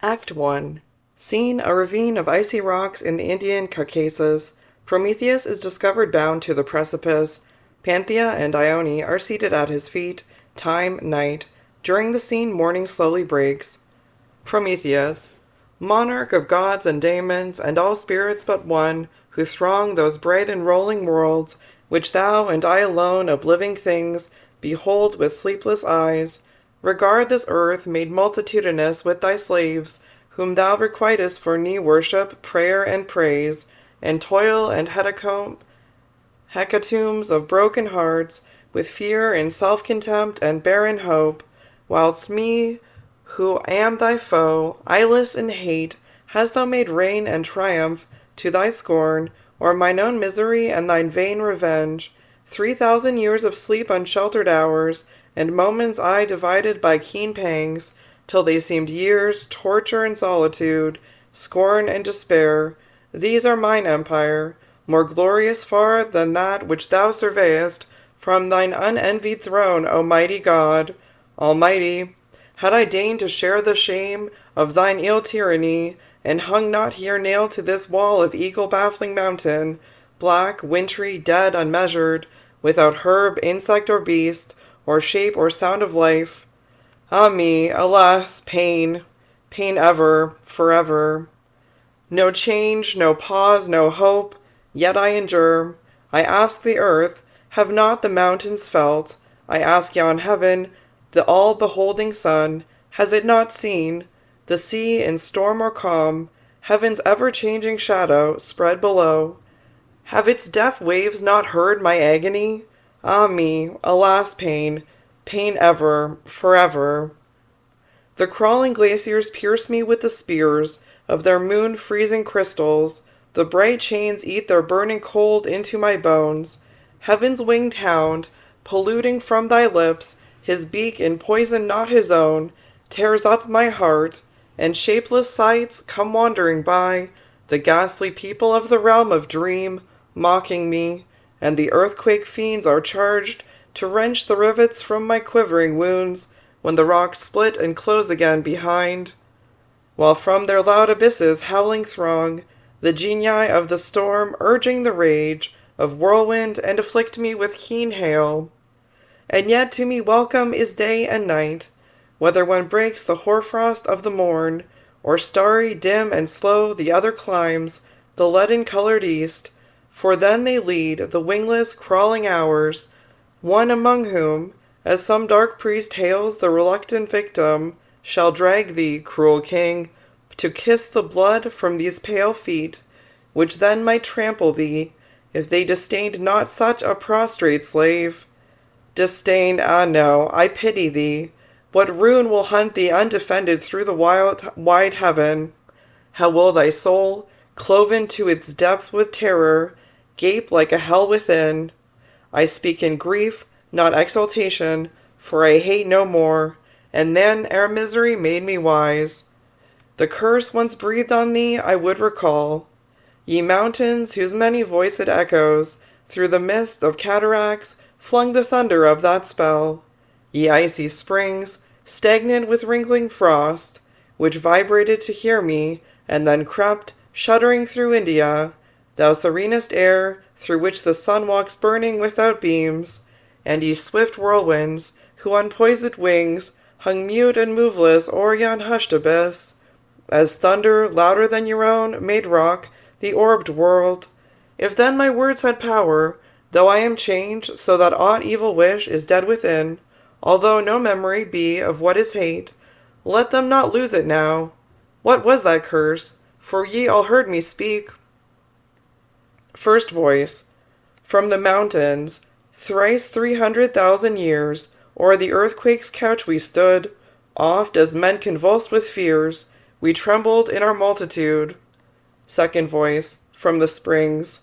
Act 1. Scene: a ravine of icy rocks in the Indian Caucasus. Prometheus is discovered bound to the precipice. Panthea and Ione are seated at his feet. Time, night. During the scene, morning slowly breaks. Prometheus. Monarch of gods and daemons, and all spirits but one, who throng those bright and rolling worlds, which thou and I alone of living things behold with sleepless eyes. Regard this earth made multitudinous with thy slaves, whom thou requitest for knee worship, prayer, and praise, and toil and hecatombs of broken hearts, with fear and self-contempt and barren hope, whilst me, who am thy foe, eyeless in hate, hast thou made reign and triumph to thy scorn, o'er mine own misery and thine vain revenge. 3,000 years of sleep unsheltered hours, and moments I divided by keen pangs, till they seemed years, torture and solitude, scorn and despair. These are mine empire, more glorious far than that which thou surveyest from thine unenvied throne, O mighty God. Almighty, had I deigned to share the shame of thine ill tyranny, and hung not here nailed to this wall of eagle-baffling mountain, black, wintry, dead, unmeasured, without herb, insect, or beast, or shape or sound of life. Ah me, alas, pain, pain ever, forever. No change, no pause, no hope, yet I endure. I ask the earth, have not the mountains felt? I ask yon heaven, the all-beholding sun, has it not seen? The sea in storm or calm, heaven's ever-changing shadow spread below. Have its deaf waves not heard my agony? Ah me, alas, pain, pain ever, forever. The crawling glaciers pierce me with the spears of their moon-freezing crystals. The bright chains eat their burning cold into my bones. Heaven's winged hound, polluting from thy lips his beak in poison not his own, tears up my heart, and shapeless sights come wandering by, the ghastly people of the realm of dream, mocking me, and the earthquake fiends are charged to wrench the rivets from my quivering wounds, when the rocks split and close again behind, while from their loud abysses howling throng the genii of the storm, urging the rage of whirlwind, and afflict me with keen hail. And yet to me welcome is day and night, whether one breaks the hoarfrost of the morn, or starry, dim, and slow the other climbs the leaden-colored east, for then they lead the wingless, crawling hours, one among whom, as some dark priest hails the reluctant victim, shall drag thee, cruel king, to kiss the blood from these pale feet, which then might trample thee, if they disdained not such a prostrate slave. Disdain, ah no, I pity thee. What ruin will hunt thee undefended through the wide heaven? How will thy soul, cloven to its depth with terror, gape like a hell within? I speak in grief, not exultation, for I hate no more, and then ere misery made me wise. The curse once breathed on thee I would recall. Ye mountains, whose many-voiced echoes through the mist of cataracts flung the thunder of that spell. Ye icy springs, stagnant with wrinkling frost, which vibrated to hear me, and then crept, shuddering through India, thou serenest air, through which the sun walks burning without beams, and ye swift whirlwinds, who on poised wings hung mute and moveless o'er yon hushed abyss, as thunder, louder than your own, made rock the orbed world. If then my words had power, though I am changed, so that aught evil wish is dead within, although no memory be of what is hate, let them not lose it now. What was that curse? For ye all heard me speak. First Voice. From the mountains, thrice 300,000 years, o'er the earthquake's couch we stood, oft as men convulsed with fears, we trembled in our multitude. Second Voice. From the springs.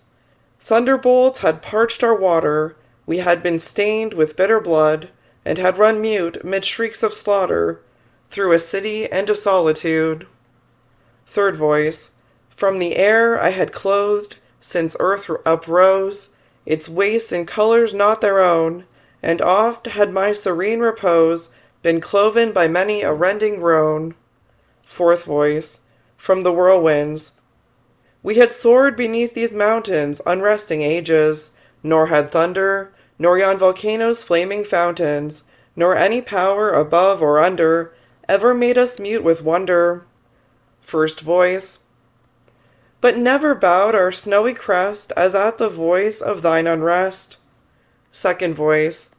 Thunderbolts had parched our water, we had been stained with bitter blood, and had run mute, mid shrieks of slaughter, through a city and a solitude. Third Voice. From the air I had clothed, since earth uprose, its wastes in colours not their own, and oft had my serene repose been cloven by many a rending groan. Fourth voice, from the whirlwinds. We had soared beneath these mountains unresting ages, nor had thunder, nor yon volcanoes' flaming fountains, nor any power above or under, ever made us mute with wonder. First voice. But never bowed our snowy crest as at the voice of thine unrest. Second voice.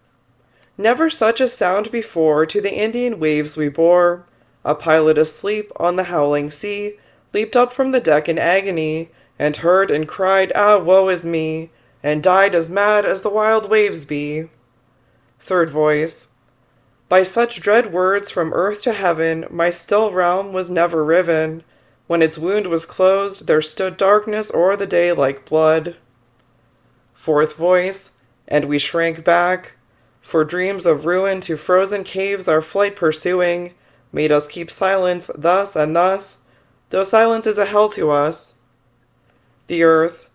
Never such a sound before to the Indian waves we bore. A pilot asleep on the howling sea leaped up from the deck in agony, and heard and cried, "Ah, woe is me!" and died as mad as the wild waves be. Third voice. By such dread words from earth to heaven my still realm was never riven. When its wound was closed, there stood darkness o'er the day like blood. Fourth voice. And we shrank back, for dreams of ruin to frozen caves our flight pursuing, made us keep silence thus and thus, though silence is a hell to us. The earth.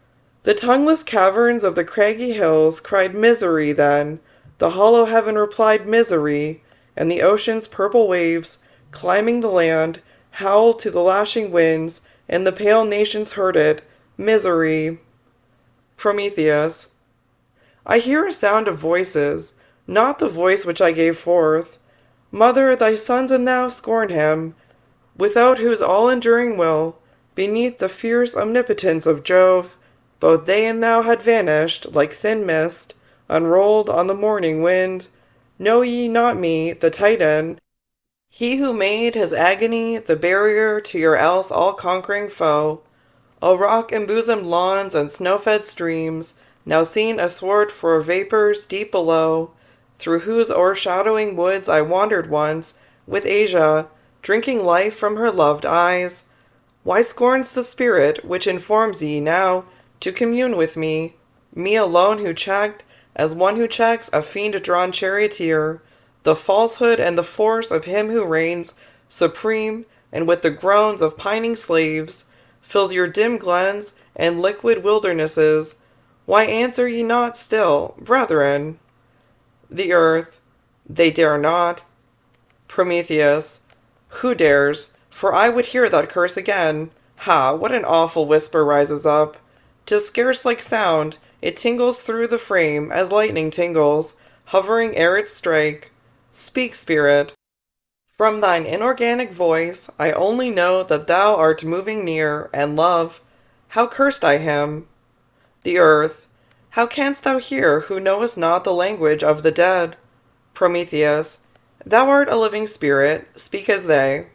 The tongueless caverns of the craggy hills cried misery then, the hollow heaven replied misery, and the ocean's purple waves, climbing the land, howled to the lashing winds, and the pale nations heard it, misery. Prometheus. I hear a sound of voices, not the voice which I gave forth. Mother, thy sons and thou scorn him, without whose all-enduring will, beneath the fierce omnipotence of Jove, both they and thou had vanished like thin mist, unrolled on the morning wind. Know ye not me, the Titan, he who made his agony the barrier to your else all-conquering foe? O rock-embosomed lawns and snow-fed streams, now seen athwart for vapors deep below, through whose o'ershadowing woods I wandered once, with Asia, drinking life from her loved eyes. Why scorns the spirit which informs ye now to commune with me alone who checked, as one who checks a fiend-drawn charioteer, the falsehood and the force of him who reigns supreme, and with the groans of pining slaves, fills your dim glens and liquid wildernesses? Why answer ye not still, brethren? The earth. They dare not. Prometheus. Who dares? For I would hear that curse again. Ha, what an awful whisper rises up! 'Tis scarce like sound, it tingles through the frame as lightning tingles, hovering ere it strike. Speak, spirit. From thine inorganic voice I only know that thou art moving near, and love. How cursed I him! The earth. How canst thou hear who knowest not the language of the dead? Prometheus. Thou art a living spirit, speak as they.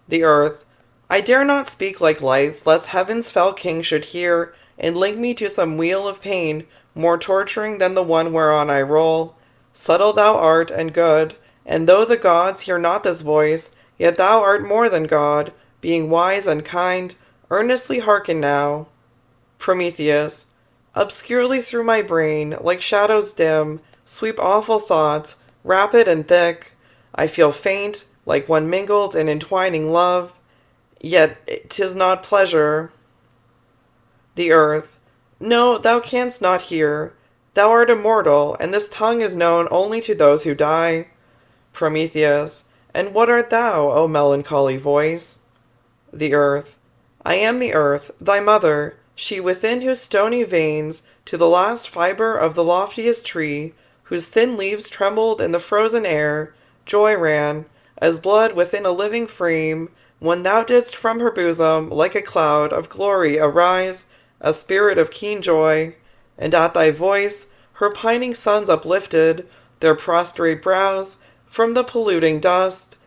The earth. I dare not speak like life, lest heaven's fell king should hear, and link me to some wheel of pain more torturing than the one whereon I roll. Subtle thou art and good, and though the gods hear not this voice, yet thou art more than God, being wise and kind. Earnestly hearken now. Prometheus. Obscurely through my brain, like shadows dim, sweep awful thoughts, rapid and thick. I feel faint, like one mingled in entwining love, yet 'tis not pleasure. The earth. No, thou canst not hear. Thou art immortal, and this tongue is known only to those who die. Prometheus. And what art thou, O melancholy voice? The earth. I am the earth, thy mother, she within whose stony veins, to the last fibre of the loftiest tree, whose thin leaves trembled in the frozen air, joy ran, as blood within a living frame, when thou didst from her bosom, like a cloud of glory arise, a spirit of keen joy, and at thy voice her pining sons uplifted their prostrate brows from the polluting dust,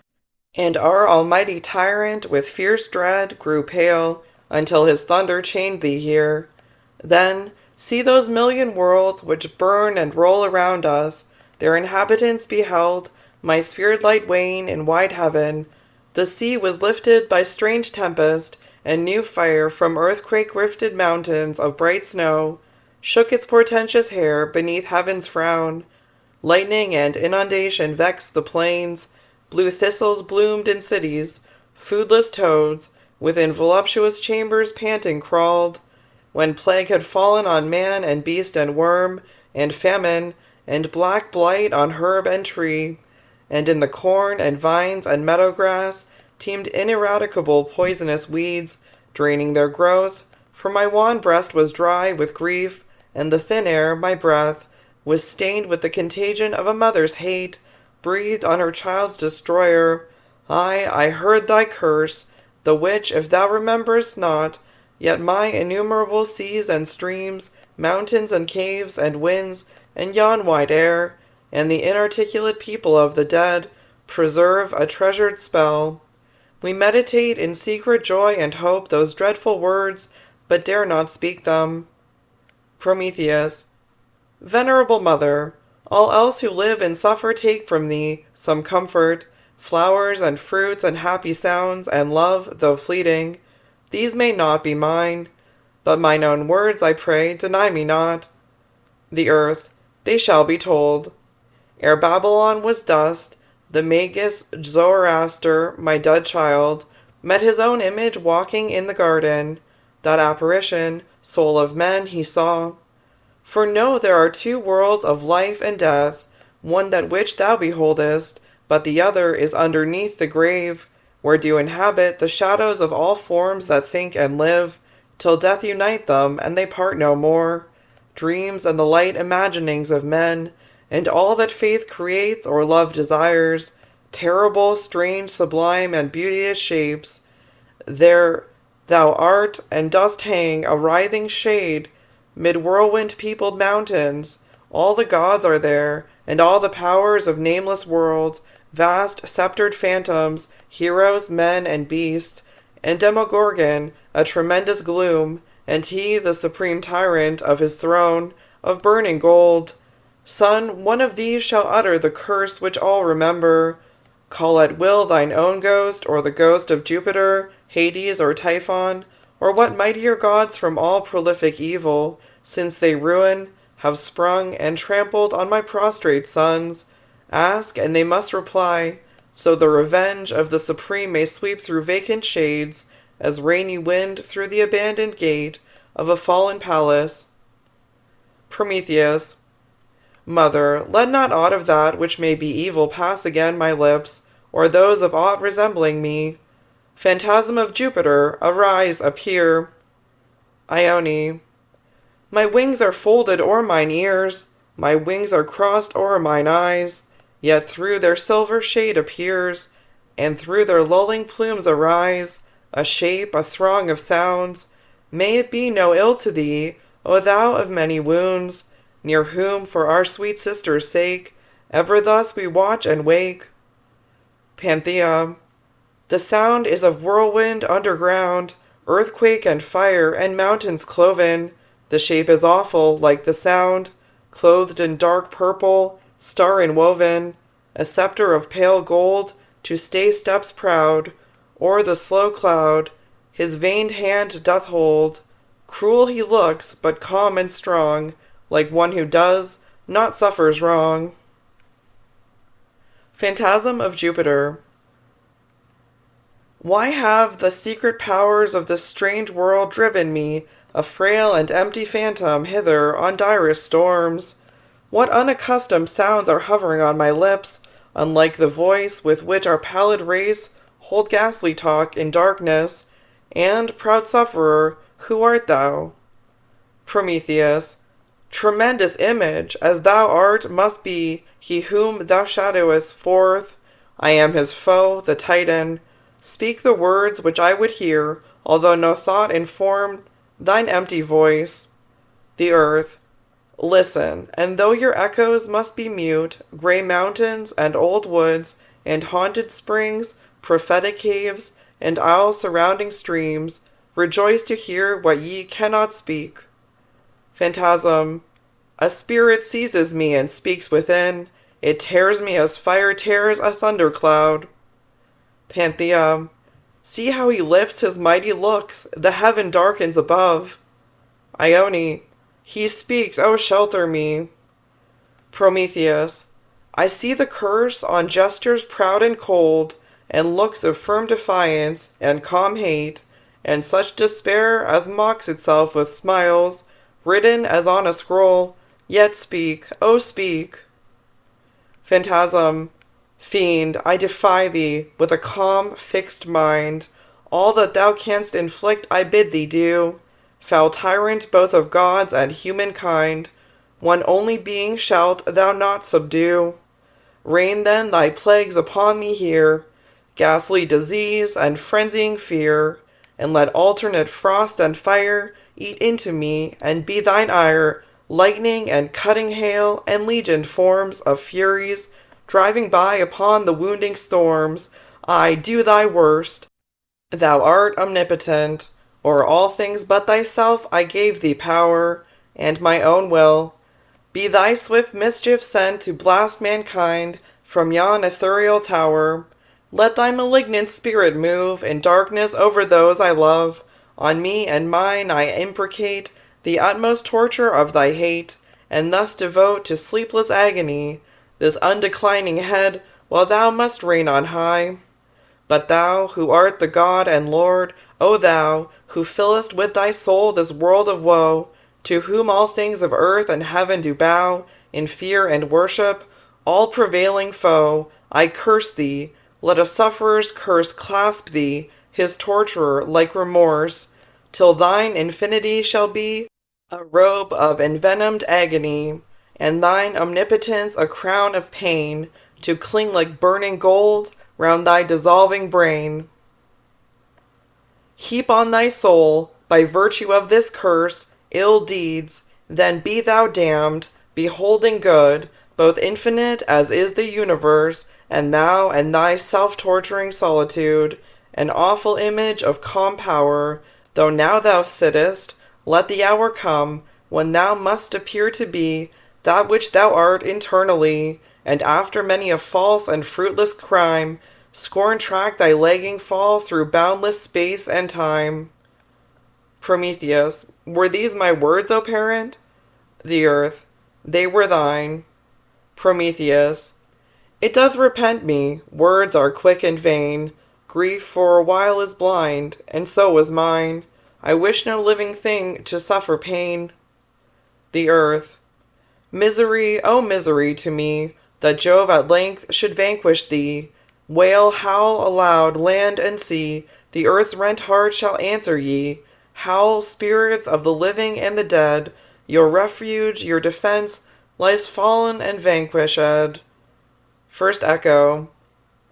and our almighty tyrant with fierce dread grew pale, until his thunder chained thee here. Then, see those million worlds which burn and roll around us, their inhabitants beheld my sphered light wane in wide heaven. The sea was lifted by strange tempest, and new fire from earthquake-rifted mountains of bright snow shook its portentous hair beneath heaven's frown. Lightning and inundation vexed the plains, blue thistles bloomed in cities, foodless toads within voluptuous chambers panting crawled. When plague had fallen on man and beast and worm, and famine, and black blight on herb and tree, and in the corn and vines and meadow grass teemed ineradicable poisonous weeds, draining their growth, for my wan breast was dry with grief, and the thin air, my breath, was stained with the contagion of a mother's hate, breathed on her child's destroyer. I heard thy curse, the which, if thou rememberest not, yet my innumerable seas and streams, mountains and caves and winds, and yon wide air, and the inarticulate people of the dead, preserve a treasured spell. We meditate in secret joy and hope those dreadful words, but dare not speak them. Prometheus. Venerable Mother, all else who live and suffer take from thee some comfort, flowers and fruits and happy sounds and love, though fleeting. These may not be mine, but mine own words, I pray, deny me not. The earth, they shall be told. Ere Babylon was dust, the Magus Zoroaster, my dead child, met his own image walking in the garden. That apparition, soul of men, he saw. For know there are two worlds of life and death, one that which thou beholdest, but the other is underneath the grave, where do inhabit the shadows of all forms that think and live, till death unite them, and they part no more. Dreams and the light imaginings of men, and all that faith creates or love desires, terrible, strange, sublime, and beauteous shapes. There thou art, and dost hang a writhing shade mid whirlwind-peopled mountains. All the gods are there, and all the powers of nameless worlds, vast sceptred phantoms, heroes, men, and beasts, and Demogorgon, a tremendous gloom, and he the supreme tyrant of his throne, of burning gold. Son, one of these shall utter the curse which all remember. Call at will thine own ghost, or the ghost of Jupiter, Hades, or Typhon, or what mightier gods from all prolific evil, since they ruin, have sprung, and trampled on my prostrate sons. Ask, and they must reply, so the revenge of the Supreme may sweep through vacant shades, as rainy wind through the abandoned gate of a fallen palace. Prometheus. Mother, let not aught of that which may be evil pass again my lips, or those of aught resembling me. Phantasm of Jupiter, arise, appear. Ione. My wings are folded o'er mine ears, my wings are crossed o'er mine eyes, yet through their silver shade appears, and through their lulling plumes arise, a shape, a throng of sounds. May it be no ill to thee, O thou of many wounds, near whom, for our sweet sister's sake, ever thus we watch and wake. Panthea. The sound is of whirlwind underground, earthquake and fire, and mountains cloven. The shape is awful, like the sound, clothed in dark purple, star enwoven, a sceptre of pale gold, to stay steps proud, o'er the slow cloud, his veined hand doth hold. Cruel he looks, but calm and strong, like one who does, not suffers wrong. Phantasm of Jupiter. Why have the secret powers of this strange world driven me, a frail and empty phantom, hither on direst storms? What unaccustomed sounds are hovering on my lips, unlike the voice with which our pallid race hold ghastly talk in darkness? And, proud sufferer, who art thou? Prometheus. Tremendous image, as thou art, must be he whom thou shadowest forth. I am his foe, the Titan. Speak the words which I would hear, although no thought informed thine empty voice. The earth. Listen, and though your echoes must be mute, grey mountains and old woods, and haunted springs, prophetic caves, and owl surrounding streams, rejoice to hear what ye cannot speak. Phantasm. A spirit seizes me and speaks within. It tears me as fire tears a thundercloud. Panthea. See how he lifts his mighty looks, the heaven darkens above. Ione. He speaks, oh shelter me. Prometheus. I see the curse on gestures proud and cold, and looks of firm defiance, and calm hate, and such despair as mocks itself with smiles, written as on a scroll. Yet speak, oh speak. Phantasm. Fiend, I defy thee, with a calm, fixed mind. All that thou canst inflict I bid thee do. Foul tyrant both of gods and humankind, one only being shalt thou not subdue. Rain then thy plagues upon me here, ghastly disease and frenzying fear, and let alternate frost and fire eat into me, and be thine ire lightning and cutting hail and legioned forms of furies driving by upon the wounding storms. I do thy worst. Thou art omnipotent. O'er all things but thyself I gave thee power, and my own will. Be thy swift mischief sent to blast mankind from yon ethereal tower. Let thy malignant spirit move in darkness over those I love. On me and mine I imprecate the utmost torture of thy hate, and thus devote to sleepless agony this undeclining head, while thou must reign on high. But thou, who art the God and Lord, O thou, who fillest with thy soul this world of woe, to whom all things of earth and heaven do bow in fear and worship, all prevailing foe, I curse thee. Let a sufferer's curse clasp thee, his torturer, like remorse, till thine infinity shall be a robe of envenomed agony, and thine omnipotence a crown of pain, to cling like burning gold round thy dissolving brain. Heap on thy soul, by virtue of this curse, ill deeds, then be thou damned, beholding good, both infinite as is the universe, and thou and thy self-torturing solitude, an awful image of calm power. Though now thou sittest, let the hour come when thou must appear to be that which thou art internally, and after many a false and fruitless crime, scorn track thy lagging fall through boundless space and time. Prometheus, were these my words, O parent? The earth, they were thine. Prometheus, it doth repent me, words are quick and vain, grief for a while is blind, and so was mine. I wish no living thing to suffer pain. The earth, misery, O misery to me, that Jove at length should vanquish thee. Wail, howl aloud, land and sea, the earth's rent heart shall answer ye. Howl, spirits of the living and the dead, your refuge, your defense, lies fallen and vanquished. First echo,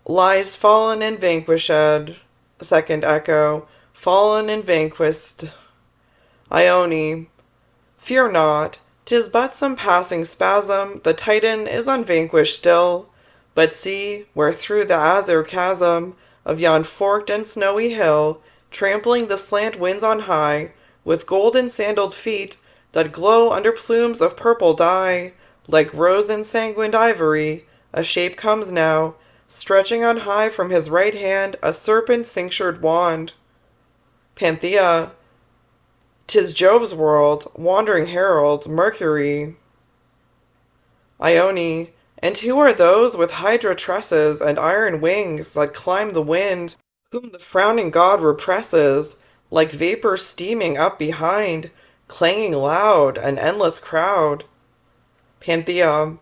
lies fallen and vanquished. Second echo, fallen and vanquished. Ione, fear not, 'tis but some passing spasm, the Titan is unvanquished still. But see, where through the azure chasm of yon forked and snowy hill, trampling the slant winds on high, with golden sandaled feet that glow under plumes of purple dye, like rose ensanguined ivory, a shape comes now, stretching on high from his right hand a serpent cinctured wand. Panthea, 'tis Jove's world, wandering herald, Mercury. Ione, and who are those with hydra tresses and iron wings that climb the wind, whom the frowning god represses, like vapor steaming up behind, clanging loud, an endless crowd? Panthea,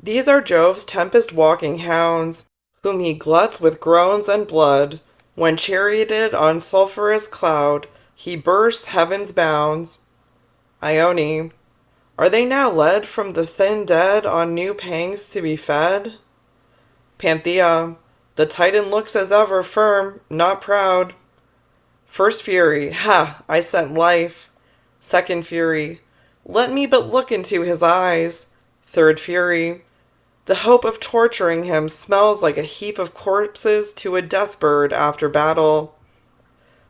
these are Jove's tempest-walking hounds, whom he gluts with groans and blood, when charioted on sulphurous cloud, he bursts heaven's bounds. Ione, are they now led from the thin dead on new pangs to be fed? Panthea, the Titan looks as ever firm, not proud. First Fury, ha! I scent life. Second Fury, let me but look into his eyes. Third Fury, the hope of torturing him smells like a heap of corpses to a death-bird after battle.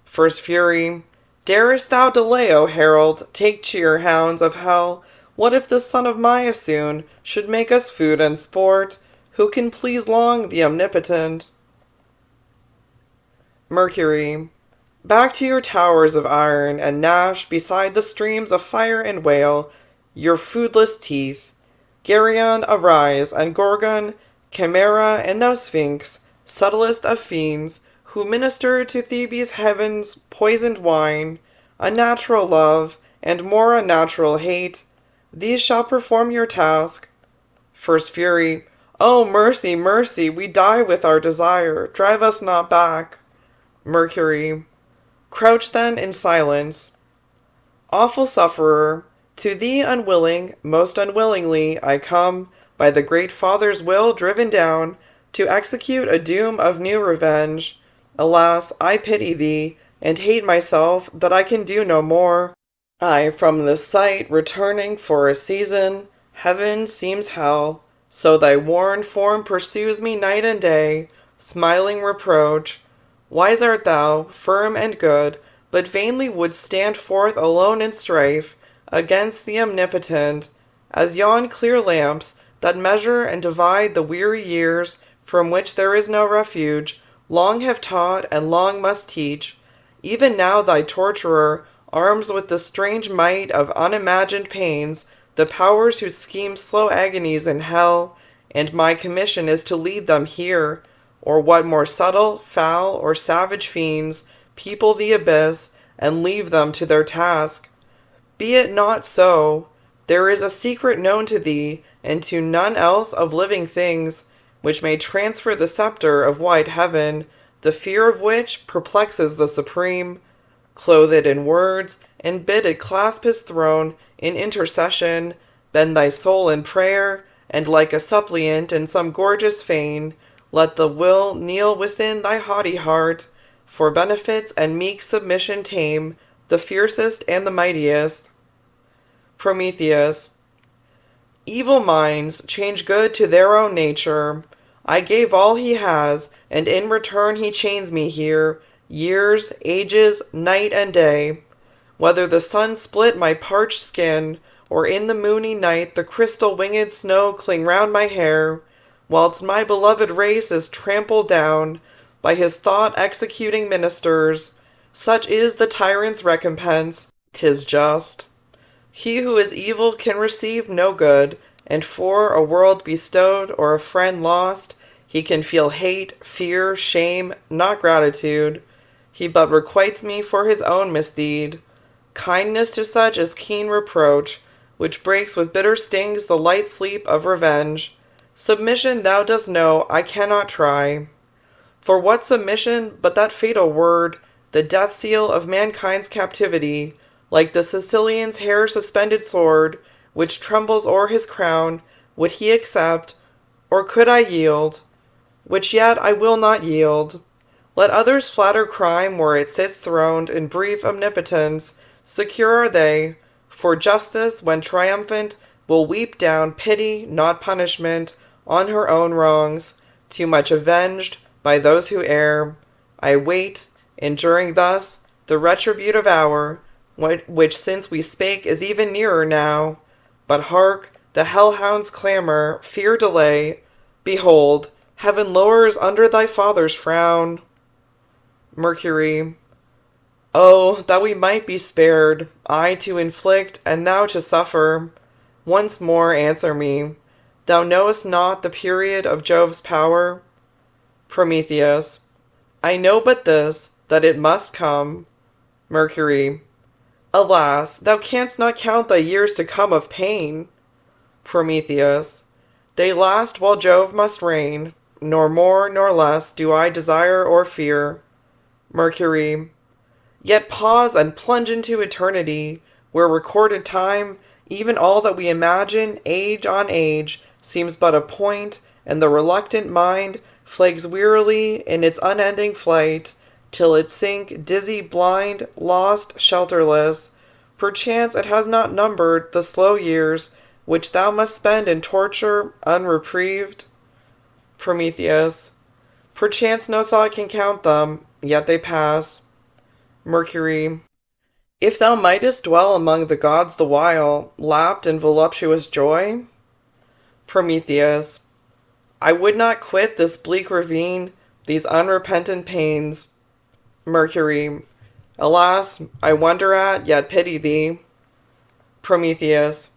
First Fury, darest thou delay, O herald? Take cheer, hounds of hell. What if the son of Maiasoon should make us food and sport? Who can please long the omnipotent? Mercury, back to your towers of iron, and gnash beside the streams of fire and wail your foodless teeth. Geryon, arise, and Gorgon, Chimera, and thou Sphinx, subtlest of fiends, who minister to Thebes' heaven's poisoned wine, unnatural love, and more unnatural hate, these shall perform your task. First Fury, Oh, mercy, mercy, we die with our desire. Drive us not back. Mercury. Crouch then in silence. Awful sufferer, to thee unwilling, most unwillingly, I come, by the great Father's will driven down, to execute a doom of new revenge. Alas, I pity thee, and hate myself that I can do no more. I from this sight returning for a season, heaven seems hell, so thy worn form pursues me night and day, smiling reproach. Wise art thou, firm and good, but vainly wouldst stand forth alone in strife against the Omnipotent, as yon clear lamps that measure and divide the weary years from which there is no refuge, long have taught and long must teach. Even now thy torturer arms with the strange might of unimagined pains the powers who scheme slow agonies in hell, and my commission is to lead them here, or what more subtle, foul, or savage fiends people the abyss, and leave them to their task. Be it not so. There is a secret known to thee, and to none else of living things, which may transfer the sceptre of white heaven, the fear of which perplexes the Supreme. Clothe it in words, and bid it clasp his throne in intercession, bend thy soul in prayer, and like a suppliant in some gorgeous fane, let the will kneel within thy haughty heart, for benefits and meek submission tame the fiercest and the mightiest. Prometheus. Evil minds change good to their own nature. I gave all he has, and in return he chains me here, years, ages, night and day. Whether the sun split my parched skin, or in the moony night the crystal-winged snow cling round my hair, whilst my beloved race is trampled down by his thought-executing ministers, such is the tyrant's recompense, 'tis just. He who is evil can receive no good, and for a world bestowed or a friend lost, he can feel hate, fear, shame, not gratitude. He but requites me for his own misdeed. Kindness to such is keen reproach, which breaks with bitter stings the light sleep of revenge. Submission thou dost know I cannot try. For what submission but that fatal word, the death seal of mankind's captivity, like the Sicilian's hair-suspended sword, which trembles o'er his crown, would he accept, or could I yield? Which yet I will not yield. Let others flatter crime where it sits throned in brief omnipotence, secure are they, for justice, when triumphant, will weep down pity, not punishment, on her own wrongs, too much avenged by those who err. I wait, enduring thus, the retributive hour, which since we spake is even nearer now. But hark, the hellhound's clamour, fear delay. Behold, heaven lowers under thy Father's frown. Mercury. Oh, that we might be spared, I to inflict, and thou to suffer. Once more answer me. Thou knowest not the period of Jove's power? Prometheus. I know but this, that it must come. Mercury. Alas, thou canst not count thy years to come of pain. Prometheus. They last while Jove must reign, nor more nor less do I desire or fear. Mercury. Yet pause and plunge into eternity, where recorded time, even all that we imagine, age on age, seems but a point, and the reluctant mind flags wearily in its unending flight, till it sink dizzy, blind, lost, shelterless. Perchance it has not numbered the slow years which thou must spend in torture, unreprieved. Prometheus. Perchance no thought can count them, yet they pass. Mercury. If thou mightest dwell among the gods the while, lapped in voluptuous joy? Prometheus. I would not quit this bleak ravine, these unrepentant pains. Mercury. Alas, I wonder at, yet pity thee. Prometheus.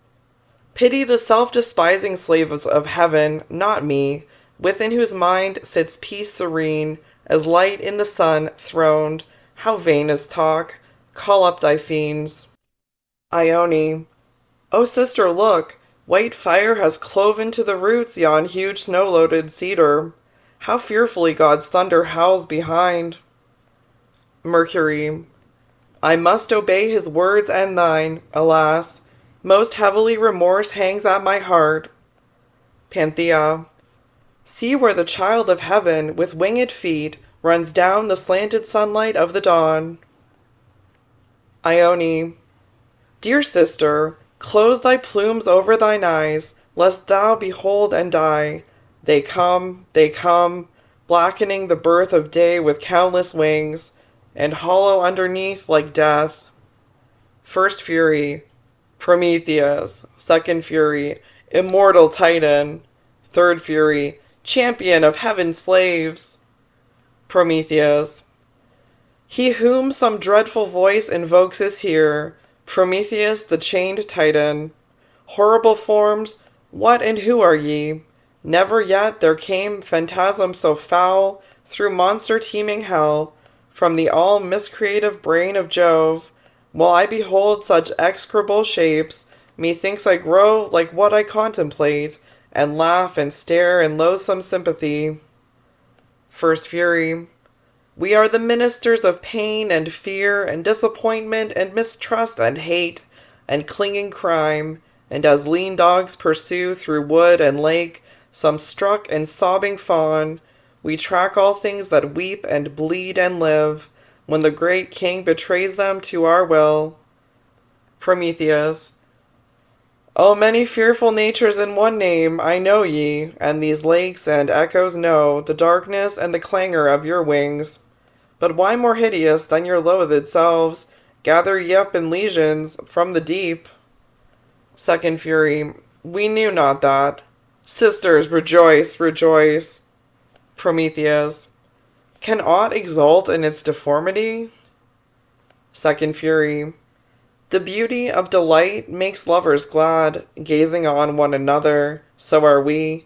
Pity the self-despising slaves of heaven, not me, within whose mind sits peace serene, as light in the sun, throned. How vain is talk! Call up thy fiends. Ione. O sister, look! White fire has cloven to the roots yon huge snow-loaded cedar. How fearfully God's thunder howls behind. Mercury. I must obey his words and thine, alas. Most heavily remorse hangs at my heart. Panthea. See where the child of heaven, with winged feet, runs down the slanted sunlight of the dawn. Ione. Dear sister, close thy plumes over thine eyes, lest thou behold and die. They come, blackening the birth of day with countless wings, and hollow underneath like death. First Fury. Prometheus. Second Fury. Immortal Titan. Third Fury. Champion of heaven's slaves. Prometheus. He whom some dreadful voice invokes is here, Prometheus the chained Titan. Horrible forms, what and who are ye? Never yet there came phantasm so foul through monster-teeming hell, from the all-miscreative brain of Jove. While I behold such execrable shapes, methinks I grow like what I contemplate, and laugh and stare in loathsome sympathy. First Fury. We are the ministers of pain and fear and disappointment and mistrust and hate and clinging crime, and as lean dogs pursue through wood and lake some struck and sobbing fawn, we track all things that weep and bleed and live, when the great king betrays them to our will. Prometheus. O many fearful natures in one name, I know ye, and these lakes and echoes know the darkness and the clangor of your wings. But why more hideous than your loathed selves, gather ye up in legions from the deep? Second Fury. We knew not that. Sisters, rejoice, rejoice. Prometheus. Can aught exult in its deformity? Second Fury. The beauty of delight makes lovers glad, gazing on one another, so are we.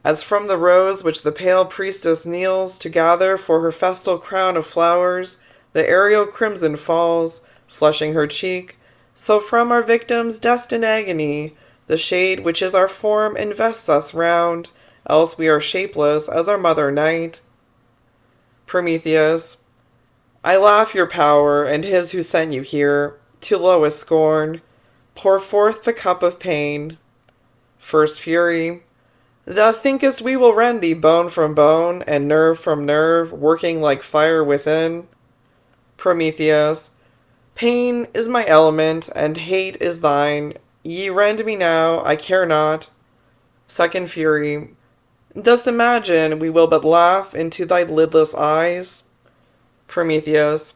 As from the rose which the pale priestess kneels to gather for her festal crown of flowers, the aerial crimson falls, flushing her cheek, so from our victim's destined agony, the shade which is our form invests us round, else we are shapeless as our mother night. Prometheus. I laugh your power and his who sent you here, to lowest scorn. Pour forth the cup of pain. First Fury. Thou thinkest we will rend thee bone from bone, and nerve from nerve, working like fire within? Prometheus. Pain is my element, and hate is thine. Ye rend me now, I care not. Second Fury. Dost imagine we will but laugh into thy lidless eyes? Prometheus.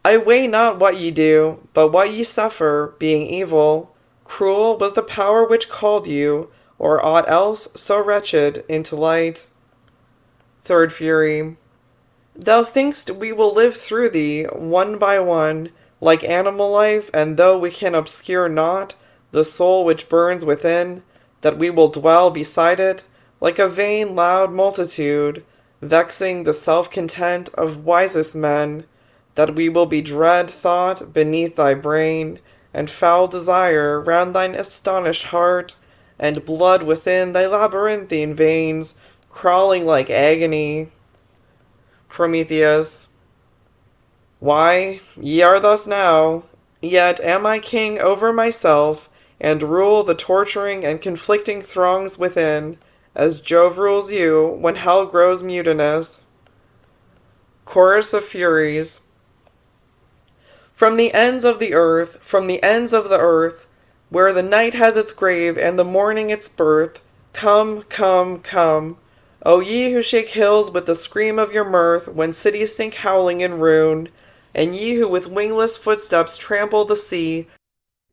I weigh not what ye do, but what ye suffer, being evil. Cruel was the power which called you, or aught else so wretched, into light. Third Fury. Thou think'st we will live through thee, one by one, like animal life, and though we can obscure not the soul which burns within, that we will dwell beside it, like a vain loud multitude, vexing the self-content of wisest men, that we will be dread thought beneath thy brain, and foul desire round thine astonished heart, and blood within thy labyrinthine veins, crawling like agony. Prometheus. Why, ye are thus now, yet am I king over myself, and rule the torturing and conflicting throngs within, as Jove rules you when hell grows mutinous. Chorus of Furies. From the ends of the earth, where the night has its grave and the morning its birth, come, come, come, O ye who shake hills with the scream of your mirth when cities sink howling in ruin, and ye who with wingless footsteps trample the sea,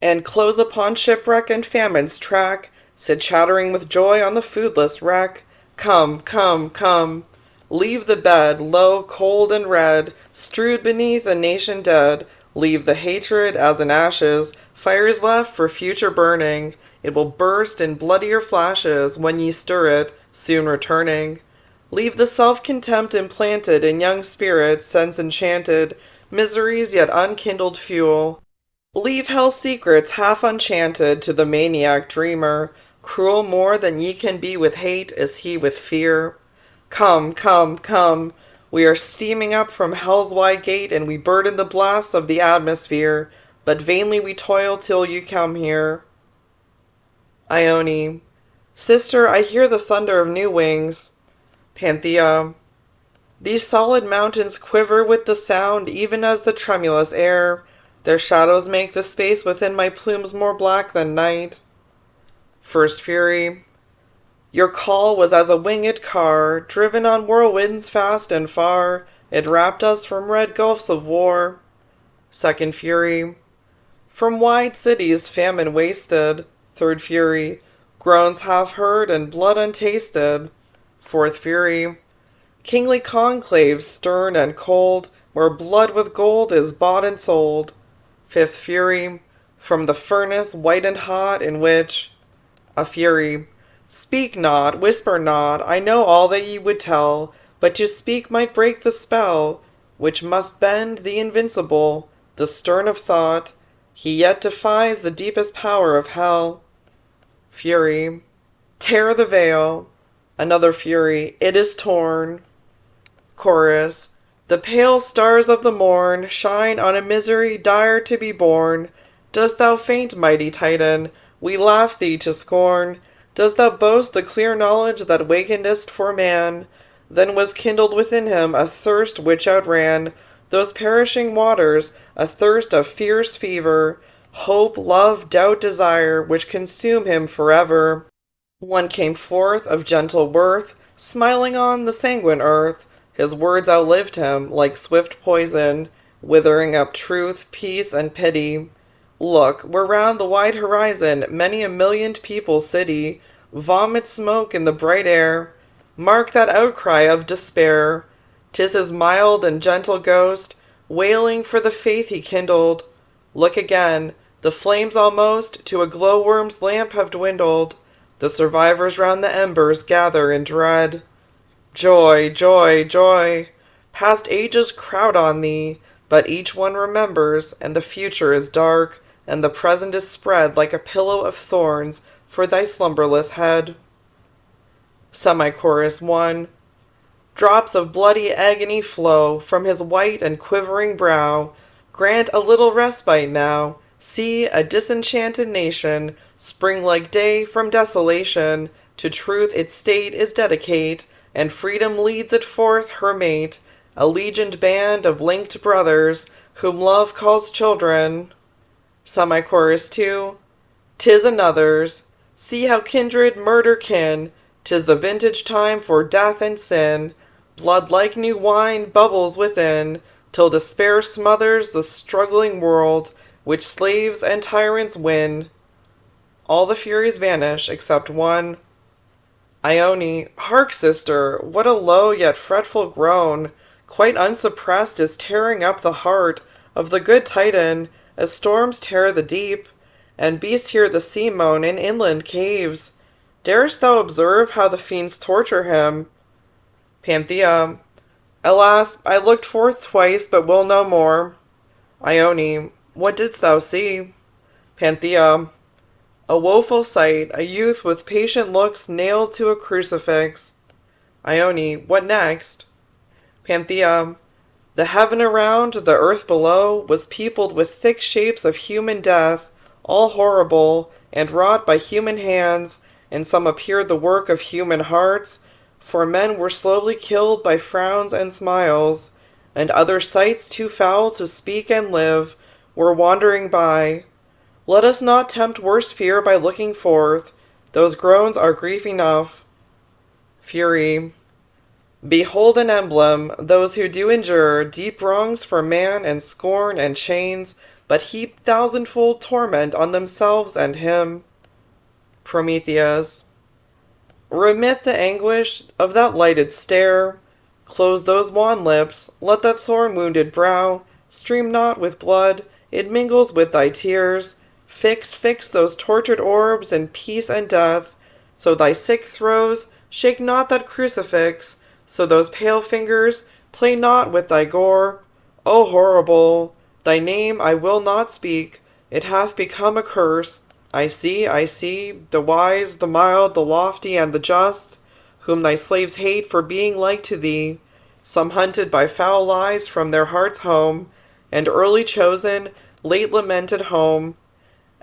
and close upon shipwreck and famine's track, sit chattering with joy on the foodless wreck. Come, come, come, leave the bed, low, cold, and red, strewed beneath a nation dead. Leave the hatred as in ashes, fires left for future burning. It will burst in bloodier flashes when ye stir it, soon returning. Leave the self-contempt implanted in young spirits, sense enchanted, misery's yet unkindled fuel. Leave hell's secrets half enchanted to the maniac dreamer. Cruel more than ye can be with hate is he with fear. Come, come, come, we are steaming up from hell's wide gate, and we burden the blasts of the atmosphere, but vainly we toil till you come here. Ione. Sister, I hear the thunder of new wings. Panthea. These solid mountains quiver with the sound, even as the tremulous air. Their shadows make the space within my plumes more black than night. First Fury. Your call was as a winged car, driven on whirlwinds fast and far. It wrapped us from red gulfs of war. Second Fury. From wide cities famine wasted. Third Fury. Groans half heard and blood untasted. Fourth Fury. Kingly conclaves stern and cold, where blood with gold is bought and sold. Fifth Fury. From the furnace white and hot, in which a Fury. Speak not, whisper not, I know all that ye would tell, but to speak might break the spell, which must bend the invincible, the stern of thought. He yet defies the deepest power of hell. Fury. Tear the veil. Another Fury. It is torn. Chorus. The pale stars of the morn shine on a misery dire to be borne. Dost thou faint, mighty Titan? We laugh thee to scorn. Dost thou boast the clear knowledge that wakenedst for man? Then was kindled within him a thirst which outran those perishing waters, a thirst of fierce fever, hope, love, doubt, desire, which consume him forever. One came forth of gentle worth, smiling on the sanguine earth. His words outlived him, like swift poison, withering up truth, peace, and pity. Look, where round the wide horizon many a millioned people city vomit smoke in the bright air. Mark that outcry of despair. 'Tis his mild and gentle ghost, wailing for the faith he kindled. Look again, the flames almost to a glowworm's lamp have dwindled. The survivors round the embers gather in dread. Joy, joy, joy! Past ages crowd on thee, but each one remembers, and the future is dark, and the present is spread like a pillow of thorns for thy slumberless head. Semi-chorus 1. Drops of bloody agony flow from his white and quivering brow. Grant a little respite now. See, a disenchanted nation spring like day from desolation. To truth its state is dedicate, and freedom leads it forth her mate, a legioned band of linked brothers, whom love calls children. Semi-chorus 2. 'Tis another's. See how kindred murder kin. 'Tis the vintage time for death and sin. Blood like new wine bubbles within, till despair smothers the struggling world, which slaves and tyrants win. All the Furies vanish except one. Ione. Hark, sister, what a low yet fretful groan, quite unsuppressed, is tearing up the heart of the good Titan, as storms tear the deep, and beasts hear the sea moan in inland caves. Darest thou observe how the fiends torture him? Panthea. Alas, I looked forth twice, but will no more. Ione. What didst thou see? Panthea. A woeful sight, a youth with patient looks nailed to a crucifix. Ione. What next? Panthea. The heaven around, the earth below, was peopled with thick shapes of human death, all horrible, and wrought by human hands, and some appeared the work of human hearts, for men were slowly killed by frowns and smiles, and other sights too foul to speak and live were wandering by. Let us not tempt worse fear by looking forth. Those groans are grief enough. Fury. Behold an emblem, those who do endure deep wrongs for man and scorn and chains, but heap thousandfold torment on themselves and him. Prometheus. Remit the anguish of that lighted stare. Close those wan lips, let that thorn-wounded brow stream not with blood, it mingles with thy tears. Fix those tortured orbs in peace and death, so thy sick throes shake not that crucifix, so those pale fingers play not with thy gore. O horrible! Thy name I will not speak, it hath become a curse. I see, the wise, the mild, the lofty, and the just, whom thy slaves hate for being like to thee, some hunted by foul lies from their heart's home, and early chosen, late lamented home,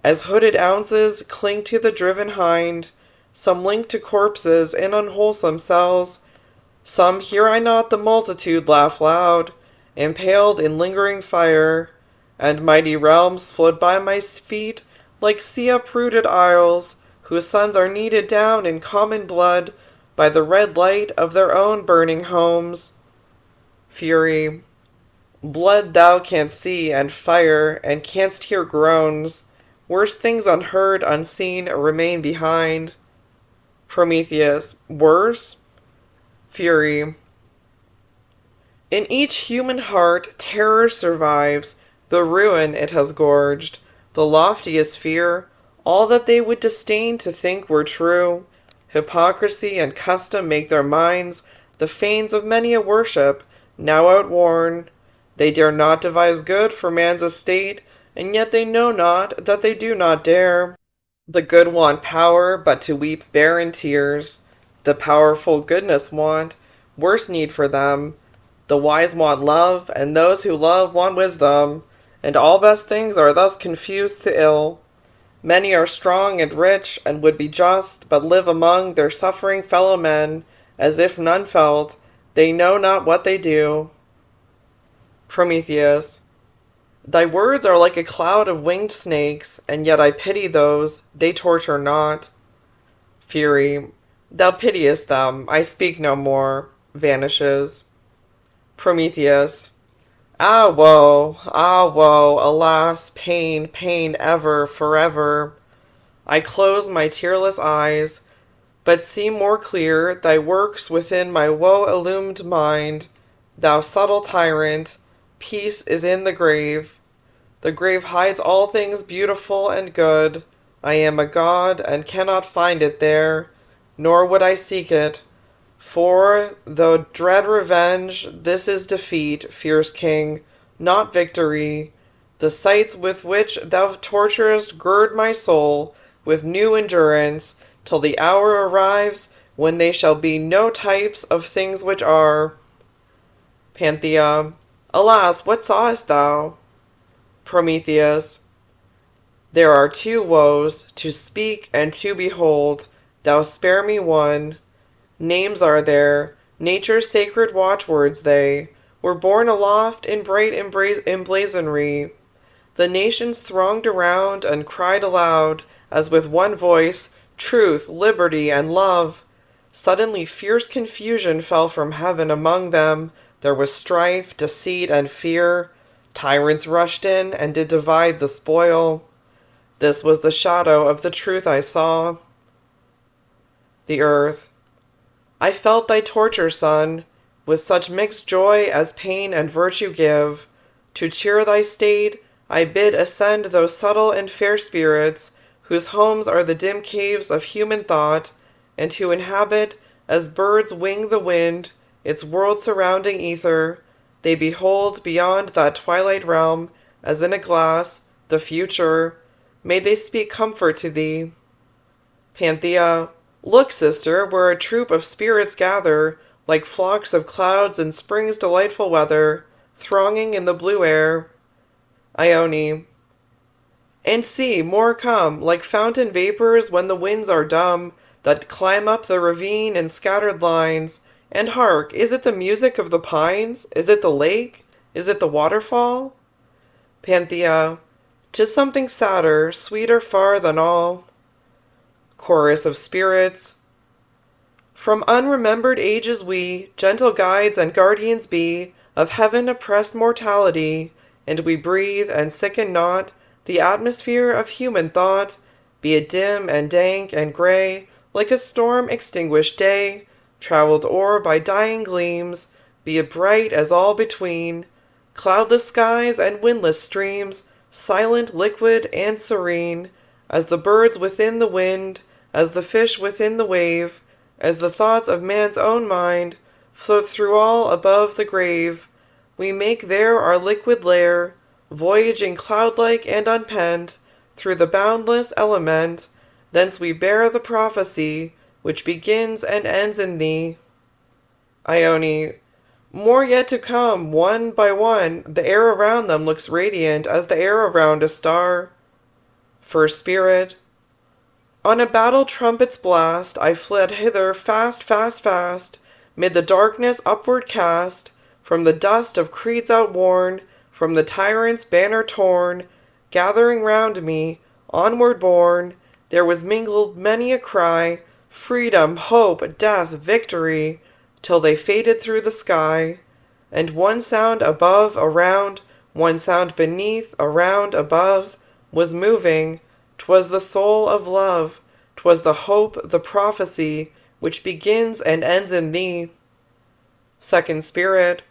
as hooded ounces cling to the driven hind, some linked to corpses in unwholesome cells, some hear I not the multitude laugh loud, impaled in lingering fire, and mighty realms float by my feet like sea-uprooted isles, whose sons are kneaded down in common blood by the red light of their own burning homes. Fury. Blood thou canst see, and fire, and canst hear groans. Worse things unheard, unseen, remain behind. Prometheus. Worse? Fury. In each human heart terror survives, the ruin it has gorged, the loftiest fear, all that they would disdain to think were true. Hypocrisy and custom make their minds the fanes of many a worship, now outworn. They dare not devise good for man's estate, and yet they know not that they do not dare. The good want power, but to weep barren tears. The powerful goodness want, worse need for them. The wise want love, and those who love want wisdom, and all best things are thus confused to ill. Many are strong and rich, and would be just, but live among their suffering fellow men, as if none felt, they know not what they do. Prometheus. Thy words are like a cloud of winged snakes, and yet I pity those, they torture not. Fury. Thou pitiest them, I speak no more. Vanishes. Prometheus. Ah woe, alas, pain, pain ever, forever. I close my tearless eyes, but see more clear thy works within my woe-illumed mind. Thou subtle tyrant, peace is in the grave. The grave hides all things beautiful and good. I am a god, and cannot find it there, nor would I seek it. For, though dread revenge, this is defeat, fierce king, not victory. The sights with which thou torturest gird my soul with new endurance, till the hour arrives when they shall be no types of things which are. Panthea. Alas, what sawest thou? Prometheus. There are two woes, to speak and to behold. Thou spare me one. Names are there, nature's sacred watchwords they, were borne aloft in bright emblazonry. The nations thronged around and cried aloud, as with one voice, truth, liberty, and love. Suddenly fierce confusion fell from heaven among them. There was strife, deceit, and fear. Tyrants rushed in and did divide the spoil. This was the shadow of the truth I saw. The earth. I felt thy torture, son, with such mixed joy as pain and virtue give. To cheer thy state, I bid ascend those subtle and fair spirits, whose homes are the dim caves of human thought, and who inhabit, as birds wing the wind, its world-surrounding ether. They behold beyond that twilight realm, as in a glass, the future. May they speak comfort to thee. Panthea. Look, sister, where a troop of spirits gather, like flocks of clouds in spring's delightful weather, thronging in the blue air. Ione. And see, more come, like fountain vapors when the winds are dumb, that climb up the ravine in scattered lines. And hark, is it the music of the pines? Is it the lake? Is it the waterfall? Panthea. 'Tis something sadder, sweeter far than all. Chorus of spirits. From unremembered ages we, gentle guides and guardians be, of heaven oppressed mortality, and we breathe, and sicken not, the atmosphere of human thought, be it dim and dank and grey, like a storm-extinguished day, travelled o'er by dying gleams, be it bright as all between, cloudless skies and windless streams, silent, liquid, and serene, as the birds within the wind, as the fish within the wave, as the thoughts of man's own mind, float through all above the grave. We make there our liquid lair, voyaging cloud-like and unpent through the boundless element. Thence we bear the prophecy, which begins and ends in thee. Ione. More yet to come, one by one, the air around them looks radiant as the air around a star. First Spirit. On a battle trumpet's blast, I fled hither fast, fast, fast, mid the darkness upward cast, from the dust of creeds outworn, from the tyrant's banner torn, gathering round me, onward borne, there was mingled many a cry, freedom, hope, death, victory, till they faded through the sky. And one sound above, around, one sound beneath, around, above, was moving. 'Twas the soul of love, 'twas the hope, the prophecy, which begins and ends in thee. Second Spirit.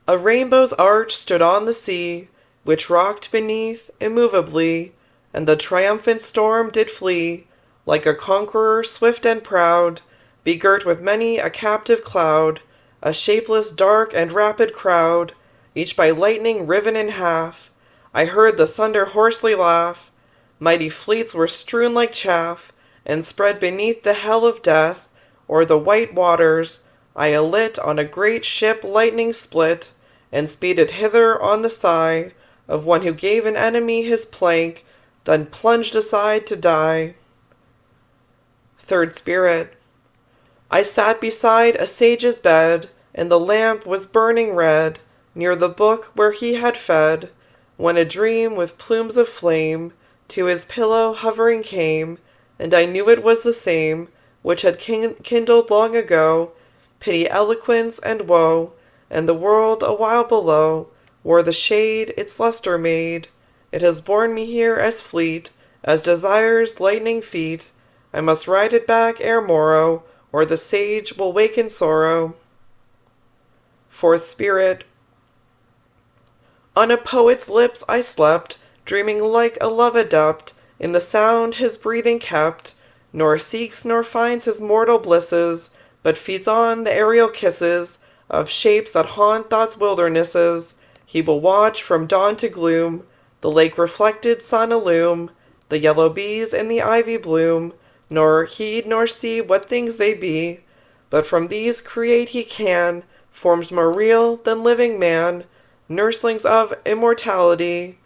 A rainbow's arch stood on the sea, which rocked beneath, immovably, and the triumphant storm did flee, like a conqueror swift and proud, begirt with many a captive cloud, a shapeless, dark, and rapid crowd, each by lightning riven in half. I heard the thunder hoarsely laugh. Mighty fleets were strewn like chaff, and spread beneath the hell of death. O'er the white waters I alit on a great ship lightning split, and speeded hither on the sigh of one who gave an enemy his plank, then plunged aside to die. Third Spirit. I sat beside a sage's bed, and the lamp was burning red, near the book where he had fed, when a dream with plumes of flame to his pillow hovering came, and I knew it was the same which had kindled long ago pity, eloquence, and woe, and the world a while below wore the shade its lustre made. It has borne me here as fleet as desire's lightning feet. I must ride it back ere morrow, or the sage will wake in sorrow. Fourth Spirit. On a poet's lips I slept, dreaming like a love adept in the sound his breathing kept, nor seeks nor finds his mortal blisses, but feeds on the aerial kisses of shapes that haunt thought's wildernesses. He will watch from dawn to gloom, the lake-reflected sun illume, the yellow bees in the ivy bloom, nor heed nor see what things they be, but from these create he can forms more real than living man, nurslings of immortality.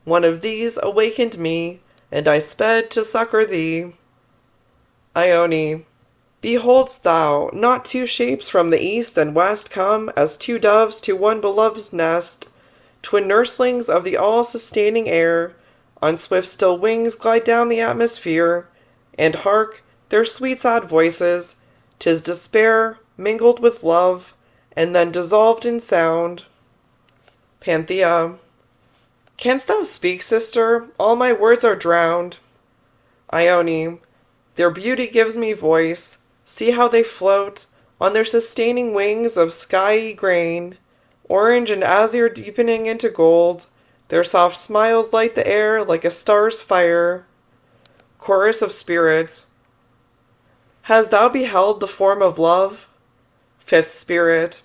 One of these awakened me, and I sped to succor thee. Ione. Behold'st thou not two shapes from the east and west come as two doves to one beloved's nest, twin nurslings of the all-sustaining air, on swift still wings glide down the atmosphere, and hark, their sweet sad voices, 'tis despair mingled with love, and then dissolved in sound. Panthea. Canst thou speak, sister? All my words are drowned. Ione. Their beauty gives me voice. See how they float on their sustaining wings of skyey grain, orange and azure deepening into gold. Their soft smiles light the air like a star's fire. Chorus of Spirits. Hast thou beheld the form of love? Fifth Spirit.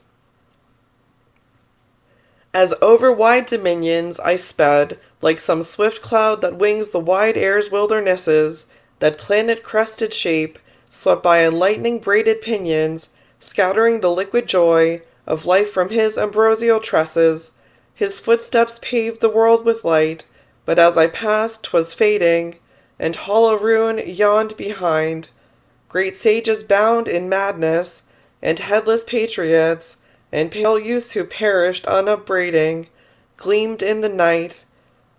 As over wide dominions I sped, like some swift cloud that wings the wide air's wildernesses, that planet-crested shape, swept by lightning-braided pinions, scattering the liquid joy of life from his ambrosial tresses. His footsteps paved the world with light, but as I passed 'twas fading, and hollow ruin yawned behind. Great sages bound in madness, and headless patriots, and pale youths who perished unupbraiding, gleamed in the night.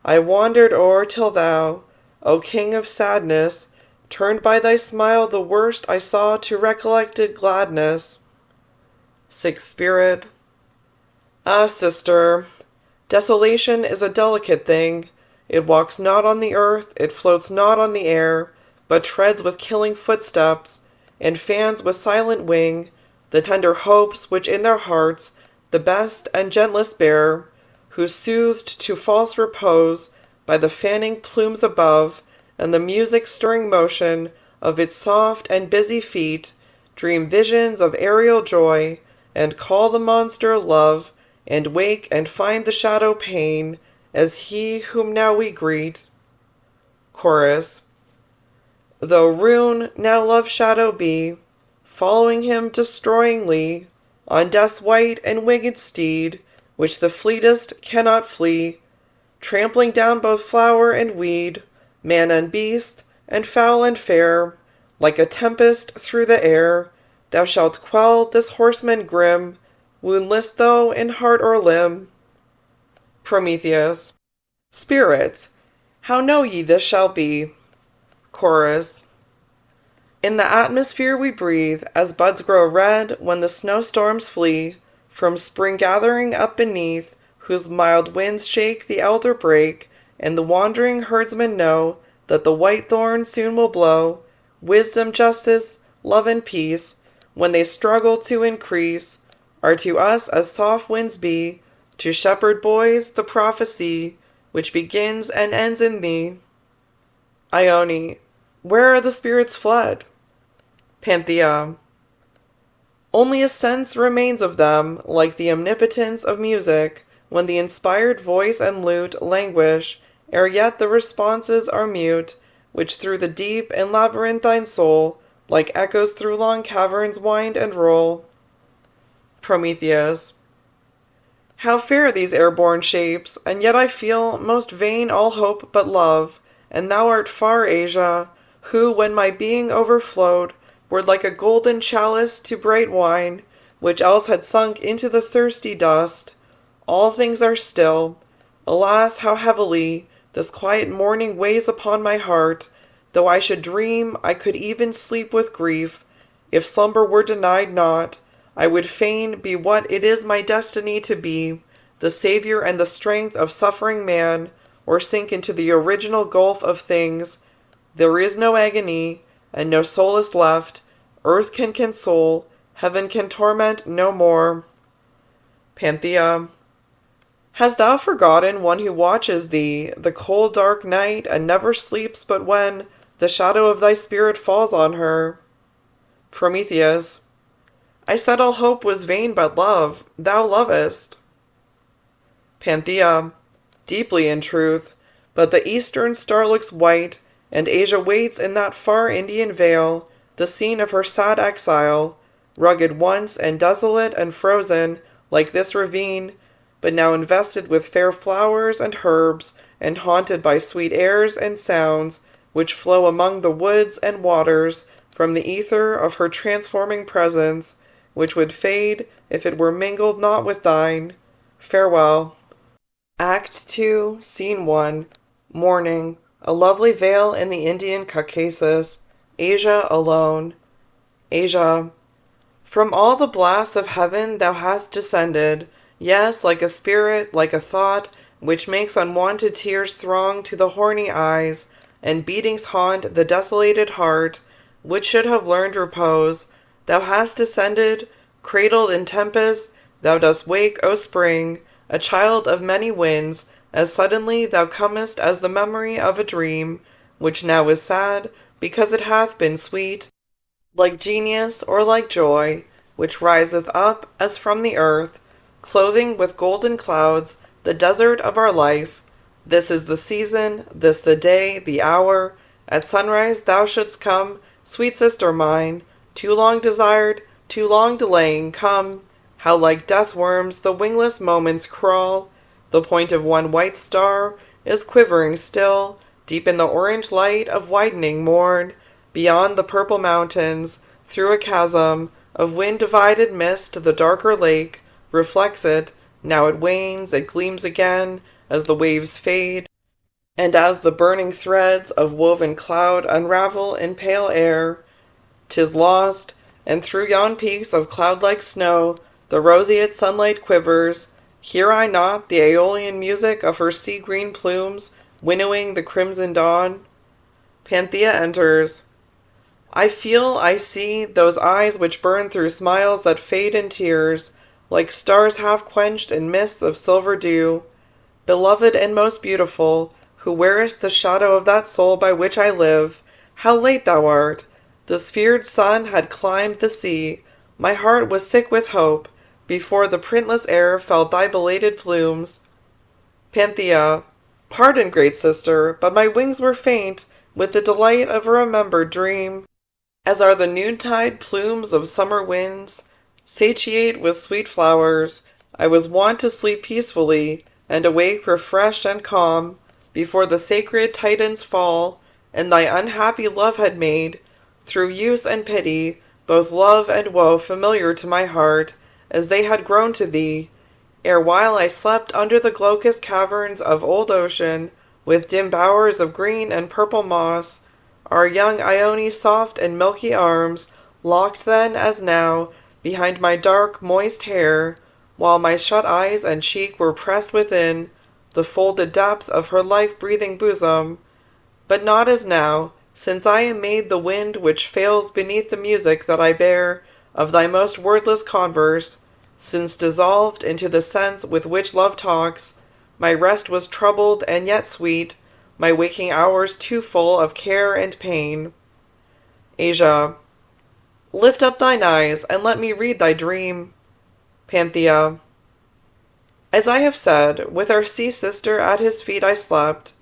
I wandered o'er till thou, O King of sadness, turned by thy smile the worst I saw to recollected gladness. Sixth Spirit. Ah, sister, desolation is a delicate thing. It walks not on the earth, it floats not on the air, but treads with killing footsteps, and fans with silent wing the tender hopes which in their hearts the best and gentlest bear, who, soothed to false repose by the fanning plumes above, and the music-stirring motion of its soft and busy feet, dream visions of aerial joy, and call the monster love and wake and find the shadow pain, as he whom now we greet. Chorus. Though ruin now love's shadow be, following him destroyingly, on death's white and winged steed, which the fleetest cannot flee, trampling down both flower and weed, man and beast, and foul and fair, like a tempest through the air, thou shalt quell this horseman grim, woundless though in heart or limb. Prometheus. Spirits, how know ye this shall be? Chorus. In the atmosphere we breathe, as buds grow red when the snowstorms flee, from spring gathering up beneath, whose mild winds shake the elder brake, and the wandering herdsmen know that the white thorn soon will blow, wisdom, justice, love, and peace, when they struggle to increase, are to us as soft winds be, to shepherd boys the prophecy, which begins and ends in thee. Ione. Where are the spirits fled? Panthea. Only a sense remains of them, like the omnipotence of music, when the inspired voice and lute languish, ere yet the responses are mute, which through the deep and labyrinthine soul, like echoes through long caverns wind and roll. Prometheus. How fair these airborne shapes, and yet I feel most vain all hope but love, and thou art far, Asia, who, when my being overflowed, wert like a golden chalice to bright wine, which else had sunk into the thirsty dust. All things are still. Alas, how heavily this quiet morning weighs upon my heart, though I should dream I could even sleep with grief. If slumber were denied not, I would fain be what it is my destiny to be, the savior and the strength of suffering man, or sink into the original gulf of things. There is no agony, and no solace left. Earth can console, heaven can torment no more. Panthea. Hast thou forgotten one who watches thee the cold dark night, and never sleeps but when the shadow of thy spirit falls on her? Prometheus. I said all hope was vain but love. Thou lovest. Panthea. Deeply in truth, but the eastern star looks white, and Asia waits in that far Indian vale, the scene of her sad exile, rugged once and desolate and frozen, like this ravine, but now invested with fair flowers and herbs, and haunted by sweet airs and sounds, which flow among the woods and waters from the ether of her transforming presence, which would fade if it were mingled not with thine. Farewell. Act 2, Scene 1. Morning. A lovely vale in the Indian Caucasus. Asia alone. Asia. From all the blasts of heaven thou hast descended, yes, like a spirit, like a thought, which makes unwonted tears throng to the horny eyes, and beatings haunt the desolated heart, which should have learned repose. Thou hast descended, cradled in tempest, thou dost wake, O spring, a child of many winds, as suddenly thou comest as the memory of a dream, which now is sad, because it hath been sweet, like genius or like joy, which riseth up as from the earth, clothing with golden clouds the desert of our life. This is the season, this the day, the hour. At sunrise thou shouldst come, sweet sister mine, too long desired, too long delaying, come. How like death worms the wingless moments crawl. The point of one white star is quivering still, deep in the orange light of widening morn, beyond the purple mountains, through a chasm of wind-divided mist the darker lake reflects it. Now it wanes, it gleams again, as the waves fade, and as the burning threads of woven cloud unravel in pale air. 'Tis lost, and through yon peaks of cloud-like snow the roseate sunlight quivers. Hear I not the aeolian music of her sea-green plumes winnowing the crimson dawn? Panthea enters. I feel, I see, those eyes which burn through smiles that fade in tears, like stars half quenched in mists of silver dew. Beloved and most beautiful, who wearest the shadow of that soul by which I live, how late thou art! The sphered sun had climbed the sea. My heart was sick with hope. before the printless air felt thy belated plumes. Panthea. Pardon, great sister, but my wings were faint with the delight of a remembered dream, as are the noontide plumes of summer winds, satiate with sweet flowers. I was wont to sleep peacefully, and awake refreshed and calm, before the sacred Titans' fall, and thy unhappy love had made, through use and pity, both love and woe familiar to my heart, as they had grown to thee, ere while I slept under the glaucous caverns of old ocean, with dim bowers of green and purple moss, our young Ione's soft and milky arms, locked then, as now, behind my dark, moist hair, while my shut eyes and cheek were pressed within the folded depth of her life-breathing bosom. But not as now, since I am made the wind which fails beneath the music that I bear of thy most wordless converse, since dissolved into the sense with which love talks, my rest was troubled and yet sweet, my waking hours too full of care and pain. Asia. Lift up thine eyes, and let me read thy dream. Panthea. As I have said, with our sea-sister at his feet I slept.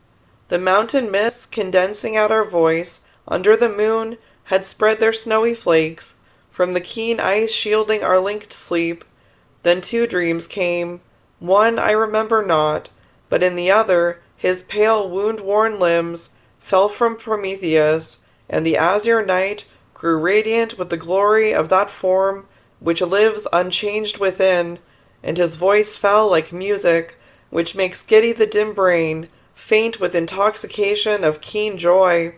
The mountain mists, condensing at our voice, under the moon, had spread their snowy flakes, from the keen ice shielding our linked sleep. Then two dreams came. One I remember not, but in the other his pale wound-worn limbs fell from Prometheus, and the azure night grew radiant with the glory of that form which lives unchanged within, and his voice fell like music, which makes giddy the dim brain, faint with intoxication of keen joy.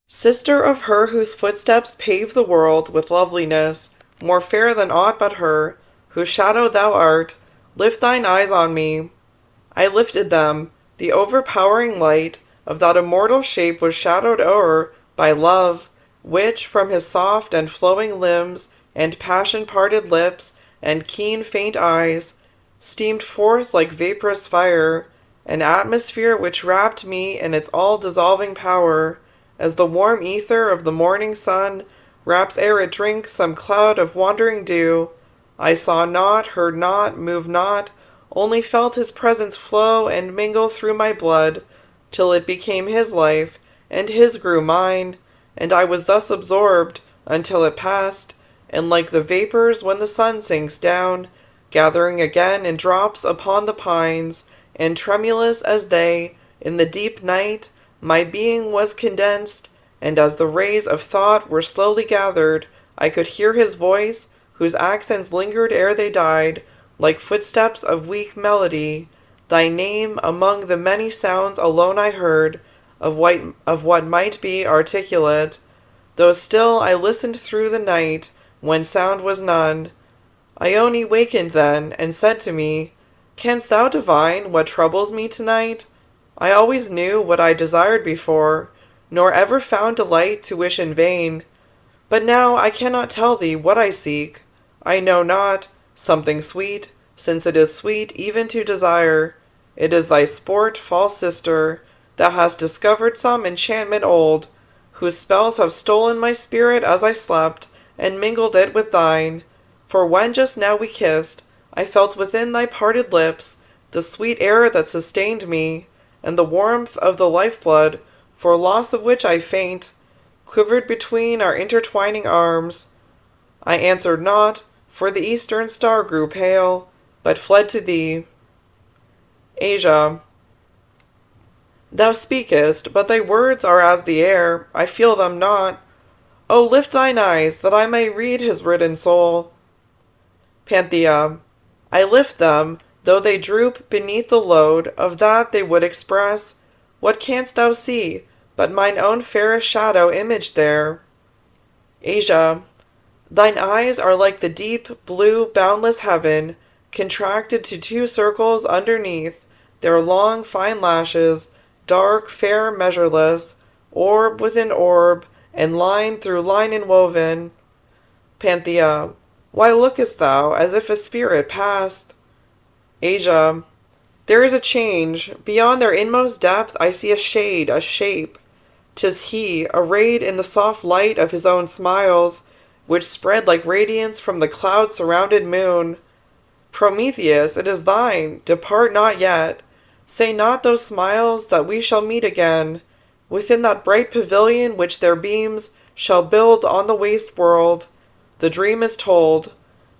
Sister of her whose footsteps pave the world with loveliness, more fair than aught but her, whose shadow thou art, lift thine eyes on me. I lifted them. The overpowering light of that immortal shape was shadowed o'er by love, which, from his soft and flowing limbs, and passion-parted lips, and keen faint eyes, steamed forth like vaporous fire, an atmosphere which wrapped me in its all-dissolving power, as the warm ether of the morning sun wraps ere it drinks some cloud of wandering dew. I saw not, heard not, moved not, only felt his presence flow and mingle through my blood, till it became his life, and his grew mine, and I was thus absorbed, until it passed, and like the vapors when the sun sinks down, gathering again in drops upon the pines, and tremulous as they, in the deep night, my being was condensed, and as the rays of thought were slowly gathered, I could hear his voice, whose accents lingered ere they died, like footsteps of weak melody. Thy name among the many sounds alone I heard, of what might be articulate, though still I listened through the night, when sound was none. Ione wakened then, and said to me, Canst thou divine what troubles me tonight? I always knew what I desired before, nor ever found delight to wish in vain. But now I cannot tell thee what I seek. I know not, something sweet, since it is sweet even to desire. It is thy sport, false sister. Thou hast discovered some enchantment old, whose spells have stolen my spirit as I slept, and mingled it with thine. For when just now we kissed, I felt within thy parted lips the sweet air that sustained me, and the warmth of the lifeblood, for loss of which I faint, quivered between our intertwining arms. I answered not, for the eastern star grew pale, but fled to thee. Asia. Thou speakest, but thy words are as the air, I feel them not. O lift thine eyes, that I may read his written soul. Panthea. I lift them, though they droop beneath the load of that they would express. What canst thou see, but mine own fairest shadow imaged there? Asia. Thine eyes are like the deep, blue, boundless heaven, contracted to two circles underneath, their long, fine lashes, dark, fair, measureless, orb within orb, and line through line enwoven. Panthea. Why lookest thou as if a spirit passed? Asia. There is a change. Beyond their inmost depth I see a shade, a shape. 'Tis he, arrayed in the soft light of his own smiles, which spread like radiance from the cloud-surrounded moon. Prometheus, it is thine, depart not yet. Say not those smiles that we shall meet again, within that bright pavilion which their beams shall build on the waste world. The dream is told.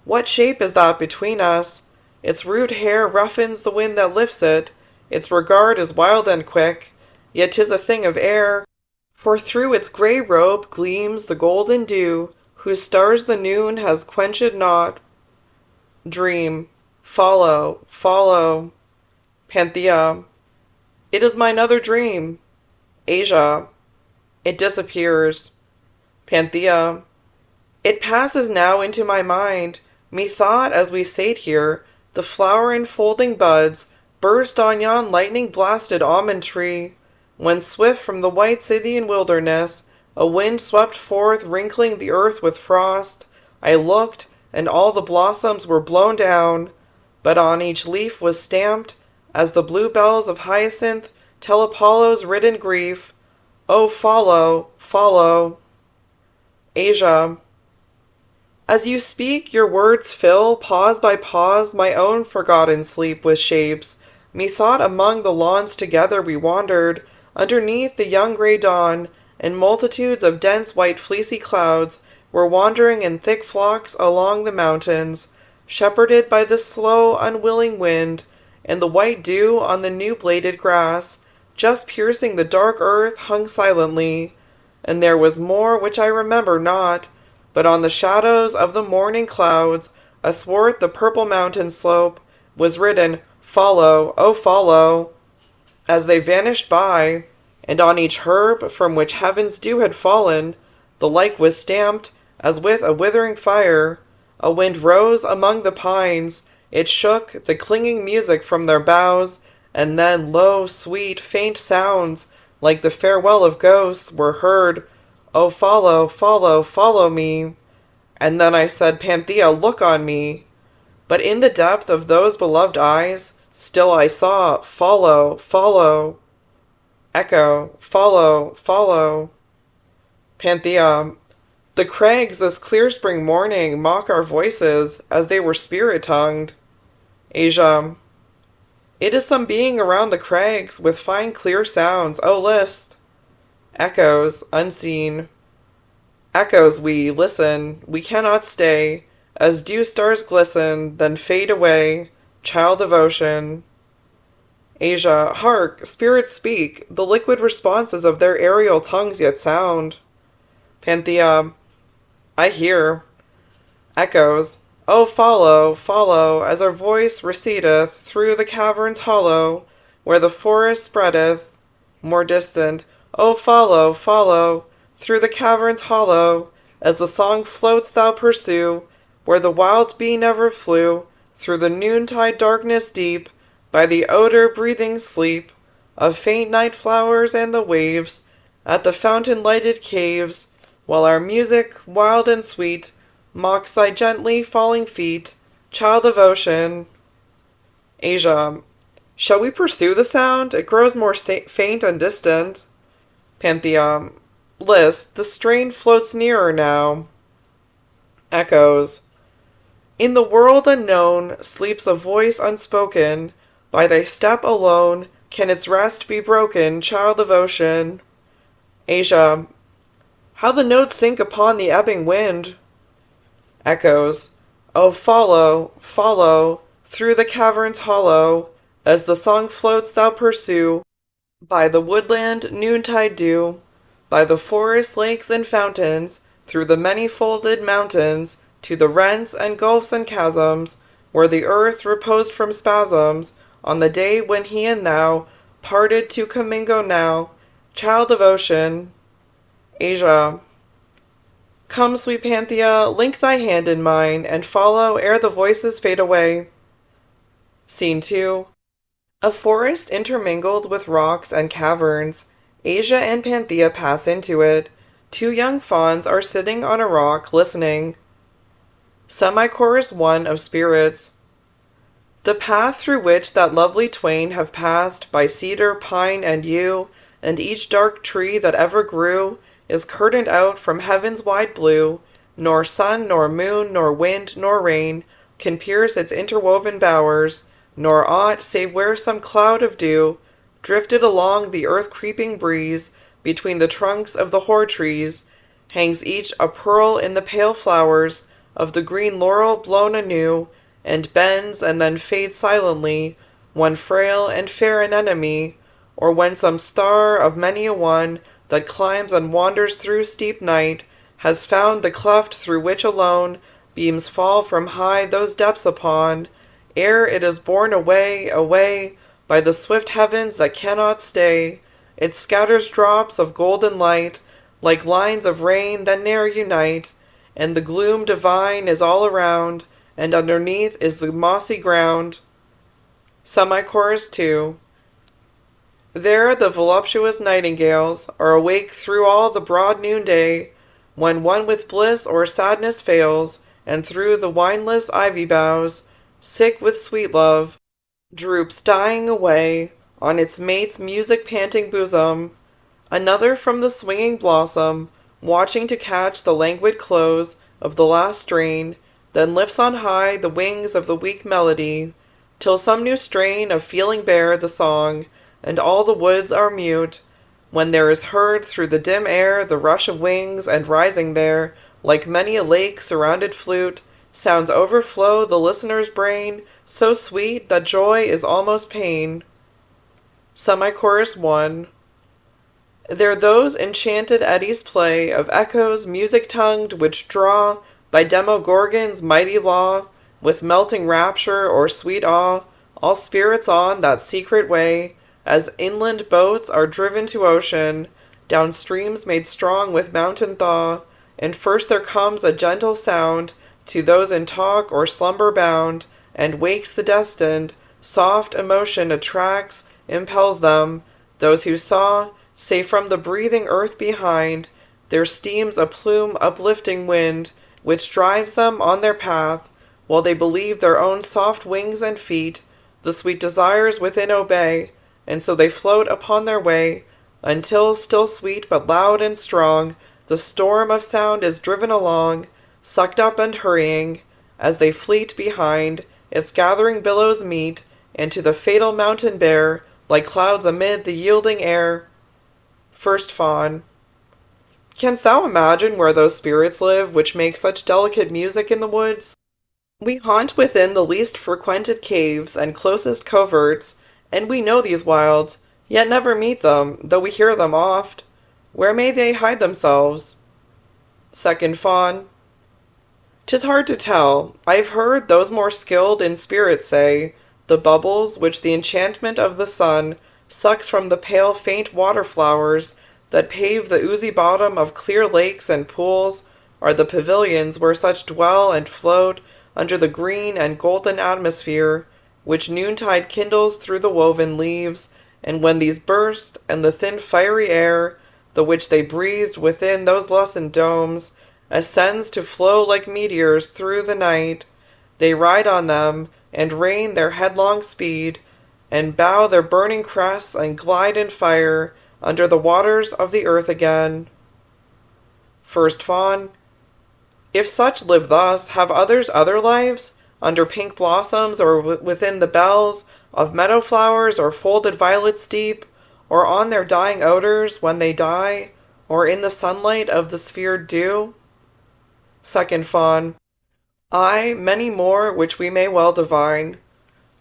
What shape is that between us? Its rude hair roughens the wind that lifts it, its regard is wild and quick, yet 'tis a thing of air. For through its grey robe gleams the golden dew, whose stars the noon has quenched not. Dream, follow, follow. Panthea, it is mine other dream. Asia, it disappears. Panthea, it passes now into my mind. Methought as we sate here, the flower-enfolding buds burst on yon lightning-blasted almond tree, when swift from the white Scythian wilderness a wind swept forth, wrinkling the earth with frost. I looked, and all the blossoms were blown down, but on each leaf was stamped, as the bluebells of hyacinth tell Apollo's ridden grief, "Oh, follow, follow." Asia, as you speak, your words fill, pause by pause, my own forgotten sleep with shapes. Methought among the lawns together we wandered, underneath the young grey dawn, and multitudes of dense white fleecy clouds were wandering in thick flocks along the mountains, shepherded by the slow, unwilling wind, and the white dew on the new-bladed grass, just piercing the dark earth, hung silently. And there was more which I remember not, but on the shadows of the morning clouds, athwart the purple mountain slope, was written, "Follow, oh follow," as they vanished by, and on each herb from which heaven's dew had fallen, the like was stamped, as with a withering fire. A wind rose among the pines, it shook the clinging music from their boughs, and then low, sweet, faint sounds, like the farewell of ghosts, were heard. "Oh, follow, follow, follow me." And then I said, "Panthea, look on me." But in the depth of those beloved eyes, still I saw, "Follow, follow." Echo, follow, follow. Panthea, the crags this clear spring morning mock our voices, as they were spirit-tongued. Asia, it is some being around the crags, with fine clear sounds, oh list. Echoes, unseen. Echoes we, listen, we cannot stay, as dew stars glisten, then fade away, child of ocean. Asia, hark, spirits speak, the liquid responses of their aerial tongues yet sound. Panthea, I hear. Echoes, oh follow, follow, as our voice recedeth through the cavern's hollow, where the forest spreadeth. More distant, oh follow, follow, through the cavern's hollow, as the song floats thou pursue, where the wild bee never flew, through the noontide darkness deep, by the odor-breathing sleep of faint night flowers and the waves, at the fountain-lighted caves, while our music, wild and sweet, mocks thy gently falling feet, child of ocean. Asia, shall we pursue the sound? It grows more faint and distant. Panthea, list, the strain floats nearer now. Echoes, in the world unknown sleeps a voice unspoken, by thy step alone can its rest be broken, child of ocean. Asia, how the notes sink upon the ebbing wind. Echoes, oh follow, follow, through the cavern's hollow, as the song floats thou pursue, by the woodland noontide dew, by the forest lakes and fountains, through the many-folded mountains, to the rents and gulfs and chasms, where the earth reposed from spasms, on the day when he and thou parted to commingle now, child of ocean. Asia, come, sweet Panthea, link thy hand in mine, and follow ere the voices fade away. Scene 2. A forest intermingled with rocks and caverns. Asia and Panthea pass into it. Two young fawns are sitting on a rock, listening. Semi-chorus 1 of Spirits. The path through which that lovely twain have passed, by cedar, pine, and yew, and each dark tree that ever grew, is curtained out from heaven's wide blue, nor sun, nor moon, nor wind, nor rain, can pierce its interwoven bowers, nor aught, save where some cloud of dew drifted along the earth-creeping breeze between the trunks of the hoar-trees, hangs each a pearl in the pale flowers of the green laurel blown anew, and bends and then fades silently, one frail and fair anemone, or when some star of many a one that climbs and wanders through steep night has found the cleft through which alone beams fall from high those depths upon, ere it is borne away, away, by the swift heavens that cannot stay, it scatters drops of golden light, like lines of rain that ne'er unite, and the gloom divine is all around, and underneath is the mossy ground. Semi-chorus 2. There the voluptuous nightingales are awake through all the broad noonday, when one with bliss or sadness fails, and through the wineless ivy boughs, sick with sweet love, droops dying away on its mate's music-panting bosom. Another from the swinging blossom, watching to catch the languid close of the last strain, then lifts on high the wings of the weak melody, till some new strain of feeling bear the song, and all the woods are mute, when there is heard through the dim air the rush of wings, and rising there, like many a lake-surrounded flute, sounds overflow the listener's brain, so sweet that joy is almost pain. Semi-chorus 1. There those enchanted eddies play of echoes music-tongued which draw, by Demogorgon's mighty law, with melting rapture or sweet awe, all spirits on that secret way, as inland boats are driven to ocean, down streams made strong with mountain thaw, and first there comes a gentle sound to those in talk or slumber bound, and wakes the destined, soft emotion attracts, impels them, those who saw, say from the breathing earth behind, there steams a plume uplifting wind, which drives them on their path, while they believe their own soft wings and feet the sweet desires within obey, and so they float upon their way, until still sweet but loud and strong, the storm of sound is driven along, sucked up and hurrying, as they fleet behind, its gathering billows meet, and to the fatal mountain bear, like clouds amid the yielding air. First Faun. Canst thou imagine where those spirits live which make such delicate music in the woods? We haunt within the least frequented caves and closest coverts, and we know these wilds, yet never meet them, though we hear them oft. Where may they hide themselves? Second Faun. 'Tis hard to tell. I've heard those more skilled in spirit say, the bubbles which the enchantment of the sun sucks from the pale faint water-flowers that pave the oozy bottom of clear lakes and pools are the pavilions where such dwell and float under the green and golden atmosphere which noontide kindles through the woven leaves, and when these burst, and the thin fiery air, the which they breathed within those lessened domes, ascends to flow like meteors through the night, they ride on them, and rein their headlong speed, and bow their burning crests, and glide in fire under the waters of the earth again. First Faun. If such live thus, have others other lives, under pink blossoms, or within the bells of meadow flowers, or folded violets deep, or on their dying odors when they die, or in the sunlight of the sphered dew? Second Faun. Ay, many more which we may well divine.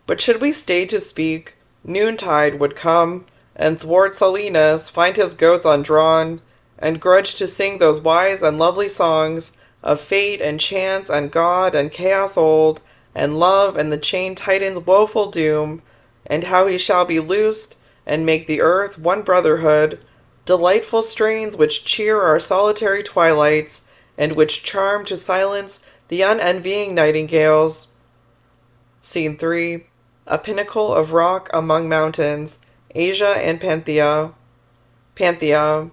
But should we stay to speak, noontide would come, and thwart Silenus find his goats undrawn, and grudge to sing those wise and lovely songs of fate and chance and God and chaos old, and love and the chained Titan's woeful doom, and how he shall be loosed, and make the earth one brotherhood, delightful strains which cheer our solitary twilights, and which charm to silence the unenvying nightingales. Scene 3. A pinnacle of rock among mountains, Asia and Panthea. Panthea.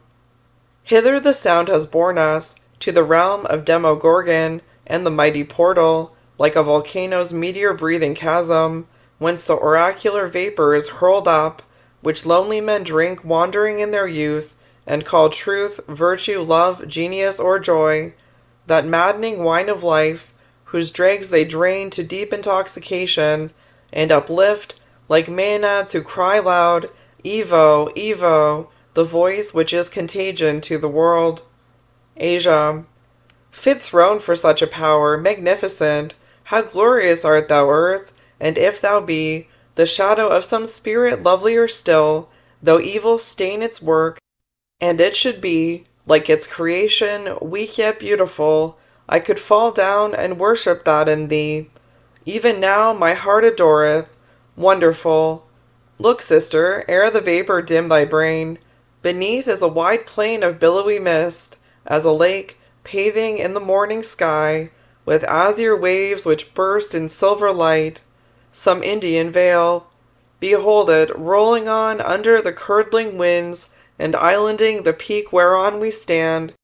Hither the sound has borne us, to the realm of Demogorgon, and the mighty portal, like a volcano's meteor-breathing chasm, whence the oracular vapor is hurled up, which lonely men drink wandering in their youth, and call truth, virtue, love, genius, or joy, that maddening wine of life, whose dregs they drain to deep intoxication, and uplift, like maenads who cry loud, Evo, Evo, the voice which is contagion to the world. Asia. Fit throne for such a power, magnificent, how glorious art thou, earth, and if thou be the shadow of some spirit lovelier still, though evil stain its work, and it should be, like its creation, weak yet beautiful, I could fall down and worship that in thee. Even now my heart adoreth. Wonderful. Look, sister, ere the vapor dim thy brain. Beneath is a wide plain of billowy mist, as a lake, paving in the morning sky, with azure waves which burst in silver light. Some Indian vale. Behold it, rolling on under the curdling winds, and islanding the peak whereon we stand,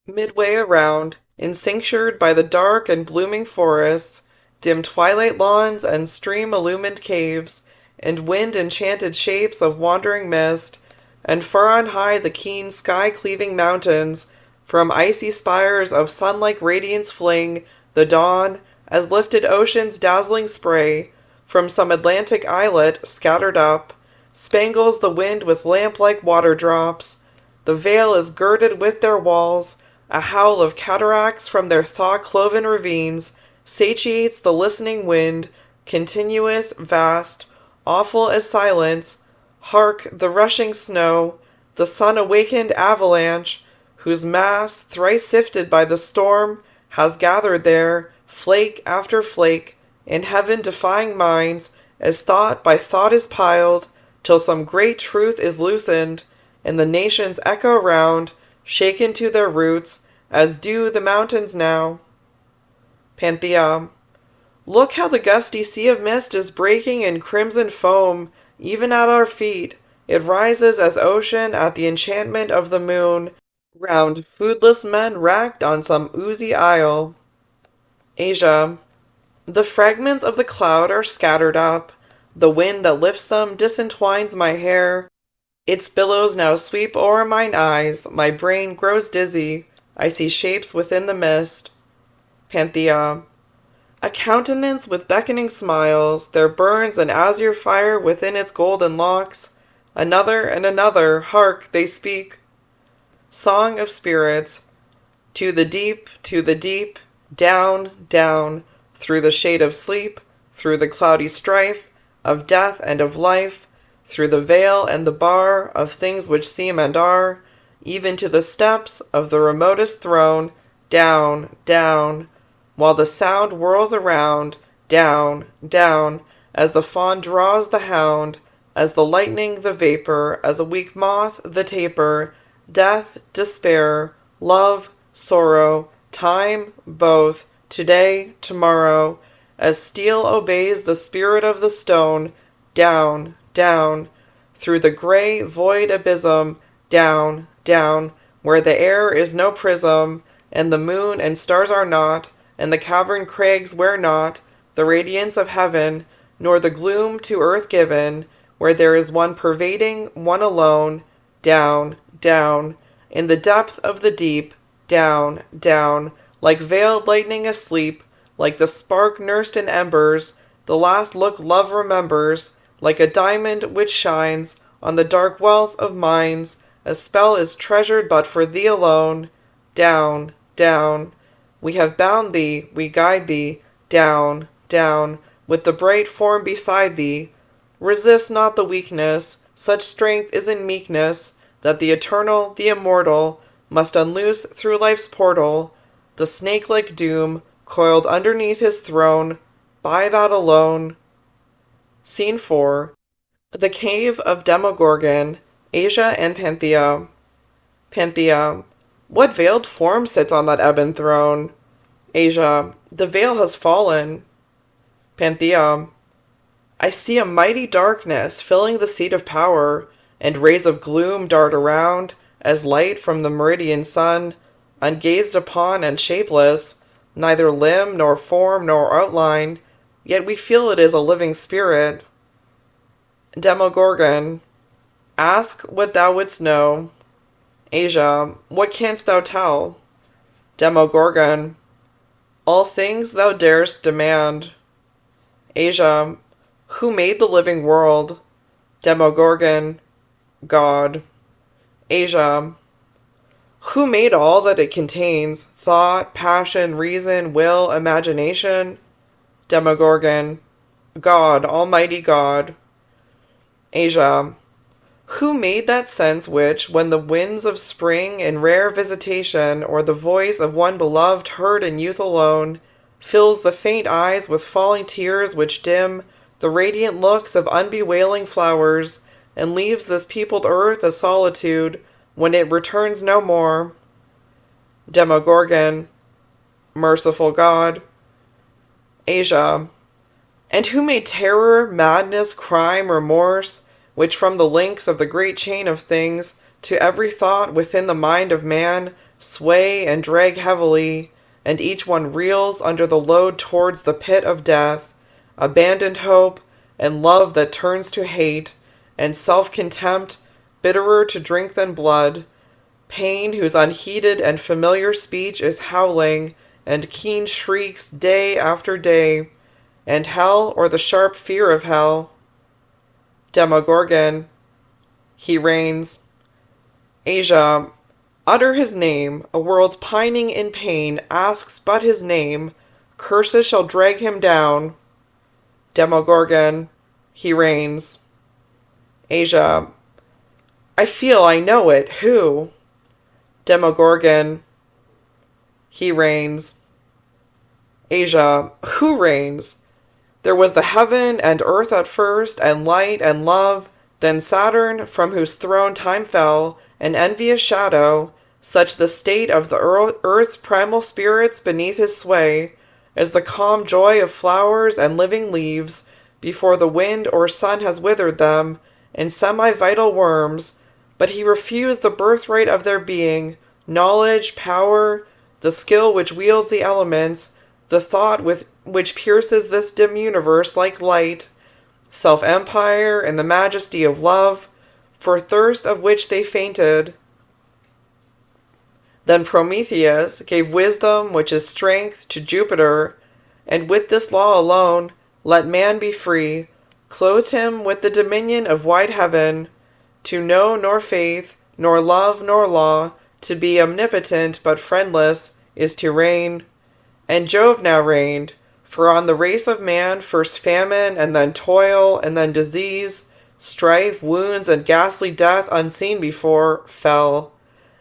midway around, encinctured by the dark and blooming forests, dim twilight lawns and stream-illumined caves, and wind-enchanted shapes of wandering mist, and far on high the keen sky-cleaving mountains, from icy spires of sun-like radiance fling the dawn, as lifted ocean's dazzling spray, from some Atlantic islet scattered up, spangles the wind with lamp-like water drops. The vale is girded with their walls, a howl of cataracts from their thaw-cloven ravines satiates the listening wind, continuous, vast, awful as silence. Hark, the rushing snow, the sun-awakened avalanche, whose mass, thrice sifted by the storm, has gathered there, flake after flake, in heaven-defying minds, as thought by thought is piled, till some great truth is loosened, and the nations echo round, shaken to their roots, as do the mountains now. Panthea. Look how the gusty sea of mist is breaking in crimson foam, even at our feet. It rises as ocean at the enchantment of the moon, round foodless men wracked on some oozy isle. Asia. The fragments of the cloud are scattered up. The wind that lifts them disentwines my hair. Its billows now sweep o'er mine eyes. My brain grows dizzy. I see shapes within the mist. Panthea. A countenance with beckoning smiles. There burns an azure fire within its golden locks. Another and another, hark, they speak. Song of spirits. To the deep, down, down, through the shade of sleep, through the cloudy strife of death and of life, through the veil and the bar of things which seem and are, even to the steps of the remotest throne, down, down, while the sound whirls around, down, down, as the fawn draws the hound, as the lightning the vapor, as a weak moth the taper, death, despair, love, sorrow, time, both, today, tomorrow, as steel obeys the spirit of the stone, down, down, through the grey, void abysm, down, down, where the air is no prism, and the moon and stars are not, and the cavern crags wear not the radiance of heaven, nor the gloom to earth given, where there is one pervading, one alone, down, down, in the depth of the deep, down, down, like veiled lightning asleep, like the spark nursed in embers, the last look love remembers, like a diamond which shines on the dark wealth of minds, a spell is treasured but for thee alone, down, down. We have bound thee, we guide thee, down, down, with the bright form beside thee. Resist not the weakness, such strength is in meekness, that the eternal, the immortal, must unloose through life's portal the snake-like doom coiled underneath his throne, by that alone. Scene 4. The Cave of Demogorgon, Asia and Panthea. Panthea. What veiled form sits on that ebon throne? Asia. The veil has fallen. Panthea. I see a mighty darkness filling the seat of power, and rays of gloom dart around, as light from the meridian sun, ungazed upon and shapeless, neither limb nor form nor outline, yet we feel it is a living spirit. Demogorgon. Ask what thou wouldst know. Asia. What canst thou tell? Demogorgon. all things thou darest demand. Asia, who made the living world? Demogorgon, God. Asia, who made all that it contains, thought, passion, reason, will, imagination? Demogorgon, God, Almighty God. Asia, who made that sense which, when the winds of spring in rare visitation, or the voice of one beloved heard in youth alone, fills the faint eyes with falling tears which dim the radiant looks of unbewailing flowers, and leaves this peopled earth a solitude when it returns no more? Demogorgon, merciful God. Asia, and who made terror, madness, crime, remorse, which from the links of the great chain of things to every thought within the mind of man sway and drag heavily, and each one reels under the load towards the pit of death, abandoned hope, and love that turns to hate, and self-contempt bitterer to drink than blood, pain whose unheeded and familiar speech is howling, and keen shrieks day after day, and hell, or the sharp fear of hell? Demogorgon, he reigns. Asia, utter his name, a world's pining in pain asks but his name, curses shall drag him down. Demogorgon, he reigns. Asia, I feel I know it, who? Demogorgon, he reigns. Asia, who reigns? There was the heaven and earth at first, and light and love, then Saturn, from whose throne time fell, an envious shadow, such the state of the earth's primal spirits beneath his sway, as the calm joy of flowers and living leaves, before the wind or sun has withered them, and semi-vital worms, but he refused the birthright of their being, knowledge, power, the skill which wields the elements, the thought which pierces this dim universe like light, self-empire and the majesty of love, for thirst of which they fainted. Then Prometheus gave wisdom which is strength to Jupiter, and with this law alone let man be free, clothed him with the dominion of wide heaven, to know nor faith, nor love, nor law, to be omnipotent but friendless, is to reign. And Jove now reigned, for on the race of man first famine, and then toil, and then disease, strife, wounds, and ghastly death unseen before, fell.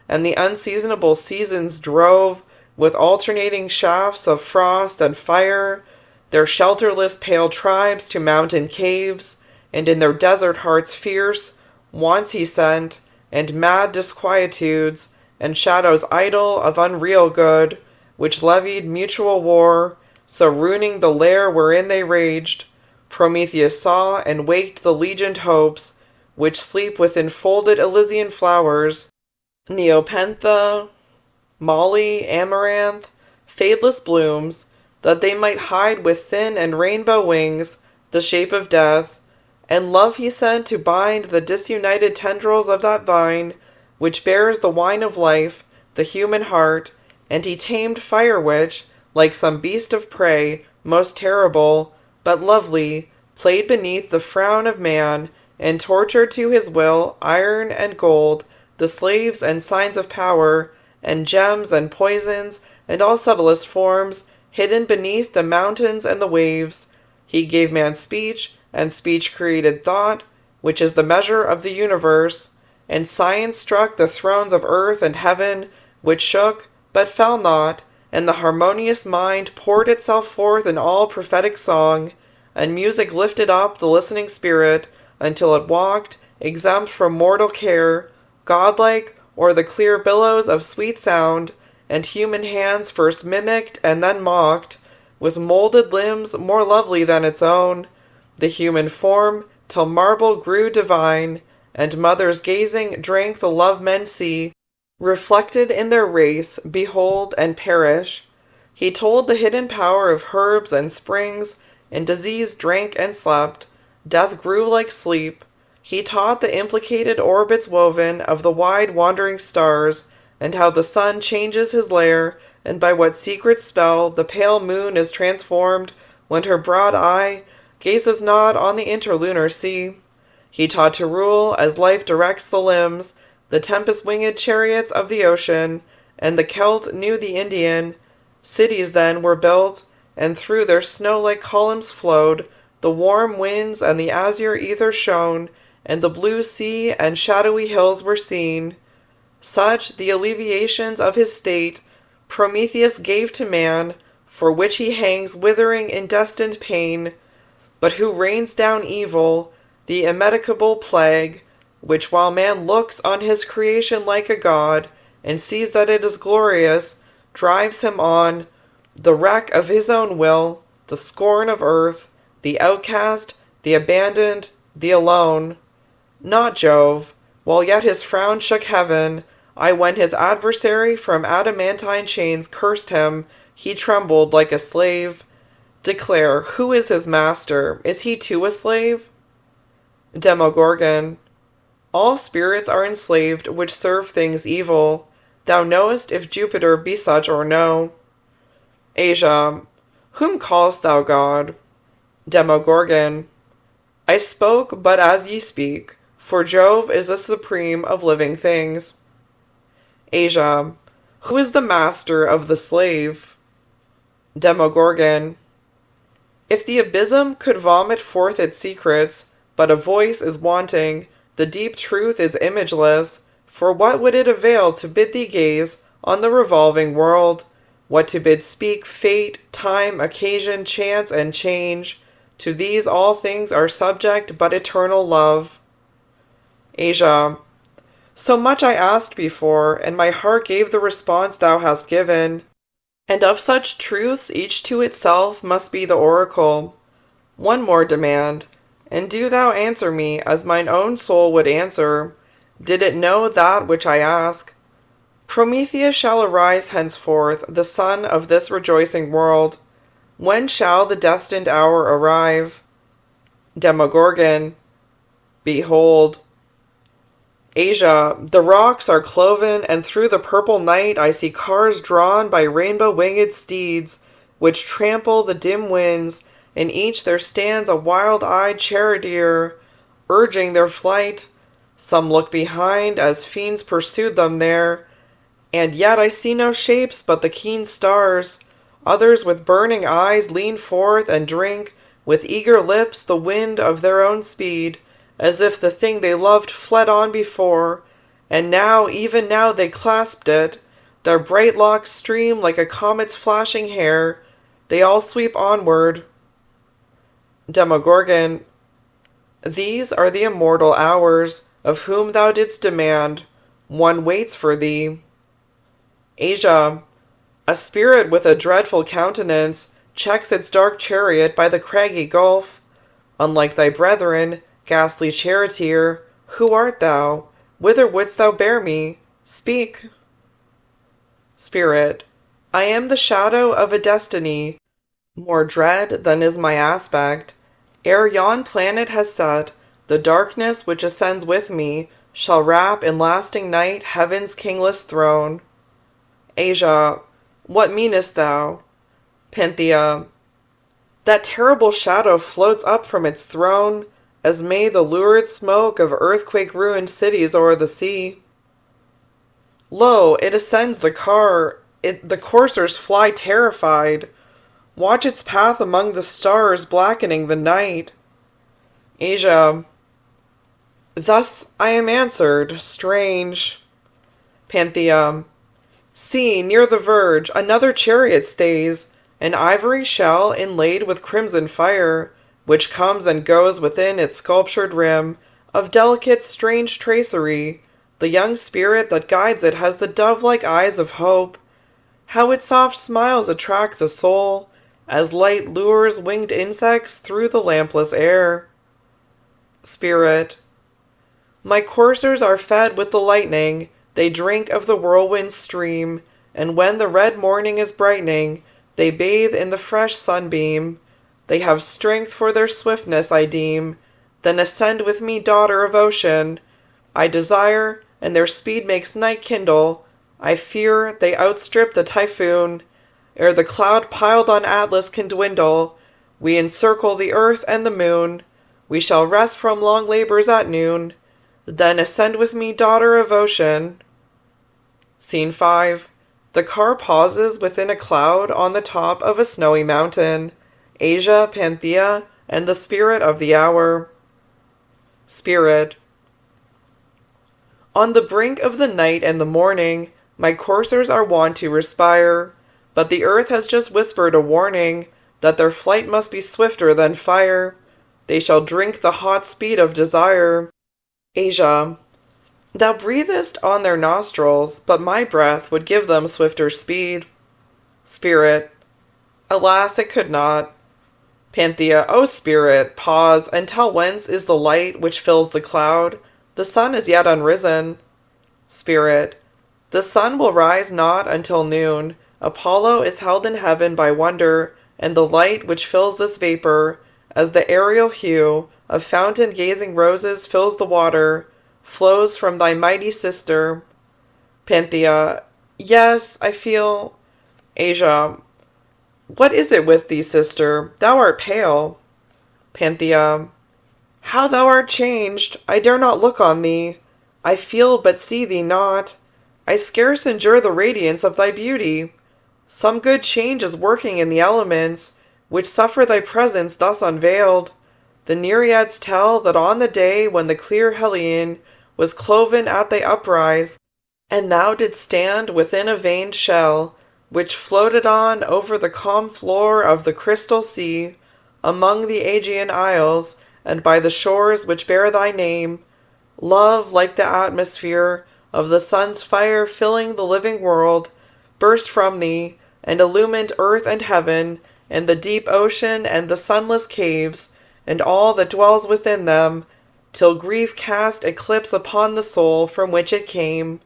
And the unseasonable seasons drove, with alternating shafts of frost and fire, their shelterless pale tribes to mountain caves, and in their desert hearts fierce wants he sent, and mad disquietudes, and shadows idle of unreal good, which levied mutual war, so ruining the lair wherein they raged. Prometheus saw and waked the legioned hopes, which sleep within folded Elysian flowers, Neopentha, Molly, Amaranth, fadeless blooms, that they might hide with thin and rainbow wings the shape of death, and love he sent to bind the disunited tendrils of that vine, which bears the wine of life, the human heart, and he tamed fire which, like some beast of prey, most terrible, but lovely, played beneath the frown of man, and tortured to his will iron and gold, the slaves and signs of power, and gems and poisons, and all subtlest forms, hidden beneath the mountains and the waves. He gave man speech, and speech created thought, which is the measure of the universe, and science struck the thrones of earth and heaven, which shook, but fell not, and the harmonious mind poured itself forth in all prophetic song, and music lifted up the listening spirit, until it walked, exempt from mortal care, godlike, o'er the clear billows of sweet sound, and human hands first mimicked and then mocked, with molded limbs more lovely than its own, the human form, till marble grew divine, and mothers gazing drank the love men see, reflected in their race, behold, and perish. He told the hidden power of herbs and springs, and disease drank and slept, death grew like sleep. He taught the implicated orbits woven of the wide wandering stars, and how the sun changes his lair, and by what secret spell the pale moon is transformed when her broad eye gazes not on the interlunar sea. He taught to rule, as life directs the limbs, the tempest-winged chariots of the ocean, and the Celt knew the Indian. Cities then were built, and through their snow-like columns flowed the warm winds, and the azure ether shone, and the blue sea and shadowy hills were seen. Such the alleviations of his state Prometheus gave to man, for which he hangs withering in destined pain. But who rains down evil, the immedicable plague, which while man looks on his creation like a god, and sees that it is glorious, drives him on, the wreck of his own will, the scorn of earth, the outcast, the abandoned, the alone. Not Jove, while yet his frown shook heaven, when his adversary from adamantine chains cursed him, he trembled like a slave. Declare, who is his master? Is he too a slave? Demogorgon. All spirits are enslaved which serve things evil. Thou knowest if Jupiter be such or no. Asia. Whom call'st thou God? Demogorgon. I spoke but as ye speak, for Jove is the supreme of living things. Asia. Who is the master of the slave? Demogorgon. If the abysm could vomit forth its secrets, but a voice is wanting, the deep truth is imageless, for what would it avail to bid thee gaze on the revolving world? What to bid speak fate, time, occasion, chance, and change? To these all things are subject but eternal love. Asia. So much I asked before, and my heart gave the response thou hast given. And of such truths each to itself must be the oracle. One more demand, and do thou answer me as mine own soul would answer, did it know that which I ask. Prometheus shall arise henceforth, the sun of this rejoicing world. When shall the destined hour arrive? Demogorgon. Behold. Asia, the rocks are cloven, and through the purple night I see cars drawn by rainbow-winged steeds, which trample the dim winds. In each there stands a wild-eyed charioteer, urging their flight. Some look behind, as fiends pursued them there, and yet I see no shapes but the keen stars. Others with burning eyes lean forth and drink, with eager lips, the wind of their own speed, as if the thing they loved fled on before, and now, even now, they clasped it. Their bright locks stream like a comet's flashing hair. They all sweep onward. Demogorgon. These are the immortal hours, of whom thou didst demand. One waits for thee. Asia. A spirit with a dreadful countenance checks its dark chariot by the craggy gulf. Unlike thy brethren, ghastly charioteer, who art thou? Whither wouldst thou bear me? Speak. Spirit. I am the shadow of a destiny, more dread than is my aspect. Ere yon planet has set, the darkness which ascends with me shall wrap in lasting night heaven's kingless throne. Asia. What meanest thou? Panthea. That terrible shadow floats up from its throne, as may the lurid smoke of earthquake-ruined cities o'er the sea. Lo, it ascends the car, the coursers fly terrified. Watch its path among the stars blackening the night. Asia. Thus I am answered, strange. Panthea. See, near the verge, another chariot stays, an ivory shell inlaid with crimson fire, which comes and goes within its sculptured rim, of delicate strange tracery. The young spirit that guides it has the dove-like eyes of hope. How its soft smiles attract the soul, as light lures winged insects through the lampless air. Spirit. My coursers are fed with the lightning, they drink of the whirlwind's stream, and when the red morning is brightening, they bathe in the fresh sunbeam. They have strength for their swiftness, I deem. Then ascend with me, daughter of ocean. I desire, and their speed makes night kindle. I fear they outstrip the typhoon. Ere the cloud piled on Atlas can dwindle, we encircle the earth and the moon. We shall rest from long labors at noon. Then ascend with me, daughter of ocean. Scene 5. The car pauses within a cloud on the top of a snowy mountain. Asia, Panthea, and the spirit of the hour. Spirit. On the brink of the night and the morning, my coursers are wont to respire, but the earth has just whispered a warning that their flight must be swifter than fire. They shall drink the hot speed of desire. Asia. Thou breathest on their nostrils, but my breath would give them swifter speed. Spirit. Alas, it could not. Panthea. O Spirit, pause, and tell whence is the light which fills the cloud. The sun is yet unrisen. Spirit. The sun will rise not until noon. Apollo is held in heaven by wonder, and the light which fills this vapor, as the aerial hue of fountain-gazing roses fills the water, flows from thy mighty sister. Panthea. Yes, I feel. Asia. What is it with thee, sister? Thou art pale. Panthea. How thou art changed! I dare not look on thee. I feel but see thee not. I scarce endure the radiance of thy beauty. Some good change is working in the elements, which suffer thy presence thus unveiled. The Nereids tell that on the day when the clear Helion was cloven at thy uprise, and thou didst stand within a veined shell, which floated on over the calm floor of the crystal sea, among the Aegean isles, and by the shores which bear thy name, love, like the atmosphere of the sun's fire filling the living world, burst from thee, and illumined earth and heaven, and the deep ocean, and the sunless caves, and all that dwells within them, till grief cast eclipse upon the soul from which it came.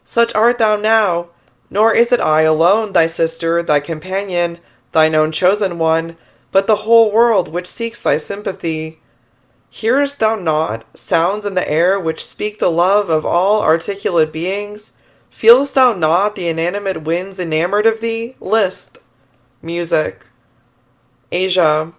Such art thou now, nor is it I alone, thy sister, thy companion, thine own chosen one, but the whole world which seeks thy sympathy. Hearest thou not sounds in the air which speak the love of all articulate beings? Feelest thou not the inanimate winds enamored of thee? List. Music. Asia.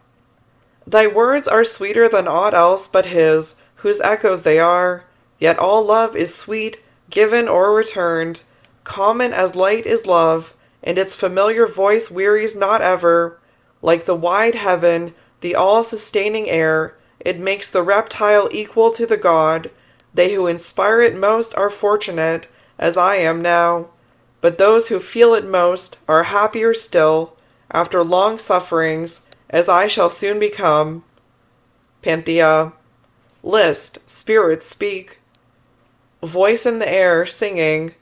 Thy words are sweeter than aught else but his, whose echoes they are. Yet all love is sweet, given or returned. Common as light is love, and its familiar voice wearies not ever. Like the wide heaven, the all-sustaining air, it makes the reptile equal to the god. They who inspire it most are fortunate, as I am now. But those who feel it most are happier still, after long sufferings, as I shall soon become. Panthea. List, spirits speak. Voice in the air, singing.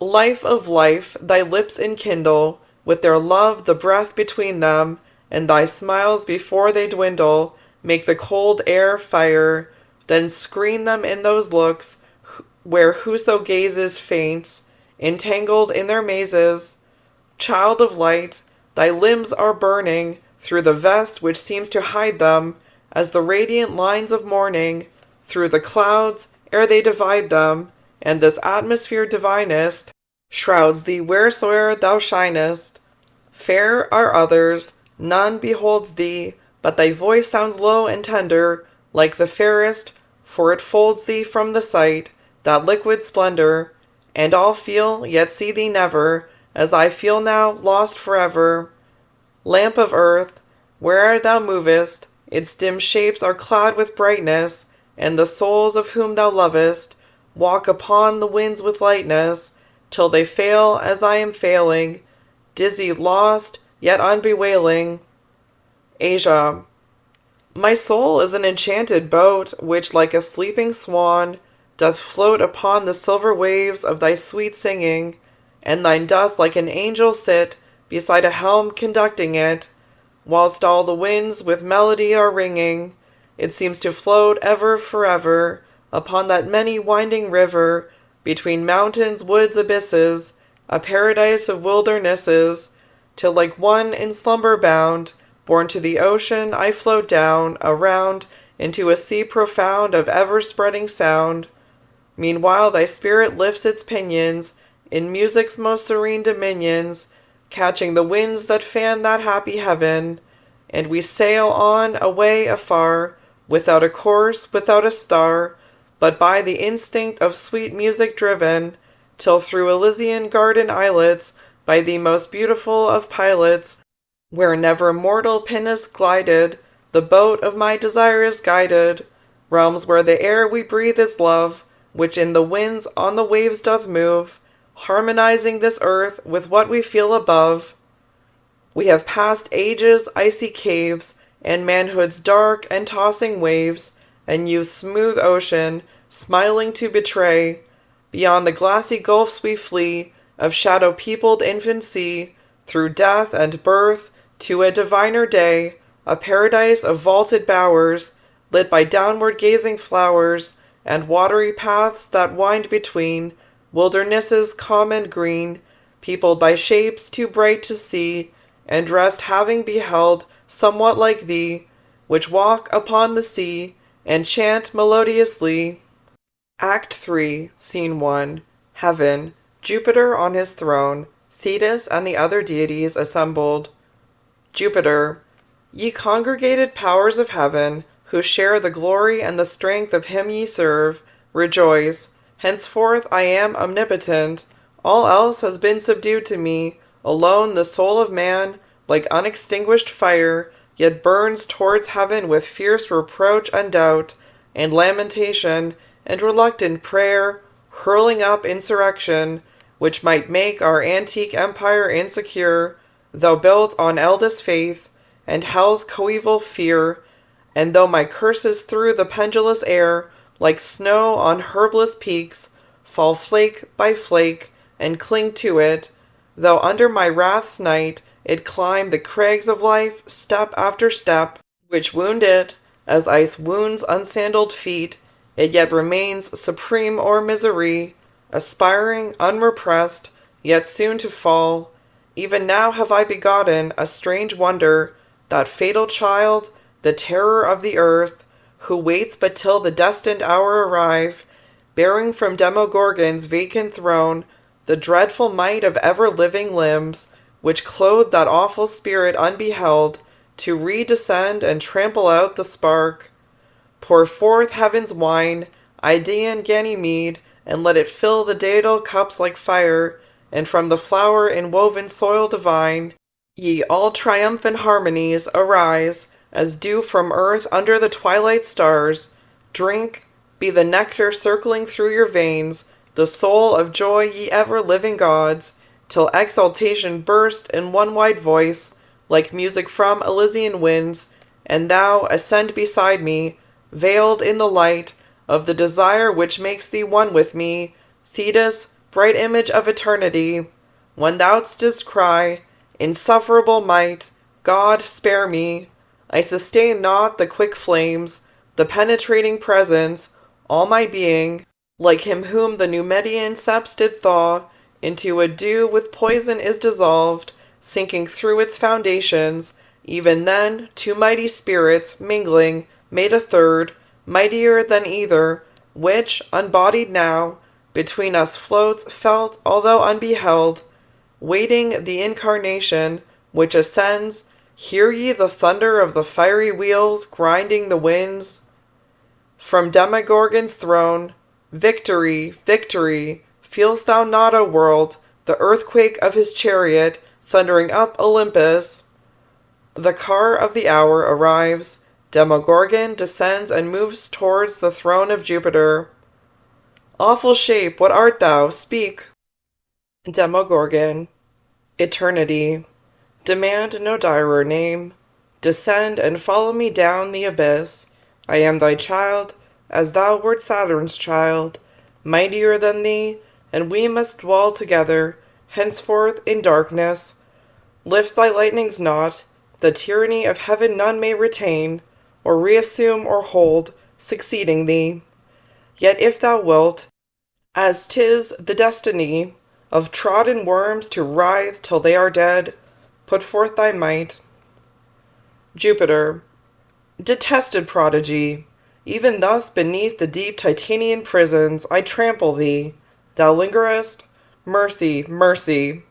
Life of life, thy lips enkindle, with their love the breath between them, and thy smiles before they dwindle, make the cold air fire, then screen them in those looks, where whoso gazes faints, entangled in their mazes. Child of light, thy limbs are burning through the vest which seems to hide them, as the radiant lines of morning, through the clouds, ere they divide them, and this atmosphere divinest shrouds thee wheresoe'er thou shinest. Fair are others, none beholds thee, but thy voice sounds low and tender, like the fairest, for it folds thee from the sight, that liquid splendor. And all feel, yet see thee never, as I feel now, lost forever. Lamp of earth, where'er thou movest, its dim shapes are clad with brightness, and the souls of whom thou lovest walk upon the winds with lightness, till they fail as I am failing, dizzy, lost, yet unbewailing. Asia. My soul is an enchanted boat, which, like a sleeping swan, doth float upon the silver waves of thy sweet singing, and thine doth like an angel sit beside a helm conducting it, whilst all the winds with melody are ringing. It seems to float ever forever upon that many winding river, between mountains, woods, abysses, a paradise of wildernesses, till like one in slumber bound, borne to the ocean, I float down, around, into a sea profound of ever-spreading sound. Meanwhile thy spirit lifts its pinions in music's most serene dominions, catching the winds that fan that happy heaven, and we sail on away afar, without a course, without a star, but by the instinct of sweet music driven, till through Elysian garden islets, by the most beautiful of pilots, where never mortal pinnace glided, the boat of my desire is guided, realms where the air we breathe is love, which in the winds on the waves doth move, harmonizing this earth with what we feel above. We have passed ages' icy caves, and manhood's dark and tossing waves, and youth's smooth ocean, smiling to betray. Beyond the glassy gulfs we flee, of shadow-peopled infancy, through death and birth, to a diviner day, a paradise of vaulted bowers, lit by downward-gazing flowers, and watery paths that wind between wildernesses calm and green, peopled by shapes too bright to see, and rest having beheld somewhat like thee, which walk upon the sea, and chant melodiously. Act 3, Scene 1. Heaven. Jupiter on his throne, Thetis and the other deities assembled. Jupiter. Ye congregated powers of heaven, who share the glory and the strength of him ye serve, rejoice. Henceforth I am omnipotent. All else has been subdued to me. Alone the soul of man, like unextinguished fire, yet burns towards heaven with fierce reproach and doubt, and lamentation, and reluctant prayer, hurling up insurrection, which might make our antique empire insecure, though built on eldest faith, and hell's coeval fear, and though my curses through the pendulous air, like snow on herbless peaks, fall flake by flake, and cling to it, though under my wrath's night it climb the crags of life step after step, which wound it, as ice wounds unsandaled feet, it yet remains supreme o'er misery, aspiring, unrepressed, yet soon to fall. Even now have I begotten a strange wonder, that fatal child, the terror of the earth, who waits but till the destined hour arrive, bearing from Demogorgon's vacant throne the dreadful might of ever-living limbs, which clothe that awful spirit unbeheld, to re-descend and trample out the spark. Pour forth heaven's wine, Idaean Ganymede, and let it fill the daedal cups like fire, and from the flower enwoven soil divine, ye all triumphant harmonies, arise, as dew from earth under the twilight stars. Drink, be the nectar circling through your veins, the soul of joy, ye ever-living gods, till exaltation burst in one wide voice, like music from Elysian winds, and thou ascend beside me, veiled in the light of the desire which makes thee one with me, Thetis, bright image of eternity, when thou didst cry, insufferable might, God, spare me. I sustain not the quick flames, the penetrating presence, all my being, like him whom the Numidian seps did thaw, into a dew with poison is dissolved, sinking through its foundations, even then two mighty spirits, mingling, made a third, mightier than either, which, unbodied now, between us floats, felt although unbeheld, waiting the incarnation, which ascends. Hear ye the thunder of the fiery wheels grinding the winds? From Demogorgon's throne, victory, victory! Feel'st thou not, O world, the earthquake of his chariot thundering up Olympus? The car of the hour arrives. Demogorgon descends and moves towards the throne of Jupiter. Awful shape, what art thou? Speak. Demogorgon. Eternity. Demand no direr name. Descend and follow me down the abyss. I am thy child, as thou wert Saturn's child, mightier than thee, and we must dwell together, henceforth in darkness. Lift thy lightnings not, the tyranny of heaven none may retain, or reassume or hold, succeeding thee. Yet if thou wilt, as 'tis the destiny of trodden worms to writhe till they are dead, put forth thy might. Jupiter. Detested prodigy! Even thus beneath the deep Titanian prisons I trample thee. Thou lingerest? mercy, mercy.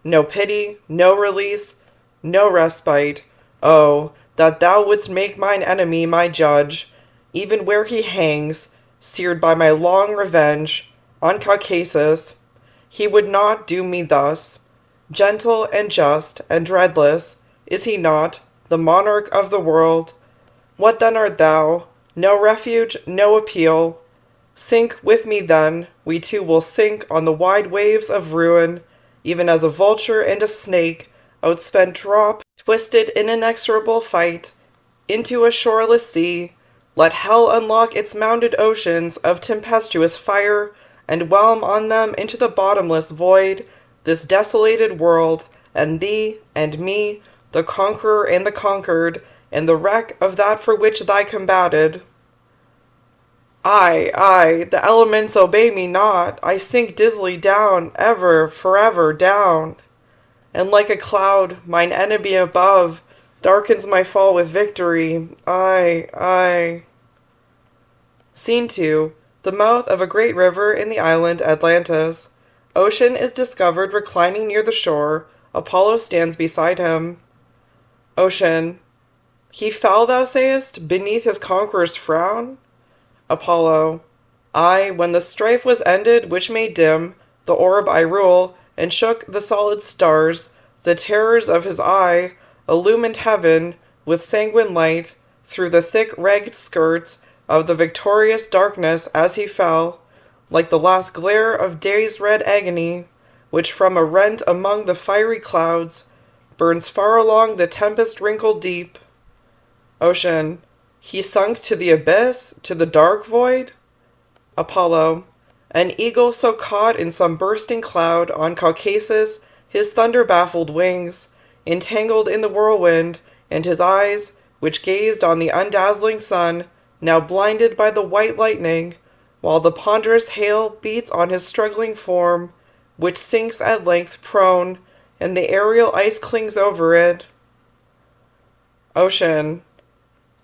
No pity, no release, no respite. Oh, that thou wouldst make mine enemy my judge, even where he hangs, seared by my long revenge, on Caucasus. He would not do me thus. Gentle and just and dreadless, is he not, the monarch of the world? What then art thou? No refuge, no appeal. Sink with me then, we two will sink on the wide waves of ruin, even as a vulture and a snake, outspent drop, twisted in inexorable fight, into a shoreless sea. Let hell unlock its mounded oceans of tempestuous fire, and whelm on them into the bottomless void this desolated world, and thee and me, the conqueror and the conquered, and the wreck of that for which thy combated. Ay, the elements obey me not, I sink dizzily down, ever, forever down. And like a cloud, mine enemy above, darkens my fall with victory, ay. Scene 2. The mouth of a great river in the island Atlantis. Ocean is discovered reclining near the shore. Apollo stands beside him. Ocean. He fell, thou sayest, beneath his conqueror's frown? Apollo. Ay, when the strife was ended which made dim the orb I rule, and shook the solid stars, the terrors of his eye illumined heaven with sanguine light through the thick ragged skirts of the victorious darkness as he fell, like the last glare of day's red agony, which from a rent among the fiery clouds burns far along the tempest-wrinkled deep. Ocean. He sunk to the abyss, to the dark void? Apollo. An eagle so caught in some bursting cloud on Caucasus, his thunder-baffled wings, entangled in the whirlwind, and his eyes, which gazed on the undazzling sun, now blinded by the white lightning, while the ponderous hail beats on his struggling form, which sinks at length prone, and the aerial ice clings over it. Ocean.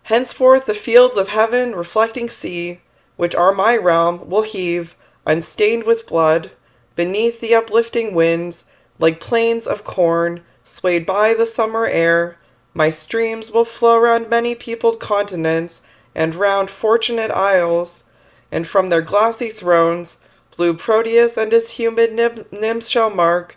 Henceforth the fields of heaven, reflecting sea, which are my realm, will heave, unstained with blood, beneath the uplifting winds, like plains of corn, swayed by the summer air. My streams will flow round many peopled continents, and round fortunate isles, and from their glassy thrones, blue Proteus and his humid nymphs shall mark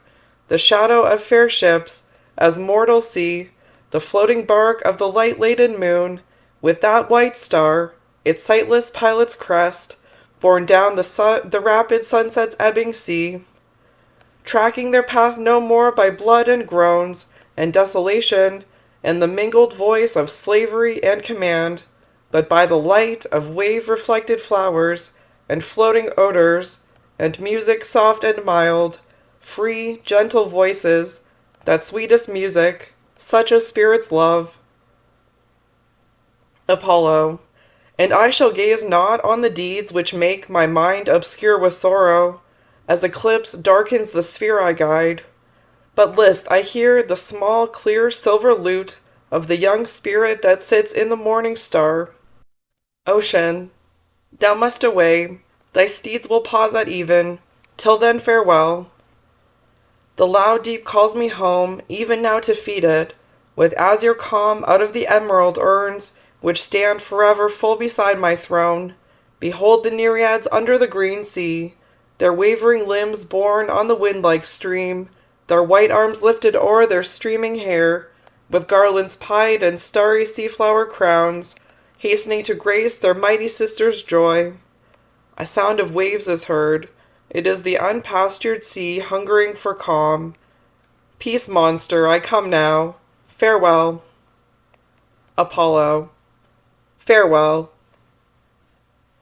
the shadow of fair ships, as mortals see the floating bark of the light-laden moon, with that white star, its sightless pilot's crest, borne down the rapid sunset's ebbing sea, tracking their path no more by blood and groans and desolation and the mingled voice of slavery and command, but by the light of wave-reflected flowers and floating odors and music soft and mild, free, gentle voices, that sweetest music, such as spirits love. Apollo. And I shall gaze not on the deeds which make my mind obscure with sorrow, as eclipse darkens the sphere I guide. But list, I hear the small, clear, silver lute of the young spirit that sits in the morning star. Ocean. Thou must away, thy steeds will pause at even, till then farewell. The loud deep calls me home, even now to feed it, with azure calm out of the emerald urns, which stand forever full beside my throne. Behold the Nereids under the green sea, their wavering limbs borne on the wind-like stream, their white arms lifted o'er their streaming hair, with garlands pied and starry sea-flower crowns, hastening to grace their mighty sister's joy. A sound of waves is heard. It is the unpastured sea hungering for calm. Peace, monster, I come now. Farewell. Apollo. Farewell.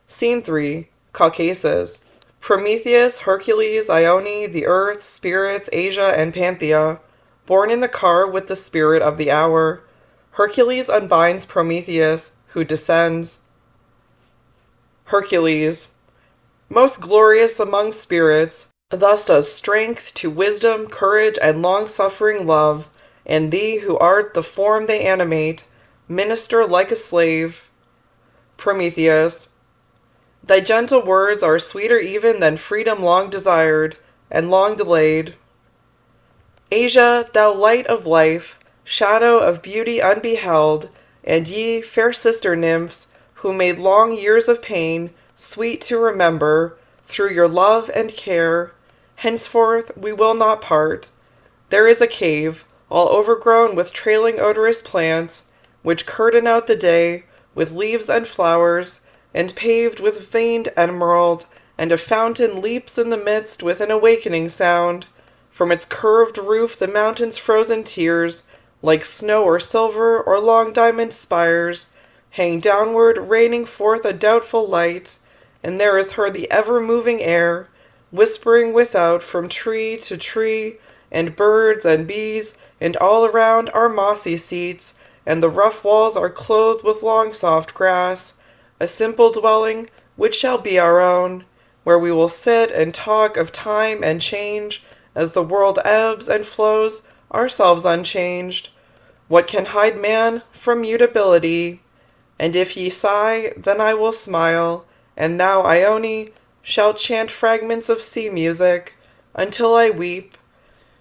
Scene 3. Caucasus. Prometheus, Hercules, Ione, the Earth, Spirits, Asia, and Panthea, born in the car with the spirit of the hour. Hercules unbinds Prometheus, who descends. Hercules. Most glorious among spirits, thus does strength to wisdom, courage, and long-suffering love, and thee who art the form they animate, minister like a slave. Prometheus. Thy gentle words are sweeter even than freedom long desired, and long delayed. Asia, thou light of life, shadow of beauty unbeheld, and ye, fair sister nymphs, who made long years of pain sweet to remember, through your love and care, henceforth we will not part. There is a cave, all overgrown with trailing odorous plants, which curtain out the day with leaves and flowers, and paved with veined emerald, and a fountain leaps in the midst with an awakening sound. From its curved roof the mountain's frozen tears, like snow or silver or long diamond spires, hang downward, raining forth a doubtful light, and there is heard the ever-moving air, whispering without from tree to tree, and birds and bees, and all around are mossy seats, and the rough walls are clothed with long soft grass, a simple dwelling which shall be our own, where we will sit and talk of time and change, as the world ebbs and flows, ourselves unchanged. What can hide man from mutability? And if ye sigh, then I will smile, and thou, Ione, shalt chant fragments of sea music, until I weep,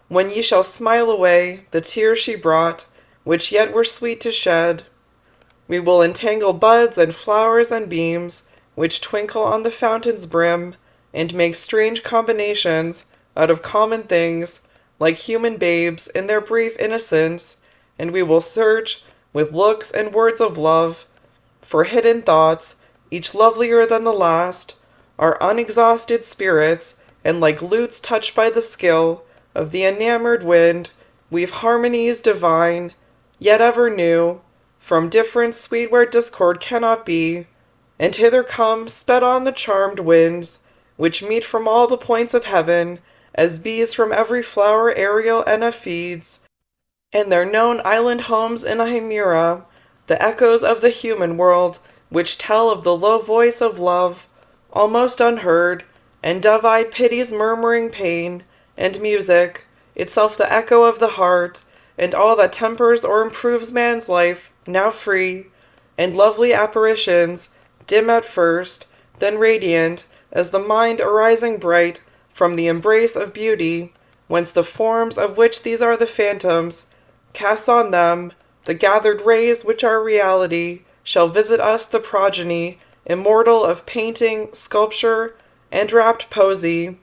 when ye shall smile away the tears she brought, which yet were sweet to shed. We will entangle buds and flowers and beams, which twinkle on the fountain's brim, and make strange combinations out of common things, like human babes in their brief innocence, and we will search, with looks and words of love, for hidden thoughts, each lovelier than the last, our unexhausted spirits, and like lutes touched by the skill of the enamored wind, weave harmonies divine, yet ever new, from difference sweet where discord cannot be, and hither come, sped on the charmed winds, which meet from all the points of heaven, as bees from every flower aerial Enna feeds, and their known island homes in a Himera, the echoes of the human world, which tell of the low voice of love, almost unheard, and dove-eyed pity's murmuring pain, and music, itself the echo of the heart, and all that tempers or improves man's life, now free, and lovely apparitions, dim at first, then radiant, as the mind arising bright from the embrace of beauty, whence the forms of which these are the phantoms, casts on them the gathered rays which are reality, shall visit us the progeny, immortal of painting, sculpture, and rapt poesy,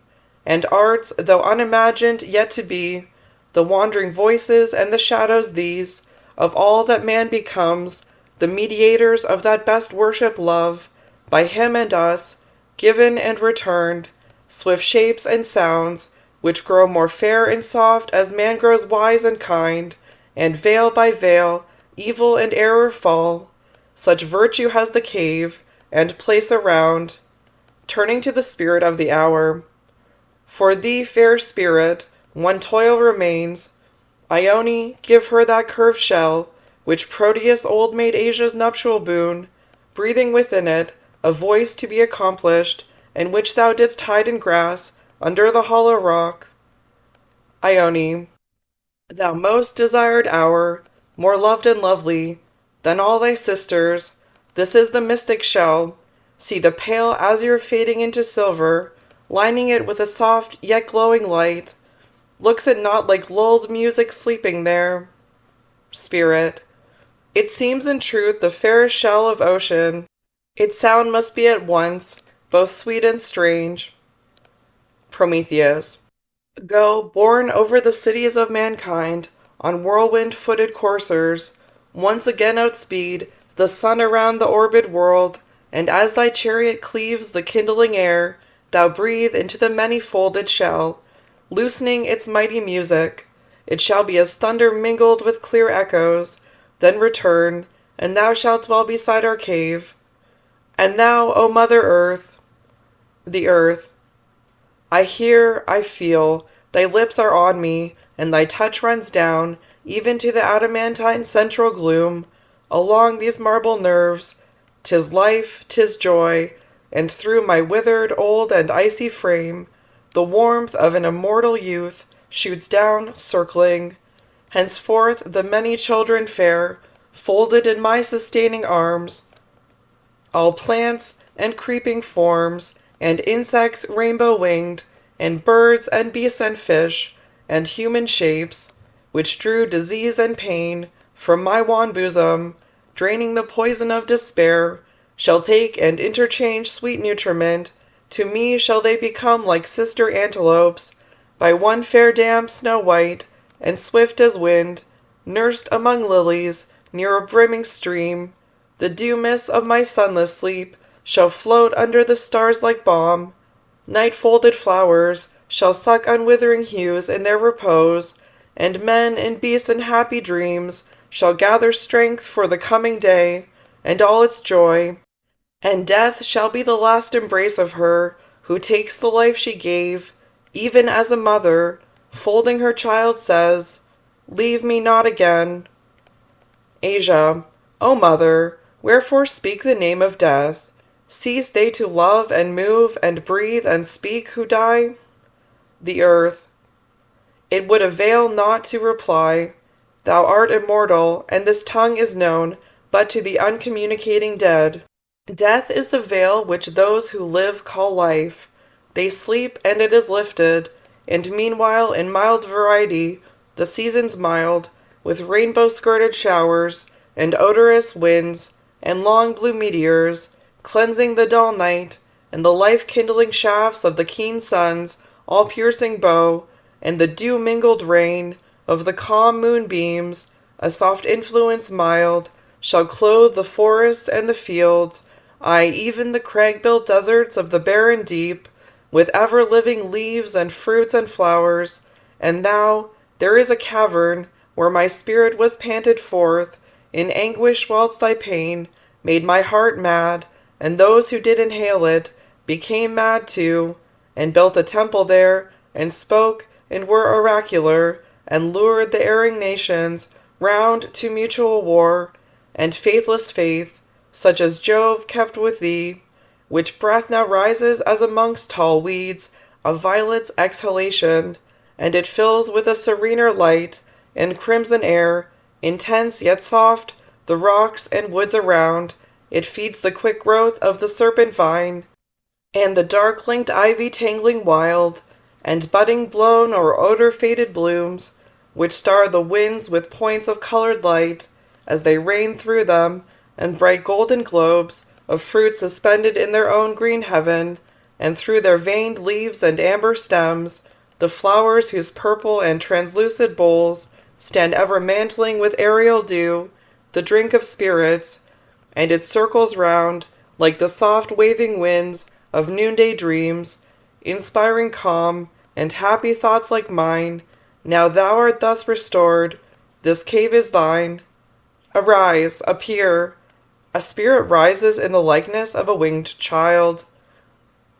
and arts, though unimagined yet to be, the wandering voices and the shadows these, of all that man becomes, the mediators of that best worship love, by him and us, given and returned, swift shapes and sounds, which grow more fair and soft as man grows wise and kind, and veil by veil evil and error fall. Such virtue has the cave, and place around, turning to the spirit of the hour. For thee, fair spirit, one toil remains. Ione, give her that curved shell, which Proteus old made Asia's nuptial boon, breathing within it a voice to be accomplished, and which thou didst hide in grass under the hollow rock. Ione, thou most desired hour, more loved and lovely than all thy sisters, this is the mystic shell. See the pale azure fading into silver, lining it with a soft yet glowing light. Looks it not like lulled music sleeping there? Spirit, it seems in truth the fairest shell of ocean. Its sound must be at once both sweet and strange. Prometheus, go, borne over the cities of mankind, on whirlwind-footed coursers, once again outspeed the sun around the orbed world, and as thy chariot cleaves the kindling air, thou breathe into the many-folded shell, loosening its mighty music. It shall be as thunder mingled with clear echoes, then return, and thou shalt dwell beside our cave. And thou, O Mother Earth, the earth, I hear, I feel, thy lips are on me, and thy touch runs down, even to the adamantine central gloom, along these marble nerves. 'Tis life, 'tis joy, and through my withered, old, and icy frame, the warmth of an immortal youth shoots down, circling. Henceforth the many children fair, folded in my sustaining arms, all plants and creeping forms, and insects rainbow-winged, and birds and beasts and fish, and human shapes, which drew disease and pain from my wan bosom, draining the poison of despair, shall take and interchange sweet nutriment. To me shall they become like sister antelopes, by one fair dam snow white, and swift as wind, nursed among lilies, near a brimming stream. The dew mists of my sunless sleep shall float under the stars like balm. Night-folded flowers shall suck unwithering hues in their repose, and men and beasts in happy dreams shall gather strength for the coming day, and all its joy. And death shall be the last embrace of her who takes the life she gave, even as a mother, folding her child, says, "Leave me not again." Asia, O mother, wherefore speak the name of death? Cease they to love and move and breathe and speak who die? The earth. It would avail not to reply. Thou art immortal, and this tongue is known but to the uncommunicating dead. Death is the veil which those who live call life. They sleep, and it is lifted, and meanwhile in mild variety the seasons mild, with rainbow-skirted showers, and odorous winds, and long blue meteors, cleansing the dull night, and the life-kindling shafts of the keen sun's all-piercing bow, and the dew-mingled rain of the calm moonbeams, a soft influence mild, shall clothe the forests and the fields, aye, even the crag-built deserts of the barren deep, with ever-living leaves and fruits and flowers. And now there is a cavern where my spirit was panted forth in anguish, whilst thy pain made my heart mad, and those who did inhale it became mad too, and built a temple there, and spoke, and were oracular, and lured the erring nations round to mutual war, and faithless faith, such as Jove kept with thee, which breath now rises as amongst tall weeds a violet's exhalation, and it fills with a serener light and crimson air, intense yet soft, the rocks and woods around. It feeds the quick growth of the serpent vine, and the dark-linked ivy tangling wild, and budding blown or odor-faded blooms, which star the winds with points of colored light, as they rain through them, and bright golden globes of fruit suspended in their own green heaven, and through their veined leaves and amber stems, the flowers whose purple and translucid bowls stand ever mantling with aerial dew, the drink of spirits, and it circles round, like the soft waving winds of noonday dreams, inspiring calm and happy thoughts like mine. Now thou art thus restored, this cave is thine. Arise, appear. A spirit rises in the likeness of a winged child.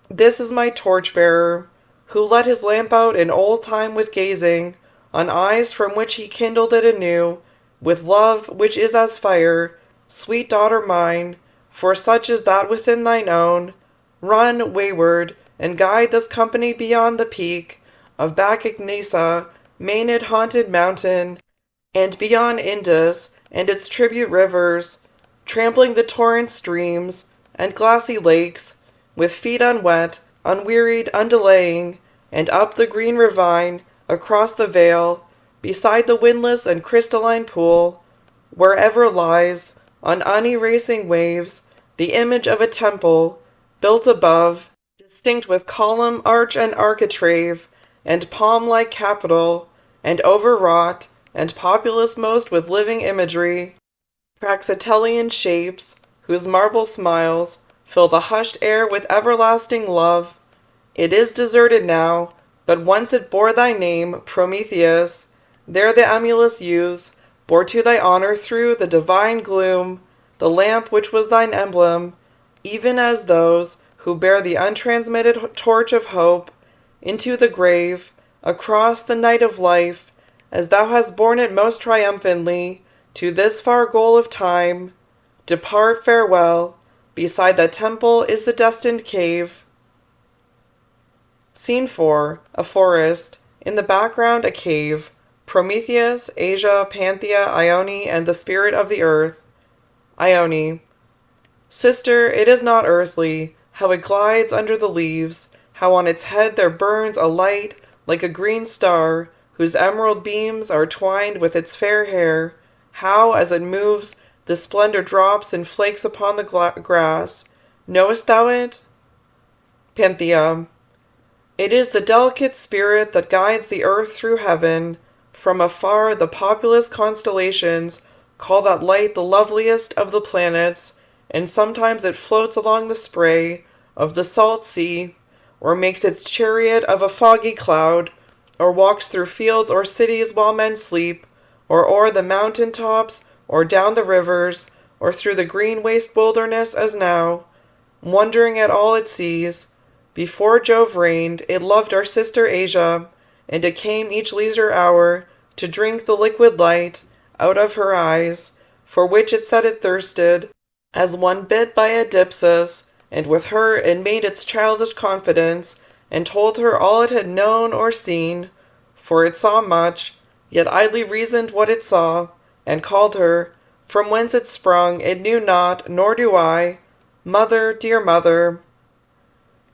This is my torch-bearer, who let his lamp out in old time with gazing on eyes from which he kindled it anew, with love which is as fire. Sweet daughter mine, for such is that within thine own, run wayward, and guide this company beyond the peak of Bacchignesa, Maenad haunted mountain, and beyond Indus and its tribute rivers, trampling the torrent streams and glassy lakes, with feet unwet, unwearied, undelaying, and up the green ravine, across the vale, beside the windless and crystalline pool, wherever lies, on unerasing waves, the image of a temple, built above, distinct with column, arch, and architrave, and palm-like capital, and overwrought, and populous most with living imagery, Praxitelean shapes, whose marble smiles fill the hushed air with everlasting love. It is deserted now, but once it bore thy name, Prometheus. There the emulous youths bore to thy honor through the divine gloom the lamp which was thine emblem, even as those who bear the untransmitted torch of hope into the grave, across the night of life, as thou hast borne it most triumphantly to this far goal of time. Depart, farewell. Beside that temple is the destined cave. Scene 4. A forest. In the background a cave. Prometheus, Asia, Panthea, Ione, and the spirit of the earth. Ione. Sister, it is not earthly, how it glides under the leaves, how on its head there burns a light like a green star, whose emerald beams are twined with its fair hair, how, as it moves, the splendor drops in flakes upon the grass. Knowest thou it? Panthea. It is the delicate spirit that guides the earth through heaven. From afar the populous constellations call that light the loveliest of the planets, and sometimes it floats along the spray of the salt sea, or makes its chariot of a foggy cloud, or walks through fields or cities while men sleep, or o'er the mountain tops, or down the rivers, or through the green waste wilderness as now, wondering at all it sees. Before Jove reigned, it loved our sister Asia, and it came each leisure hour to drink the liquid light out of her eyes, for which it said it thirsted, as one bid by a dipsus, and with her it made its childish confidence, and told her all it had known or seen, for it saw much, yet idly reasoned what it saw, and called her, from whence it sprung it knew not, nor do I, Mother, dear mother.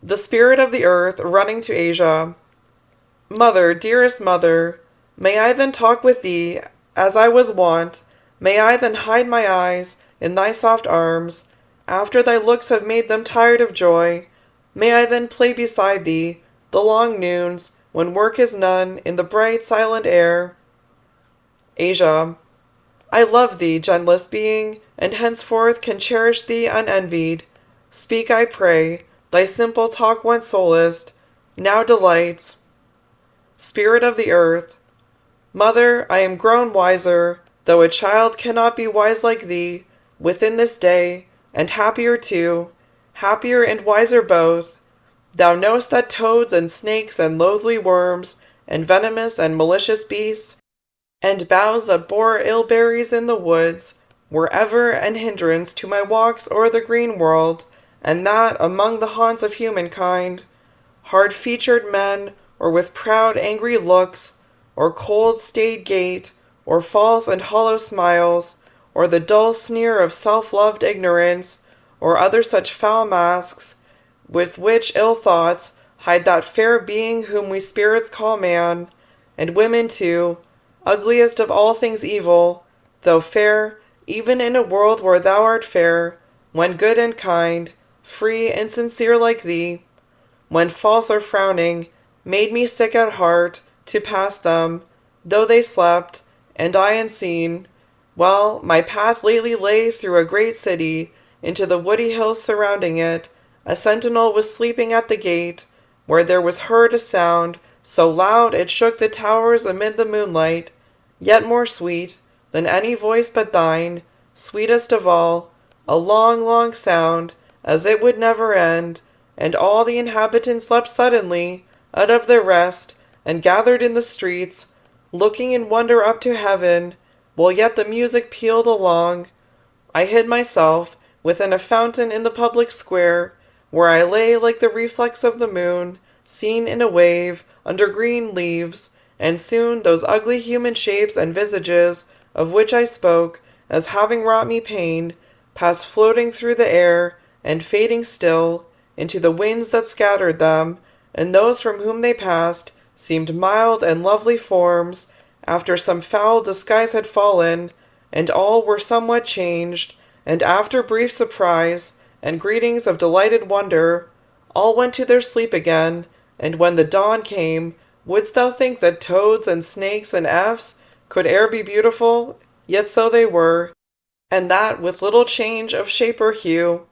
The spirit of the earth, running to Asia. Mother, dearest mother, may I then talk with thee, as I was wont, may I then hide my eyes in thy soft arms, after thy looks have made them tired of joy, may I then play beside thee, the long noons, when work is none, in the bright silent air. Asia. I love thee, gentlest being, and henceforth can cherish thee unenvied. Speak, I pray, thy simple talk once solaced, now delights. Spirit of the earth. Mother, I am grown wiser, though a child cannot be wise like thee, within this day, and happier too, happier and wiser both. Thou knowest that toads and snakes and loathly worms, and venomous and malicious beasts, and boughs that bore ill berries in the woods, were ever an hindrance to my walks o'er the green world, and that among the haunts of humankind, hard-featured men, or with proud angry looks, or cold staid gait, or false and hollow smiles, or the dull sneer of self-loved ignorance, or other such foul masks, with which ill thoughts hide that fair being whom we spirits call man, and women too, ugliest of all things evil, though fair, even in a world where thou art fair, when good and kind, free and sincere like thee, when false or frowning, made me sick at heart to pass them, though they slept, and I unseen. Well, my path lately lay through a great city, into the woody hills surrounding it. A sentinel was sleeping at the gate, where there was heard a sound so loud it shook the towers amid the moonlight, yet more sweet than any voice but thine, sweetest of all, a long, long sound, as it would never end, and all the inhabitants leapt suddenly out of their rest, and gathered in the streets, looking in wonder up to heaven, while yet the music pealed along. I hid myself within a fountain in the public square, where I lay like the reflex of the moon, seen in a wave, under green leaves, and soon those ugly human shapes and visages, of which I spoke, as having wrought me pain, passed floating through the air, and fading still, into the winds that scattered them, and those from whom they passed seemed mild and lovely forms, after some foul disguise had fallen, and all were somewhat changed, and after brief surprise, and greetings of delighted wonder, all went to their sleep again, and when the dawn came, wouldst thou think that toads and snakes and efts could e'er be beautiful? Yet so they were, and that with little change of shape or hue.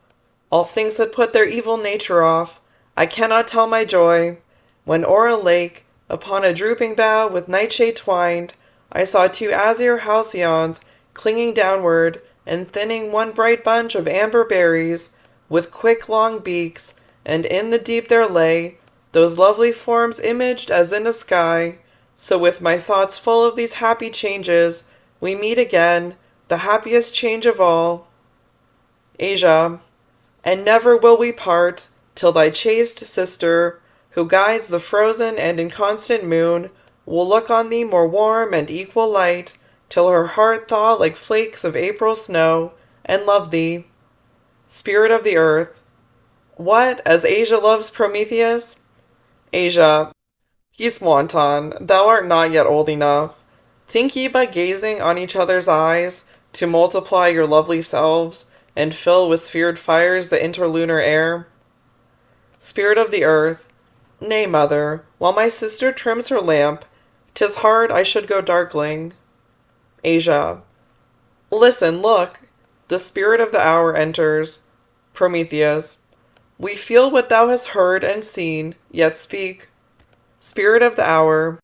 All things that put their evil nature off. I cannot tell my joy, when o'er a lake, upon a drooping bough with nightshade twined, I saw two azure halcyons clinging downward, and thinning one bright bunch of amber berries, with quick long beaks, and in the deep there lay those lovely forms imaged as in a sky. So with my thoughts full of these happy changes, we meet again, the happiest change of all. Asia. And never will we part, till thy chaste sister, who guides the frozen and inconstant moon, will look on thee more warm and equal light, till her heart thaw like flakes of April snow, and love thee. Spirit of the earth. What, as Asia loves Prometheus? Asia, peace wanton, thou art not yet old enough. Think ye by gazing on each other's eyes to multiply your lovely selves, and fill with sphered fires the interlunar air? Spirit of the earth, nay, mother, while my sister trims her lamp, 'tis hard I should go darkling. Asia, listen, look! The spirit of the hour enters. Prometheus, we feel what thou hast heard and seen, yet speak. Spirit of the hour,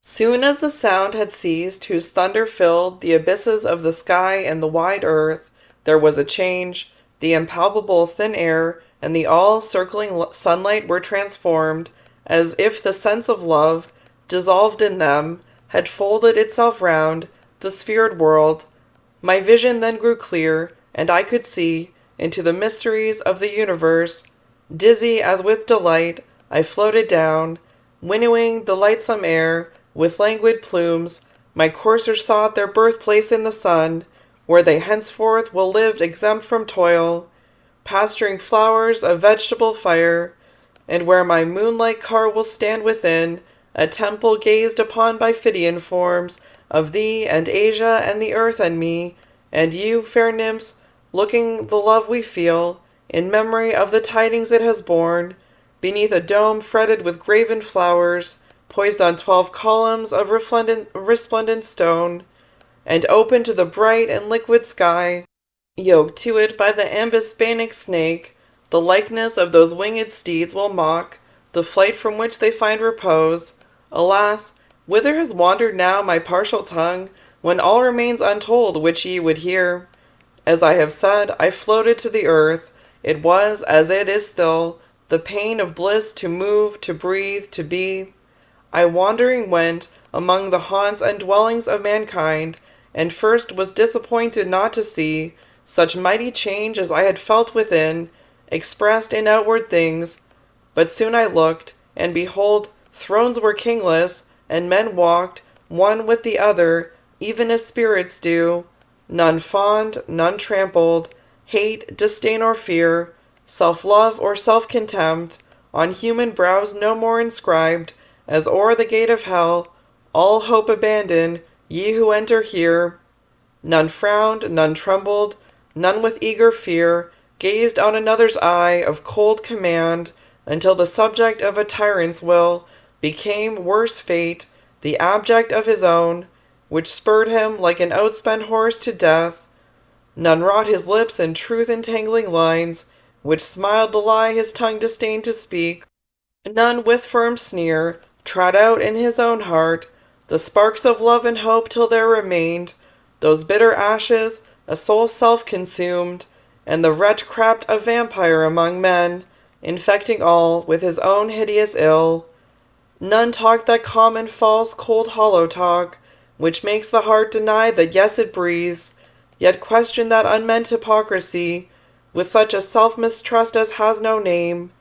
soon as the sound had ceased whose thunder filled the abysses of the sky and the wide earth, there was a change. The impalpable thin air and the all-circling sunlight were transformed, as if the sense of love, dissolved in them, had folded itself round the sphered world. My vision then grew clear, and I could see into the mysteries of the universe. Dizzy as with delight, I floated down, winnowing the lightsome air with languid plumes. My coursers sought their birthplace in the sun, where they henceforth will live exempt from toil, pasturing flowers of vegetable fire, and where my moonlight car will stand within, a temple gazed upon by Phidian forms of thee and Asia and the earth and me, and you, fair nymphs, looking the love we feel, in memory of the tidings it has borne, beneath a dome fretted with graven flowers, poised on 12 columns of resplendent stone, and open to the bright and liquid sky, yoked to it by the ambisbanic snake. The likeness of those winged steeds will mock the flight from which they find repose. Alas, whither has wandered now my partial tongue, when all remains untold which ye would hear? As I have said, I floated to the earth. It was, as it is still, the pain of bliss to move, to breathe, to be. I wandering went among the haunts and dwellings of mankind, and first was disappointed not to see such mighty change as I had felt within, expressed in outward things. But soon I looked, and behold, thrones were kingless, and men walked, one with the other, even as spirits do, none fond, none trampled, hate, disdain, or fear, self-love or self-contempt, on human brows no more inscribed, as o'er the gate of hell, all hope abandon, ye who enter here. None frowned, none trembled, none with eager fear gazed on another's eye of cold command, until the subject of a tyrant's will became worse fate, the abject of his own, which spurred him like an outspent horse to death. None wrought his lips in truth-entangling lines, which smiled the lie his tongue disdained to speak. None with firm sneer trod out in his own heart the sparks of love and hope, till there remained those bitter ashes, a soul self-consumed, and the wretch crept a vampire among men, infecting all with his own hideous ill. None talked that common, false, cold, hollow talk, which makes the heart deny that yes it breathes, yet question that unmeant hypocrisy, with such a self-mistrust as has no name.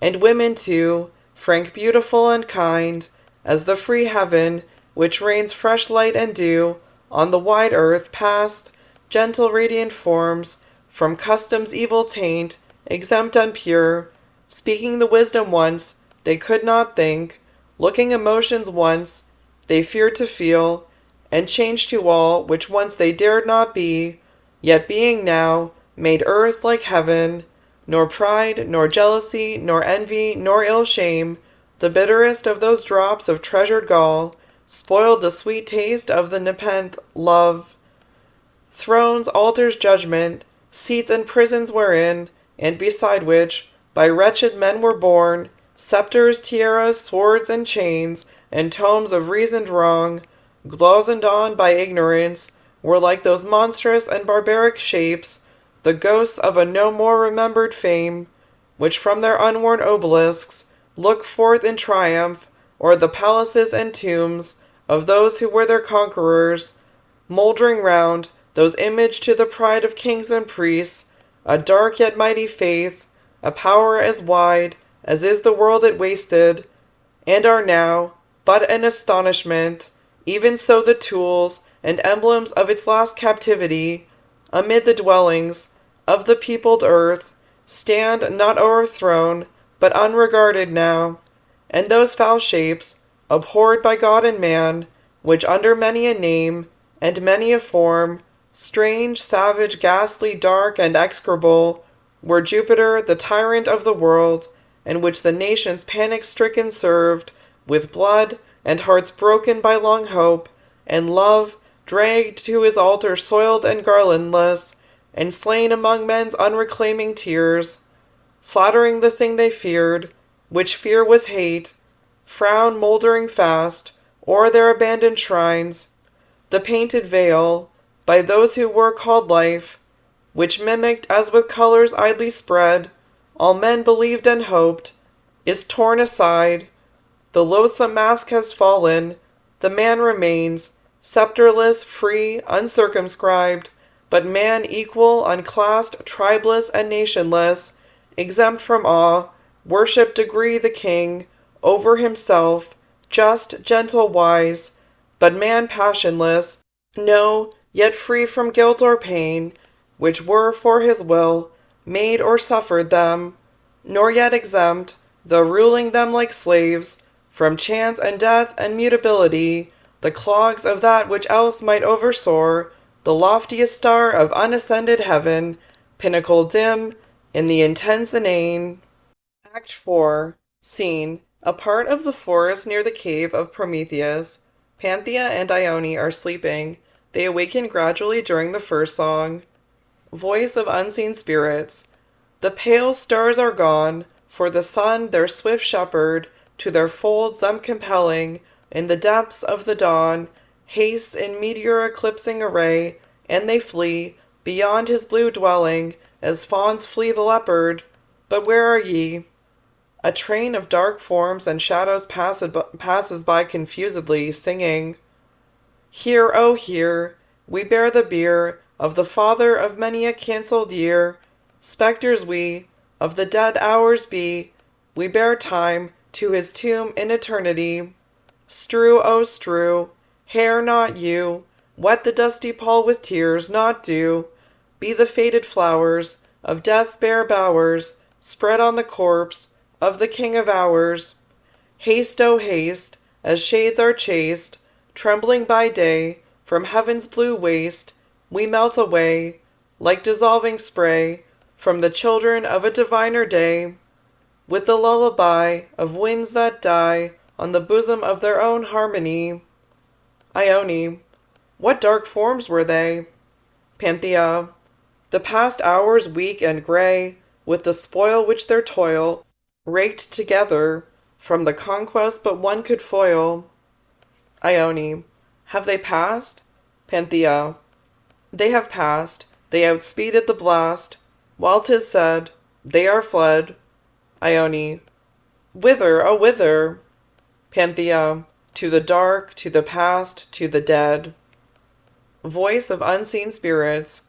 And women too, frank, beautiful, and kind, as the free heaven, which rains fresh light and dew on the wide earth, passed, gentle radiant forms, from custom's evil taint, exempt and pure, speaking the wisdom once they could not think, looking emotions once they feared to feel, and changed to all which once they dared not be, yet being now made earth like heaven. Nor pride, nor jealousy, nor envy, nor ill shame, the bitterest of those drops of treasured gall, spoiled the sweet taste of the nepenthe love. Thrones, altars, judgment, seats and prisons wherein, and beside which, by wretched men were borne, sceptres, tiaras, swords, and chains, and tomes of reasoned wrong, glozoned on by ignorance, were like those monstrous and barbaric shapes, the ghosts of a no more remembered fame, which from their unworn obelisks look forth in triumph, or the palaces and tombs of those who were their conquerors, mouldering round those imaged to the pride of kings and priests, a dark yet mighty faith, a power as wide as is the world it wasted, and are now but an astonishment. Even so the tools and emblems of its last captivity, amid the dwellings of the peopled earth, stand not o'erthrown, but unregarded now. and those foul shapes, abhorred by God and man, which under many a name, and many a form, strange, savage, ghastly, dark, and execrable, were Jupiter, the tyrant of the world, and which the nations panic-stricken served, with blood, and hearts broken by long hope, and love, dragged to his altar soiled and garlandless, and slain among men's unreclaiming tears, flattering the thing they feared, which fear was hate, frown mouldering fast, o'er their abandoned shrines, the painted veil, by those who were called life, which mimicked as with colours idly spread, all men believed and hoped, is torn aside, the loathsome mask has fallen, the man remains, sceptreless, free, uncircumscribed, but man equal, unclassed, tribeless, and nationless, exempt from awe, worship degree the king, over himself, just, gentle, wise, but man passionless, no, yet free from guilt or pain, which were for his will, made or suffered them, nor yet exempt, though ruling them like slaves, from chance and death and mutability, the clogs of that which else might oversoar, the loftiest star of unascended heaven, pinnacle dim, in the intense inane. Act 4. Scene. A part of the forest near the cave of Prometheus. Panthea and Ione are sleeping. They awaken gradually during the first song. Voice of unseen spirits. The pale stars are gone, for the sun, their swift shepherd, to their folds them compelling, in the depths of the dawn, hastes in meteor-eclipsing array, and they flee, beyond his blue dwelling, as fawns flee the leopard. But where are ye? A train of dark forms and shadows passes by confusedly, singing, Here, oh here, we bear the bier of the father of many a cancelled year. Spectres we, of the dead hours be, we bear time to his tomb in eternity. Strew, oh strew, hair not you, wet the dusty pall with tears, not dew, be the faded flowers of death's bare bowers, spread on the corpse of the king of hours. Haste, oh haste, as shades are chased, trembling by day, from heaven's blue waste, we melt away, like dissolving spray, from the children of a diviner day, with the lullaby of winds that die on the bosom of their own harmony. Ione. What dark forms were they? Panthea. The past hours weak and grey, with the spoil which their toil raked together, from the conquest but one could foil. Ione. Have they passed? Panthea. They have passed, they outspeeded the blast, while 'tis said, they are fled. Ione. Whither, oh whither? Panthea. To the dark, to the past, to the dead. Voice of unseen spirits.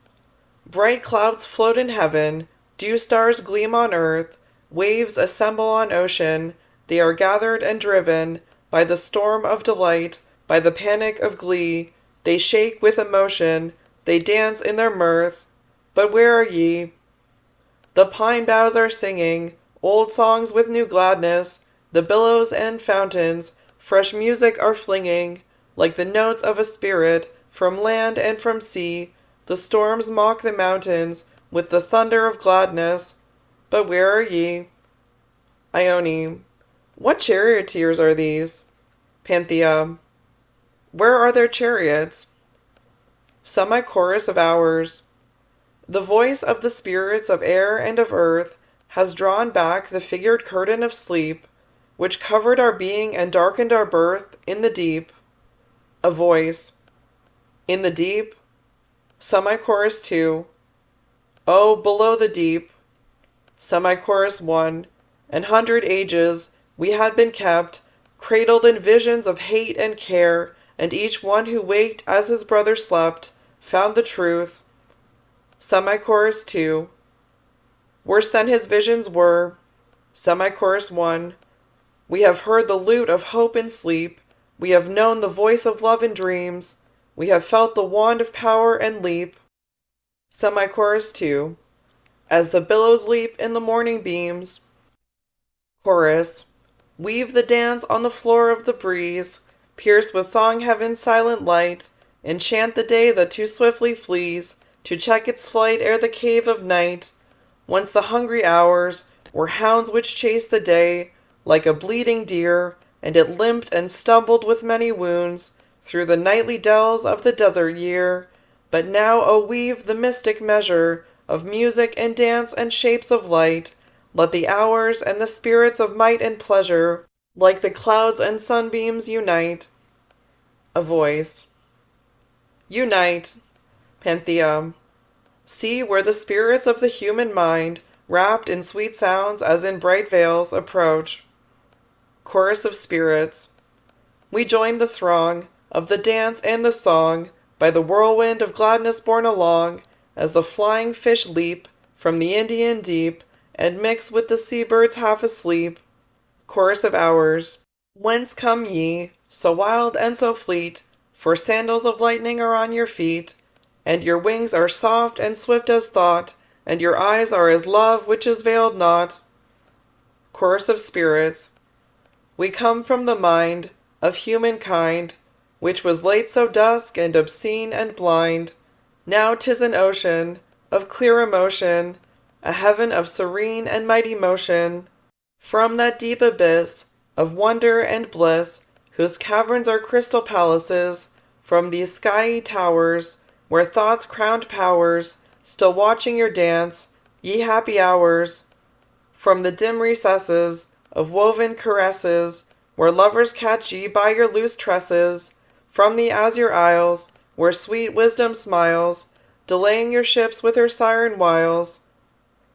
Bright clouds float in heaven, dew stars gleam on earth, waves assemble on ocean, they are gathered and driven by the storm of delight, by the panic of glee, they shake with emotion, they dance in their mirth. But where are ye? The pine boughs are singing old songs with new gladness, the billows and fountains fresh music are flinging, like the notes of a spirit, from land and from sea. The storms mock the mountains with the thunder of gladness. But where are ye? Ione. What charioteers are these? Panthea. Where are their chariots? Semi-chorus of hours. The voice of the spirits of air and of earth has drawn back the figured curtain of sleep, which covered our being and darkened our birth in the deep. A voice. In the deep. Semi-chorus 2. Oh, below the deep. Semi-chorus 1. An hundred ages we had been kept, cradled in visions of hate and care, and each one who waked as his brother slept, found the truth. Semi-chorus 2. Worse than his visions were. Semi-chorus 1. We have heard the lute of hope in sleep, we have known the voice of love in dreams, we have felt the wand of power and leap. Semi-chorus 2. As the billows leap in the morning beams. Chorus. Weave the dance on the floor of the breeze, pierce with song heaven's silent light, enchant the day that too swiftly flees, to check its flight ere the cave of night. Once the hungry hours were hounds which chased the day, like a bleeding deer, and it limped and stumbled with many wounds, through the nightly dells of the desert year. But now, O weave the mystic measure of music and dance and shapes of light. Let the hours and the spirits of might and pleasure, like the clouds and sunbeams, unite. A voice. Unite, Pantheum. See where the spirits of the human mind, wrapped in sweet sounds as in bright veils, approach. Chorus of spirits. We join the throng of the dance and the song, by the whirlwind of gladness borne along, as the flying fish leap from the Indian deep, and mix with the sea-birds half asleep. Chorus of hours. Whence come ye, so wild and so fleet? For sandals of lightning are on your feet, and your wings are soft and swift as thought, and your eyes are as love which is veiled not. Chorus of spirits. We come from the mind of humankind, which was late so dusk and obscene and blind. Now 'tis an ocean of clear emotion, a heaven of serene and mighty motion. From that deep abyss of wonder and bliss, whose caverns are crystal palaces, from these skiey towers, where thought's crowned powers, still watching your dance, ye happy hours. From the dim recesses of woven caresses, where lovers catch ye by your loose tresses, from the azure isles, where sweet wisdom smiles, delaying your ships with her siren wiles.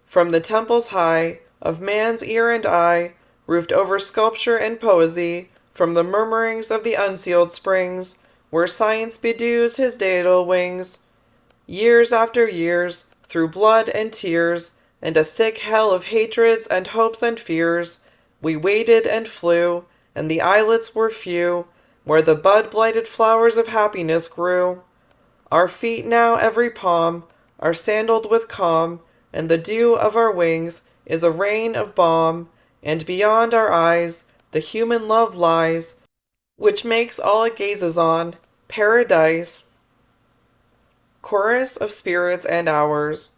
From the temples high of man's ear and eye, roofed over sculpture and poesy, from the murmurings of the unsealed springs, where science bedews his daedal wings. Years after years, through blood and tears, and a thick hell of hatreds and hopes and fears, we waited and flew, and the islets were few, where the bud-blighted flowers of happiness grew. Our feet now every palm are sandaled with calm, and the dew of our wings is a rain of balm, and beyond our eyes the human love lies, which makes all it gazes on paradise. Chorus of spirits and hours.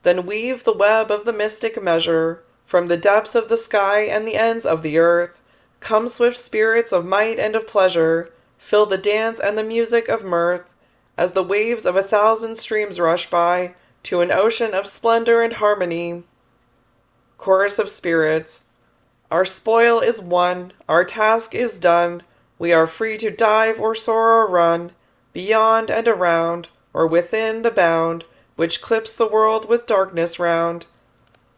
Then weave the web of the mystic measure, from the depths of the sky and the ends of the earth. Come, swift spirits of might and of pleasure, fill the dance and the music of mirth, as the waves of 1,000 streams rush by, to an ocean of splendor and harmony. Chorus of spirits. Our spoil is won, our task is done, we are free to dive or soar or run, beyond and around, or within the bound, which clips the world with darkness round.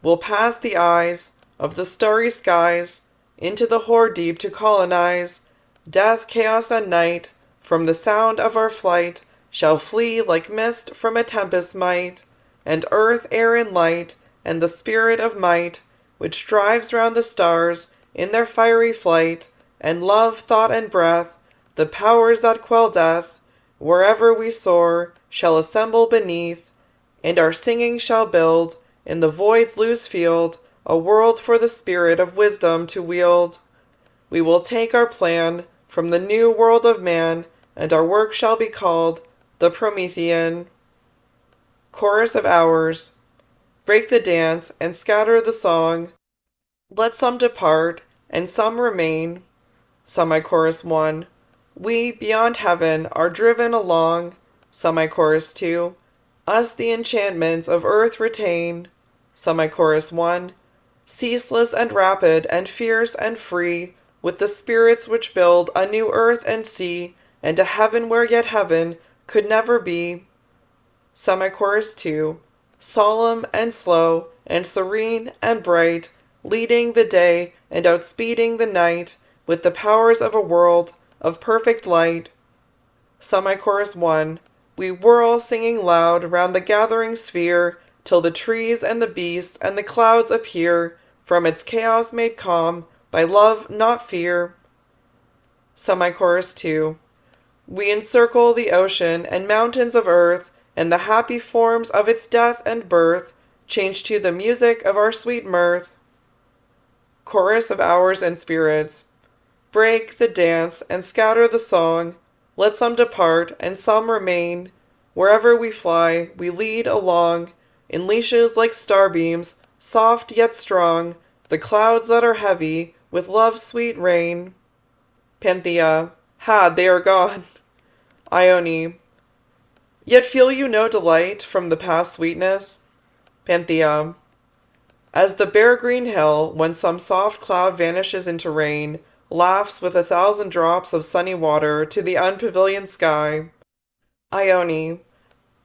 We'll pass the eyes of the starry skies, into the hoar deep to colonize. Death, chaos, and night, from the sound of our flight, shall flee like mist from a tempest's might, and earth, air, and light, and the spirit of might, which drives round the stars in their fiery flight, and love, thought, and breath, the powers that quell death, wherever we soar, shall assemble beneath, and our singing shall build, in the void's loose field, a world for the spirit of wisdom to wield. We will take our plan from the new world of man, and our work shall be called the Promethean. Chorus of hours. Break the dance and scatter the song. Let some depart and some remain. Semi-chorus 1. We beyond heaven are driven along. Semi-chorus 2. Us the enchantments of earth retain. Semi-chorus 1. Ceaseless and rapid and fierce and free, with the spirits which build a new earth and sea, and a heaven where yet heaven could never be. Semi-chorus 2. Solemn and slow and serene and bright, leading the day and outspeeding the night, with the powers of a world of perfect light. Semi-chorus 1. We whirl singing loud round the gathering sphere, till the trees and the beasts and the clouds appear, from its chaos made calm by love, not fear. Semi-chorus 2. We encircle the ocean and mountains of earth, and the happy forms of its death and birth change to the music of our sweet mirth. chorus of hours and spirits. Break the dance and scatter the song. Let some depart and some remain. Wherever we fly, we lead along, in leashes like starbeams, soft yet strong, the clouds that are heavy with love's sweet rain. Panthea. Ha, they are gone. Ione. Yet feel you no delight from the past sweetness? Panthea. As the bare green hill, when some soft cloud vanishes into rain, laughs with 1,000 drops of sunny water to the unpavilioned sky. Ione.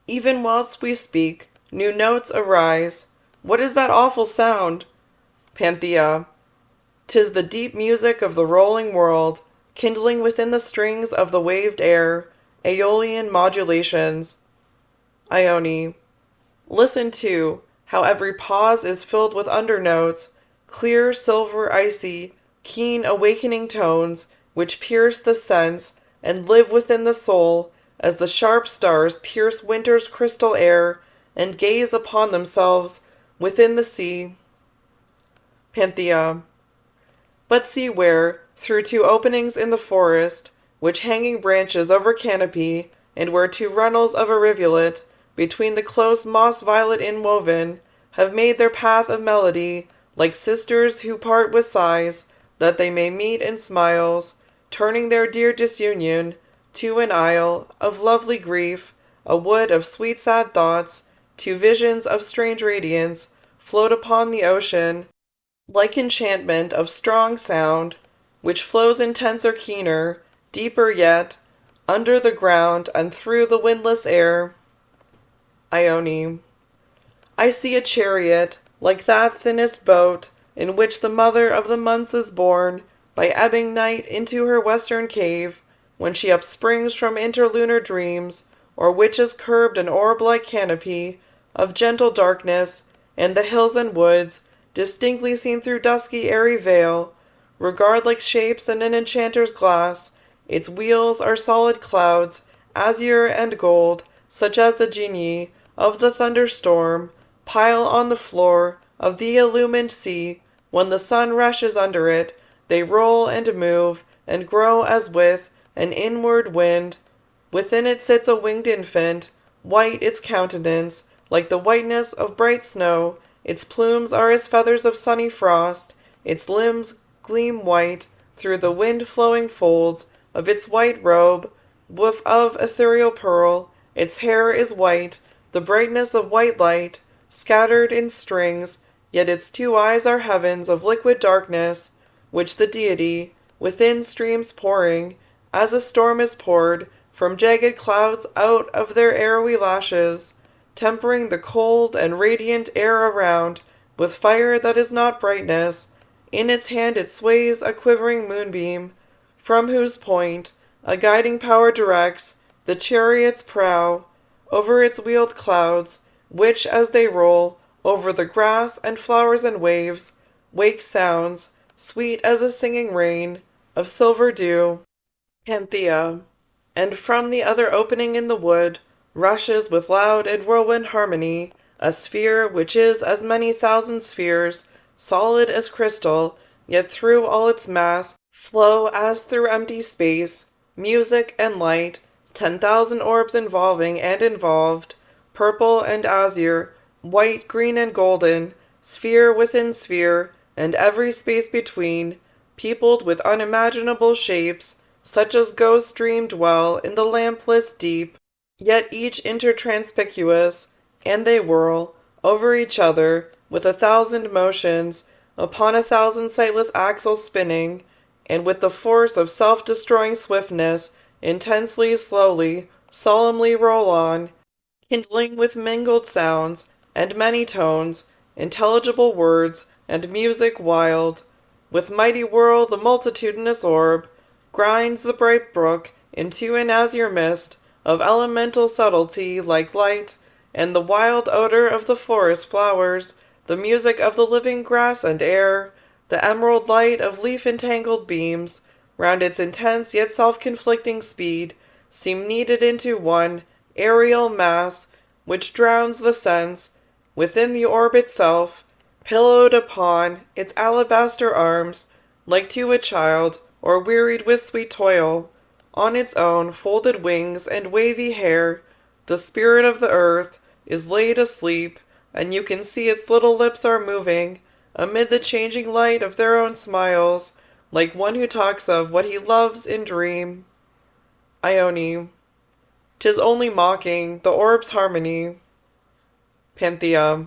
Even whilst we speak, new notes arise. What is that awful sound? Panthea. 'Tis the deep music of the rolling world, kindling within the strings of the waved air, Aeolian modulations. Ione. Listen too, how every pause is filled with undernotes, clear, silver, icy, keen, awakening tones, which pierce the sense and live within the soul, as the sharp stars pierce winter's crystal air and gaze upon themselves within the sea. Panthea. But see where, through 2 openings in the forest, which hanging branches over canopy, and where 2 runnels of a rivulet, between the close moss violet inwoven, have made their path of melody, like sisters who part with sighs, that they may meet in smiles, turning their dear disunion to an isle of lovely grief, a wood of sweet sad thoughts, 2 visions of strange radiance float upon the ocean, like enchantment of strong sound, which flows intenser, keener, deeper yet, under the ground and through the windless air. Ione. I see a chariot, like that thinnest boat, in which the mother of the months is borne, by ebbing night into her western cave, when she upsprings from interlunar dreams, or which is curbed an orb-like canopy of gentle darkness, and the hills and woods, distinctly seen through dusky airy veil, regard like shapes in an enchanter's glass. Its wheels are solid clouds, azure and gold, such as the genii of the thunderstorm pile on the floor of the illumined sea. When the sun rushes under it, they roll and move and grow as with an inward wind. Within it sits a winged infant, white its countenance, like the whiteness of bright snow. Its plumes are as feathers of sunny frost. Its limbs gleam white through the wind-flowing folds of its white robe, of ethereal pearl. Its hair is white, the brightness of white light, scattered in strings, yet its 2 eyes are heavens of liquid darkness, which the deity within streams pouring, as a storm is poured from jagged clouds out of their arrowy lashes, tempering the cold and radiant air around with fire that is not brightness. In its hand it sways a quivering moonbeam, from whose point a guiding power directs the chariot's prow over its wheeled clouds, which, as they roll over the grass and flowers and waves, wake sounds, sweet as a singing rain, of silver dew. Panthea. And from the other opening in the wood rushes with loud and whirlwind harmony a sphere which is as many thousand spheres, solid as crystal, yet through all its mass flow as through empty space, music and light, 10,000 orbs involving and involved, purple and azure, white, green and golden, sphere within sphere, and every space between, peopled with unimaginable shapes, such as ghosts dream dwell in the lampless deep, yet each intertranspicuous, and they whirl over each other with 1,000 motions, upon 1,000 sightless axles spinning, and with the force of self-destroying swiftness, intensely, slowly, solemnly roll on, kindling with mingled sounds and many tones, intelligible words, and music wild. With mighty whirl the multitudinous orb grinds the bright brook into an azure mist of elemental subtlety like light, and the wild odor of the forest flowers, the music of the living grass and air, the emerald light of leaf-entangled beams, round its intense yet self-conflicting speed, seem kneaded into one aerial mass, which drowns the sense within the orb itself, pillowed upon its alabaster arms, like to a child, or wearied with sweet toil, on its own folded wings and wavy hair, the spirit of the earth is laid asleep, and you can see its little lips are moving, amid the changing light of their own smiles, like one who talks of what he loves in dream. Ione. 'Tis only mocking the orb's harmony. Panthea.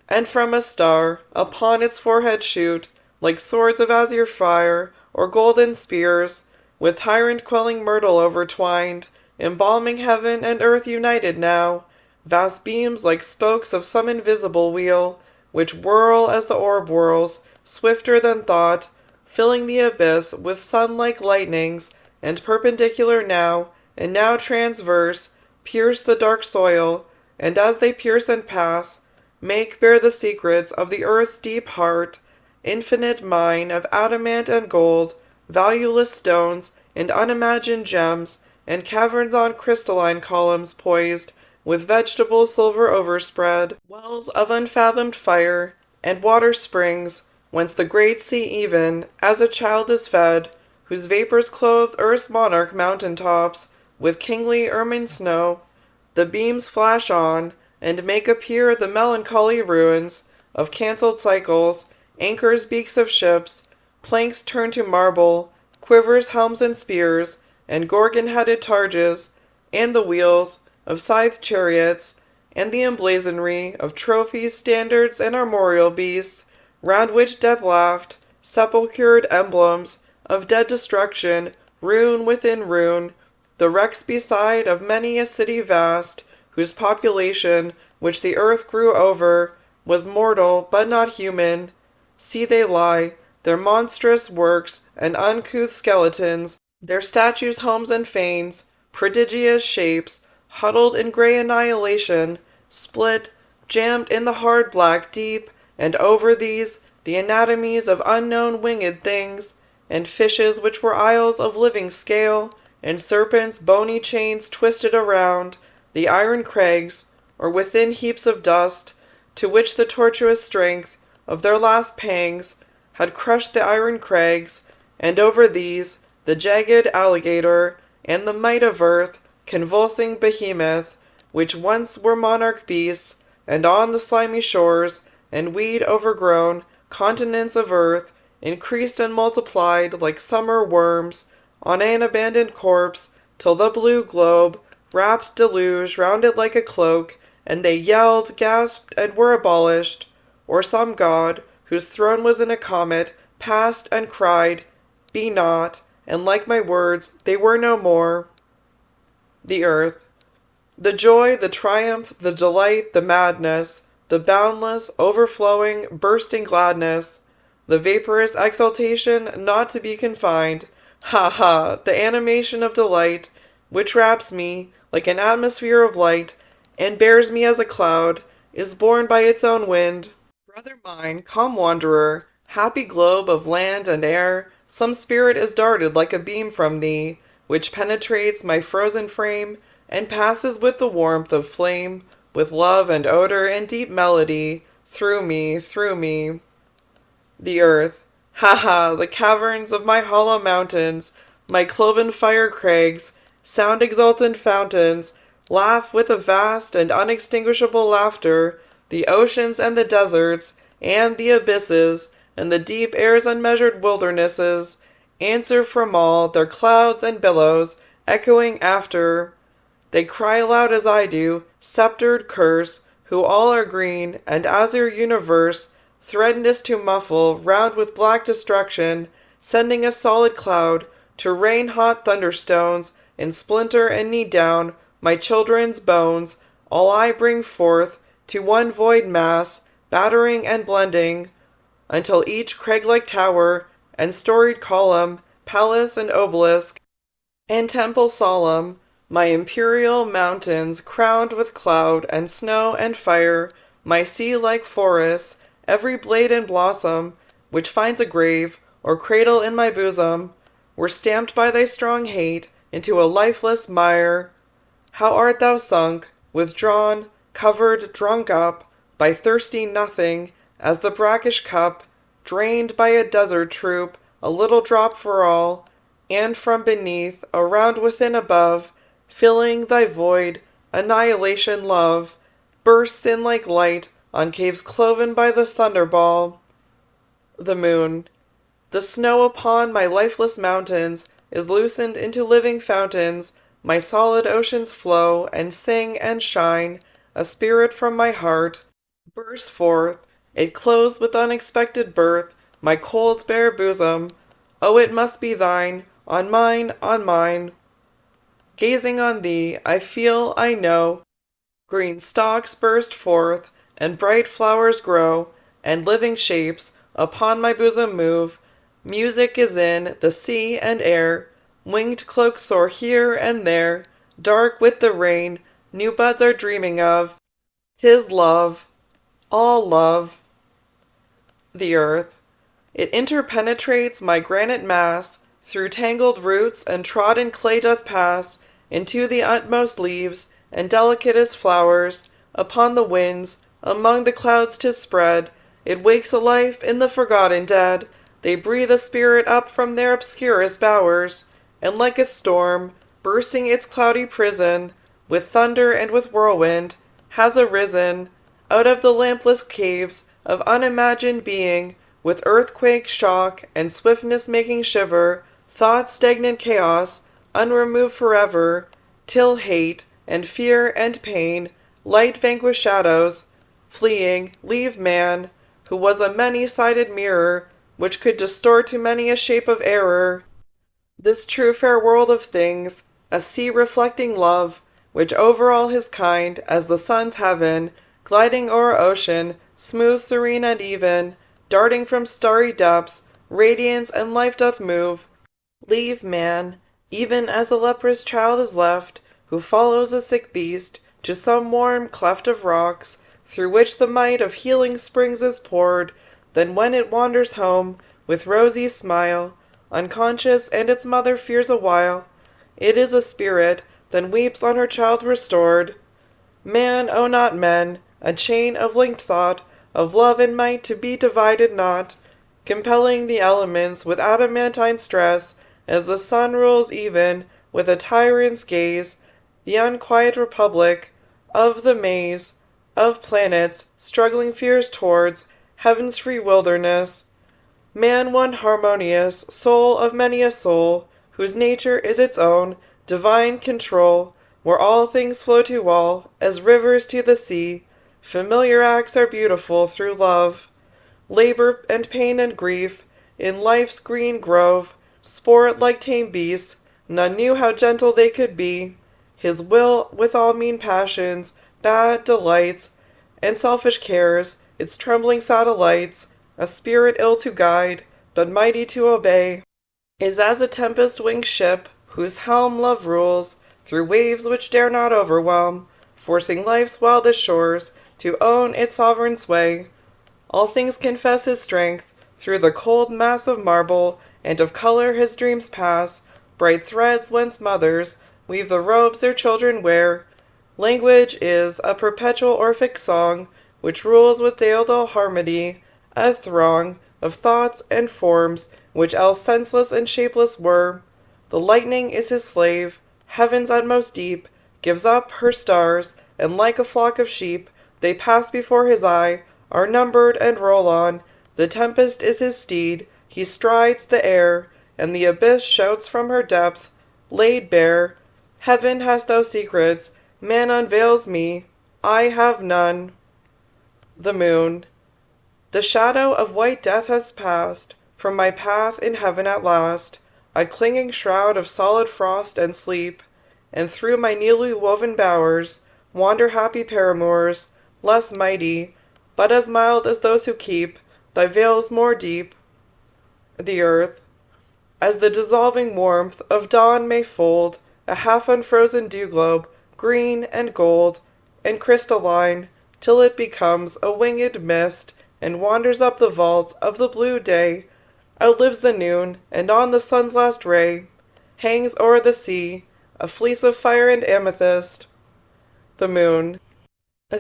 And from a star upon its forehead shoot, like swords of azure fire, or golden spears, with tyrant-quelling myrtle overtwined, embalming heaven and earth united now, vast beams like spokes of some invisible wheel, which whirl as the orb whirls, swifter than thought, filling the abyss with sun-like lightnings, and perpendicular now, and now transverse, pierce the dark soil, and as they pierce and pass, make bare the secrets of the earth's deep heart, infinite mine of adamant and gold, valueless stones, and unimagined gems, and caverns on crystalline columns poised, with vegetable silver overspread, wells of unfathomed fire, and water springs, whence the great sea even, as a child is fed, whose vapours clothe earth's monarch mountain tops, with kingly ermine snow. The beams flash on, and make appear the melancholy ruins of cancelled cycles, anchors, beaks of ships, planks turned to marble, quivers, helms, and spears, and gorgon-headed targes, and the wheels of scythed chariots, and the emblazonry of trophies, standards, and armorial beasts, round which death laughed, sepulchred emblems of dead destruction, rune within rune, the wrecks beside of many a city vast, whose population, which the earth grew over, was mortal but not human. See they lie, their monstrous works and uncouth skeletons, their statues, homes, and fanes, prodigious shapes, huddled in grey annihilation, split, jammed in the hard black deep, and over these the anatomies of unknown winged things, and fishes which were isles of living scale, and serpents' bony chains twisted around, the iron crags, or within heaps of dust, to which the tortuous strength of their last pangs had crushed the iron crags, and over these the jagged alligator, and the might of earth, convulsing behemoth, which once were monarch beasts, and on the slimy shores, and weed-overgrown continents of earth, increased and multiplied like summer worms, on an abandoned corpse, till the blue globe wrapped deluge round it like a cloak, and they yelled, gasped, and were abolished, or some god, whose throne was in a comet, passed and cried, "Be not," and like my words, they were no more. The earth. The joy, the triumph, the delight, the madness, the boundless, overflowing, bursting gladness, the vaporous exultation not to be confined, ha, ha, the animation of delight, which wraps me like an atmosphere of light, and bears me as a cloud, is borne by its own wind. Brother mine, calm wanderer, happy globe of land and air, some spirit is darted like a beam from thee, which penetrates my frozen frame, and passes with the warmth of flame, with love and odor and deep melody, through me, through me. The earth. Ha, ha, the caverns of my hollow mountains, my cloven fire crags, sound exultant fountains, laugh with a vast and unextinguishable laughter, the oceans and the deserts, and the abysses, and the deep air's unmeasured wildernesses, answer from all their clouds and billows, echoing after. They cry aloud as I do, sceptred curse, who all are green, and azure universe, threatenest to muffle round with black destruction, sending a solid cloud to rain hot thunderstones, and splinter and knead down my children's bones, all I bring forth to one void mass, battering and blending, until each crag-like tower and storied column, palace and obelisk, and temple solemn, my imperial mountains crowned with cloud and snow and fire, my sea-like forests, every blade and blossom, which finds a grave or cradle in my bosom, were stamped by thy strong hate into a lifeless mire. How art thou sunk, withdrawn, covered, drunk up, by thirsty nothing, as the brackish cup, drained by a desert troop, a little drop for all, and from beneath, around, within, above, filling thy void, annihilation love, bursts in like light on caves cloven by the thunderball. The moon. The snow upon my lifeless mountains is loosened into living fountains, my solid oceans flow and sing and shine, a spirit from my heart bursts forth, it clothes with unexpected birth my cold bare bosom. Oh, it must be thine, on mine, on mine. Gazing on thee, I feel, I know, green stalks burst forth, and bright flowers grow, and living shapes upon my bosom move. Music is in the sea and air, winged cloaks soar here and there, dark with the rain, new buds are dreaming of. 'Tis love, all love. The earth. It interpenetrates my granite mass, through tangled roots and trodden clay doth pass, into the utmost leaves, and delicatest flowers, upon the winds, among the clouds 'tis spread, it wakes a life in the forgotten dead, they breathe a spirit up from their obscurest bowers, and like a storm, bursting its cloudy prison, with thunder and with whirlwind, has arisen, out of the lampless caves of unimagined being, with earthquake, shock, and swiftness making shiver, thought stagnant chaos, unremoved forever, till hate, and fear, and pain, light vanquish shadows, fleeing, leave man, who was a many-sided mirror, which could distort to many a shape of error, this true fair world of things, a sea reflecting love, which over all his kind, as the sun's heaven, gliding o'er ocean, smooth, serene, and even, darting from starry depths, radiance and life doth move, leave man, even as a leprous child is left, who follows a sick beast, to some warm cleft of rocks, through which the might of healing springs is poured, then when it wanders home, with rosy smile, unconscious, and its mother fears a while, it is a spirit, then weeps on her child restored. Man, oh not men, a chain of linked thought, of love and might to be divided not, compelling the elements with adamantine stress, as the sun rules even, with a tyrant's gaze, the unquiet republic, of the maze, of planets, struggling fears towards, heaven's free wilderness. Man one harmonious, soul of many a soul, whose nature is its own, divine control, where all things flow to all, as rivers to the sea, familiar acts are beautiful through love. Labor and pain and grief, in life's green grove, sport like tame beasts, none knew how gentle they could be. His will, with all mean passions, bad delights, and selfish cares, its trembling satellites, a spirit ill to guide, but mighty to obey, is as a tempest-winged ship, whose helm love rules, through waves which dare not overwhelm, forcing life's wildest shores to own its sovereign sway. All things confess his strength, through the cold mass of marble, and of color his dreams pass, bright threads whence mothers weave the robes their children wear. Language is a perpetual Orphic song, which rules with deodal harmony, a throng of thoughts and forms, which else senseless and shapeless were. The lightning is his slave, heaven's utmost deep, gives up her stars, and like a flock of sheep, they pass before his eye, are numbered and roll on. The tempest is his steed, he strides the air, and the abyss shouts from her depth, laid bare. Heaven hast thou secrets, man unveils me, I have none. The moon. The shadow of white death has passed from my path in heaven at last, a clinging shroud of solid frost and sleep, and through my newly woven bowers wander happy paramours, less mighty, but as mild as those who keep thy veils more deep. The earth. As the dissolving warmth of dawn may fold a half-unfrozen dew-globe, green and gold and crystalline, till it becomes a winged mist and wanders up the vault of the blue day, outlives the noon, and on the sun's last ray hangs o'er the sea a fleece of fire and amethyst. The moon.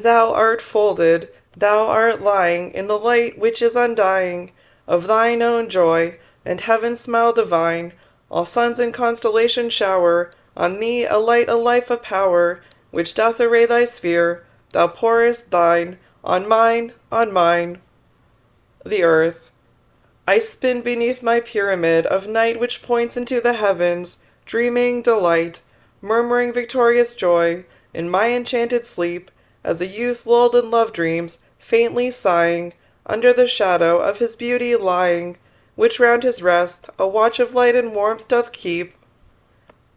Thou art folded, thou art lying in the light which is undying, of thine own joy, and heaven's smile divine. All suns and constellations shower on thee a light, a life, a power, which doth array thy sphere. Thou pourest thine on mine, on mine. The earth. I spin beneath my pyramid of night which points into the heavens, dreaming delight, murmuring victorious joy in my enchanted sleep, as a youth lulled in love dreams, faintly sighing, under the shadow of his beauty lying, which round his rest a watch of light and warmth doth keep.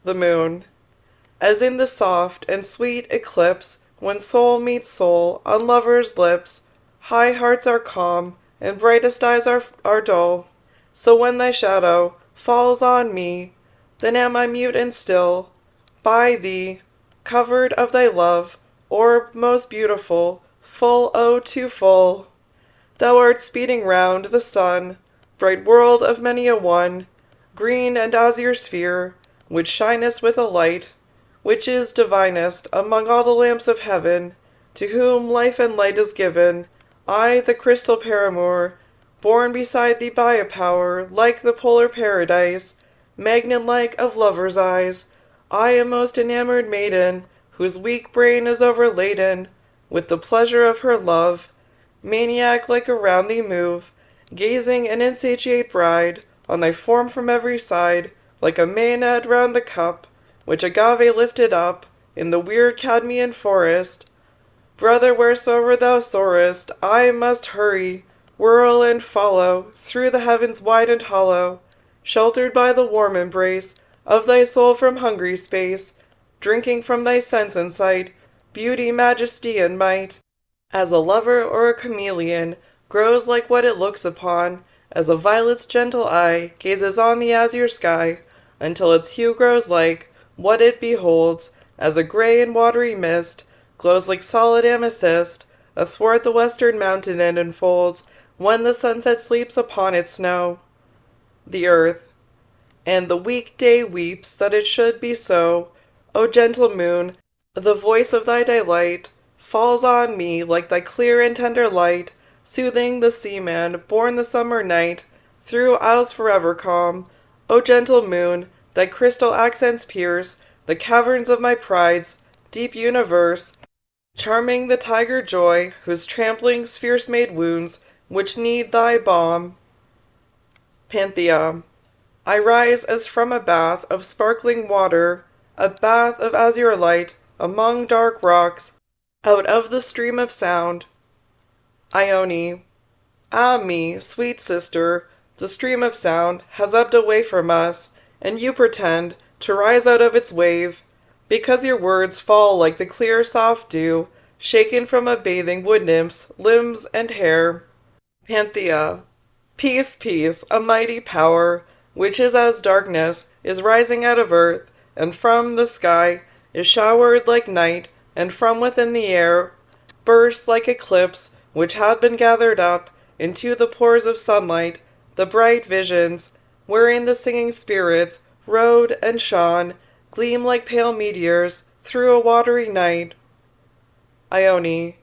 The moon. As in the soft and sweet eclipse, when soul meets soul on lovers' lips, high hearts are calm, and brightest eyes are dull, so when thy shadow falls on me, then am I mute and still, by thee, covered of thy love, orb most beautiful, full, oh, too full. Thou art speeding round the sun, bright world of many a one, green and azure sphere, which shinest with a light, which is divinest among all the lamps of heaven, to whom life and light is given. I, the crystal paramour, born beside thee by a power, like the polar paradise, magnet-like of lovers' eyes, I, a most enamoured maiden, whose weak brain is overladen with the pleasure of her love, maniac-like around thee move, gazing an insatiate bride on thy form from every side, like a Maenad round the cup, which Agave lifted up in the weird Cadmean forest. Brother, wheresoever thou soarest, I must hurry, whirl and follow, through the heavens wide and hollow, sheltered by the warm embrace of thy soul from hungry space, drinking from thy sense and sight beauty, majesty, and might, as a lover or a chameleon grows like what it looks upon, as a violet's gentle eye gazes on the azure sky, until its hue grows like what it beholds, as a grey and watery mist glows like solid amethyst athwart the western mountain and enfolds, when the sunset sleeps upon its snow. The earth. And the weak day weeps that it should be so. O gentle moon, the voice of thy delight falls on me like thy clear and tender light, soothing the seaman born the summer night through isles forever calm. O gentle moon, thy crystal accents pierce the caverns of my pride's deep universe, charming the tiger joy, whose tramplings fierce made wounds, which need thy balm. Panthea. I rise as from a bath of sparkling water, a bath of azure light, among dark rocks, out of the stream of sound. Ione. Ah me, sweet sister, the stream of sound has ebbed away from us, and you pretend to rise out of its wave, because your words fall like the clear soft dew, shaken from a bathing wood nymph's limbs and hair. Panthea. Peace, peace, a mighty power, which is as darkness, is rising out of earth, and from the sky is showered like night, and from within the air bursts like eclipse, which had been gathered up into the pores of sunlight, the bright visions, wherein the singing spirits rode and shone, gleam like pale meteors through a watery night. Ione.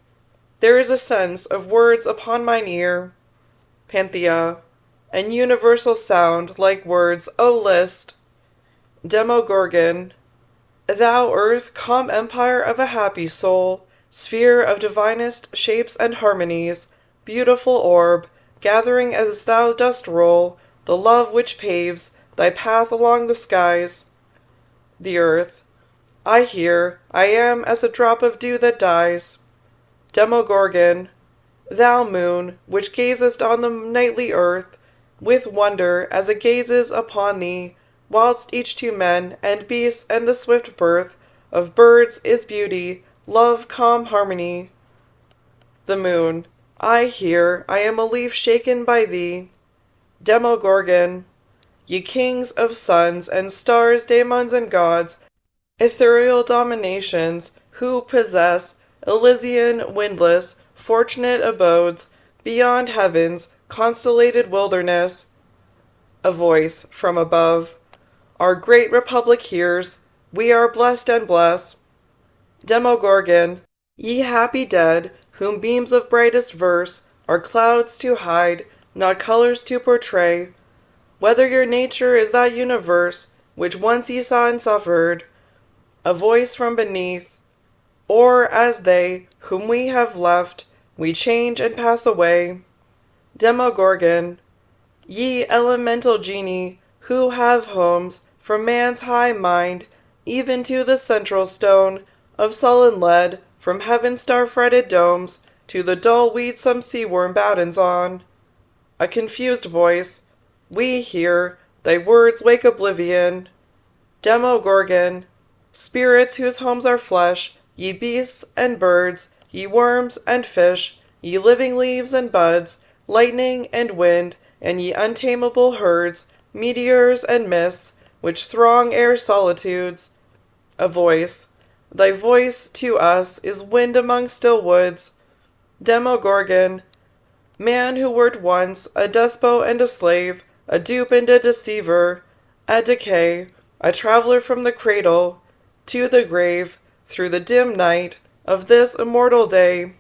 There is a sense of words upon mine ear. Panthea. An universal sound like words, O list. Demogorgon. Thou earth, calm empire of a happy soul, sphere of divinest shapes and harmonies, beautiful orb, gathering as thou dost roll the love which paves thy path along the skies. The earth. I hear, I am as a drop of dew that dies. Demogorgon. Thou moon, which gazest on the nightly earth, with wonder as it gazes upon thee, whilst each to men and beasts and the swift birth of birds is beauty, love, calm harmony. The moon. I hear, I am a leaf shaken by thee. Demogorgon. Ye kings of suns and stars, daemons and gods, ethereal dominations, who possess Elysian, windless, fortunate abodes, beyond heaven's constellated wilderness. A voice from above. Our great republic hears, we are blessed and bless. Demogorgon. Ye happy dead, whom beams of brightest verse are clouds to hide, not colors to portray, whether your nature is that universe which once ye saw and suffered, a voice from beneath, or as they whom we have left, we change and pass away. Demogorgon, ye elemental genii, who have homes from man's high mind, even to the central stone of sullen lead, from heaven's star-fretted domes, to the dull weed some sea-worm battens on. A confused voice, we hear, thy words wake oblivion. Demogorgon, spirits whose homes are flesh, ye beasts and birds, ye worms and fish, ye living leaves and buds, lightning and wind, and ye untamable herds, meteors and mists, which throng air's solitudes. A voice, thy voice to us is wind among still woods. Demogorgon, man who wert once a despot and a slave, a dupe and a deceiver, a decay, a traveller from the cradle to the grave, through the dim night of this immortal day.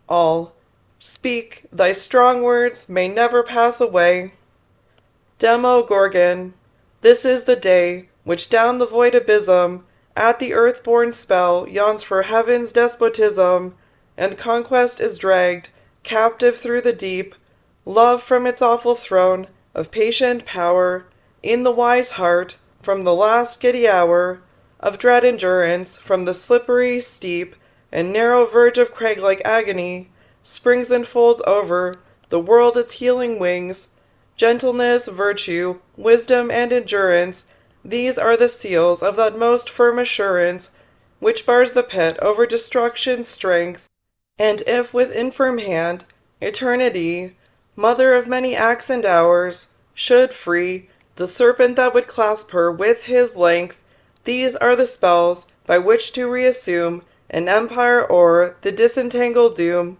All, speak, thy strong words may never pass away. Demogorgon, this is the day which down the void abysm at the earth-born spell yawns for heaven's despotism, and conquest is dragged captive through the deep, love from its awful throne of patient power, in the wise heart, from the last giddy hour of dread endurance, from the slippery, steep, and narrow verge of crag-like agony, springs and folds over the world its healing wings. Gentleness, virtue, wisdom, and endurance, these are the seals of that most firm assurance which bars the pit over destruction's strength. And if with infirm hand eternity, mother of many acts and hours, should free the serpent that would clasp her with his length, these are the spells by which to reassume an empire o'er the disentangled doom,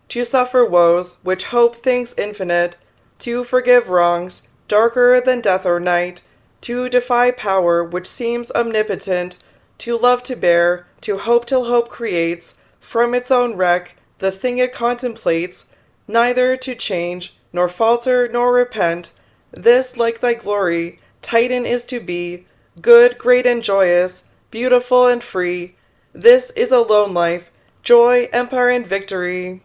to suffer woes which hope thinks infinite, to forgive wrongs darker than death or night, to defy power which seems omnipotent, to love to bear, to hope till hope creates from its own wreck the thing it contemplates, neither to change, nor falter, nor repent. This, like thy glory, Titan is to be, good, great, and joyous, beautiful and free. This is alone life, joy, empire, and victory.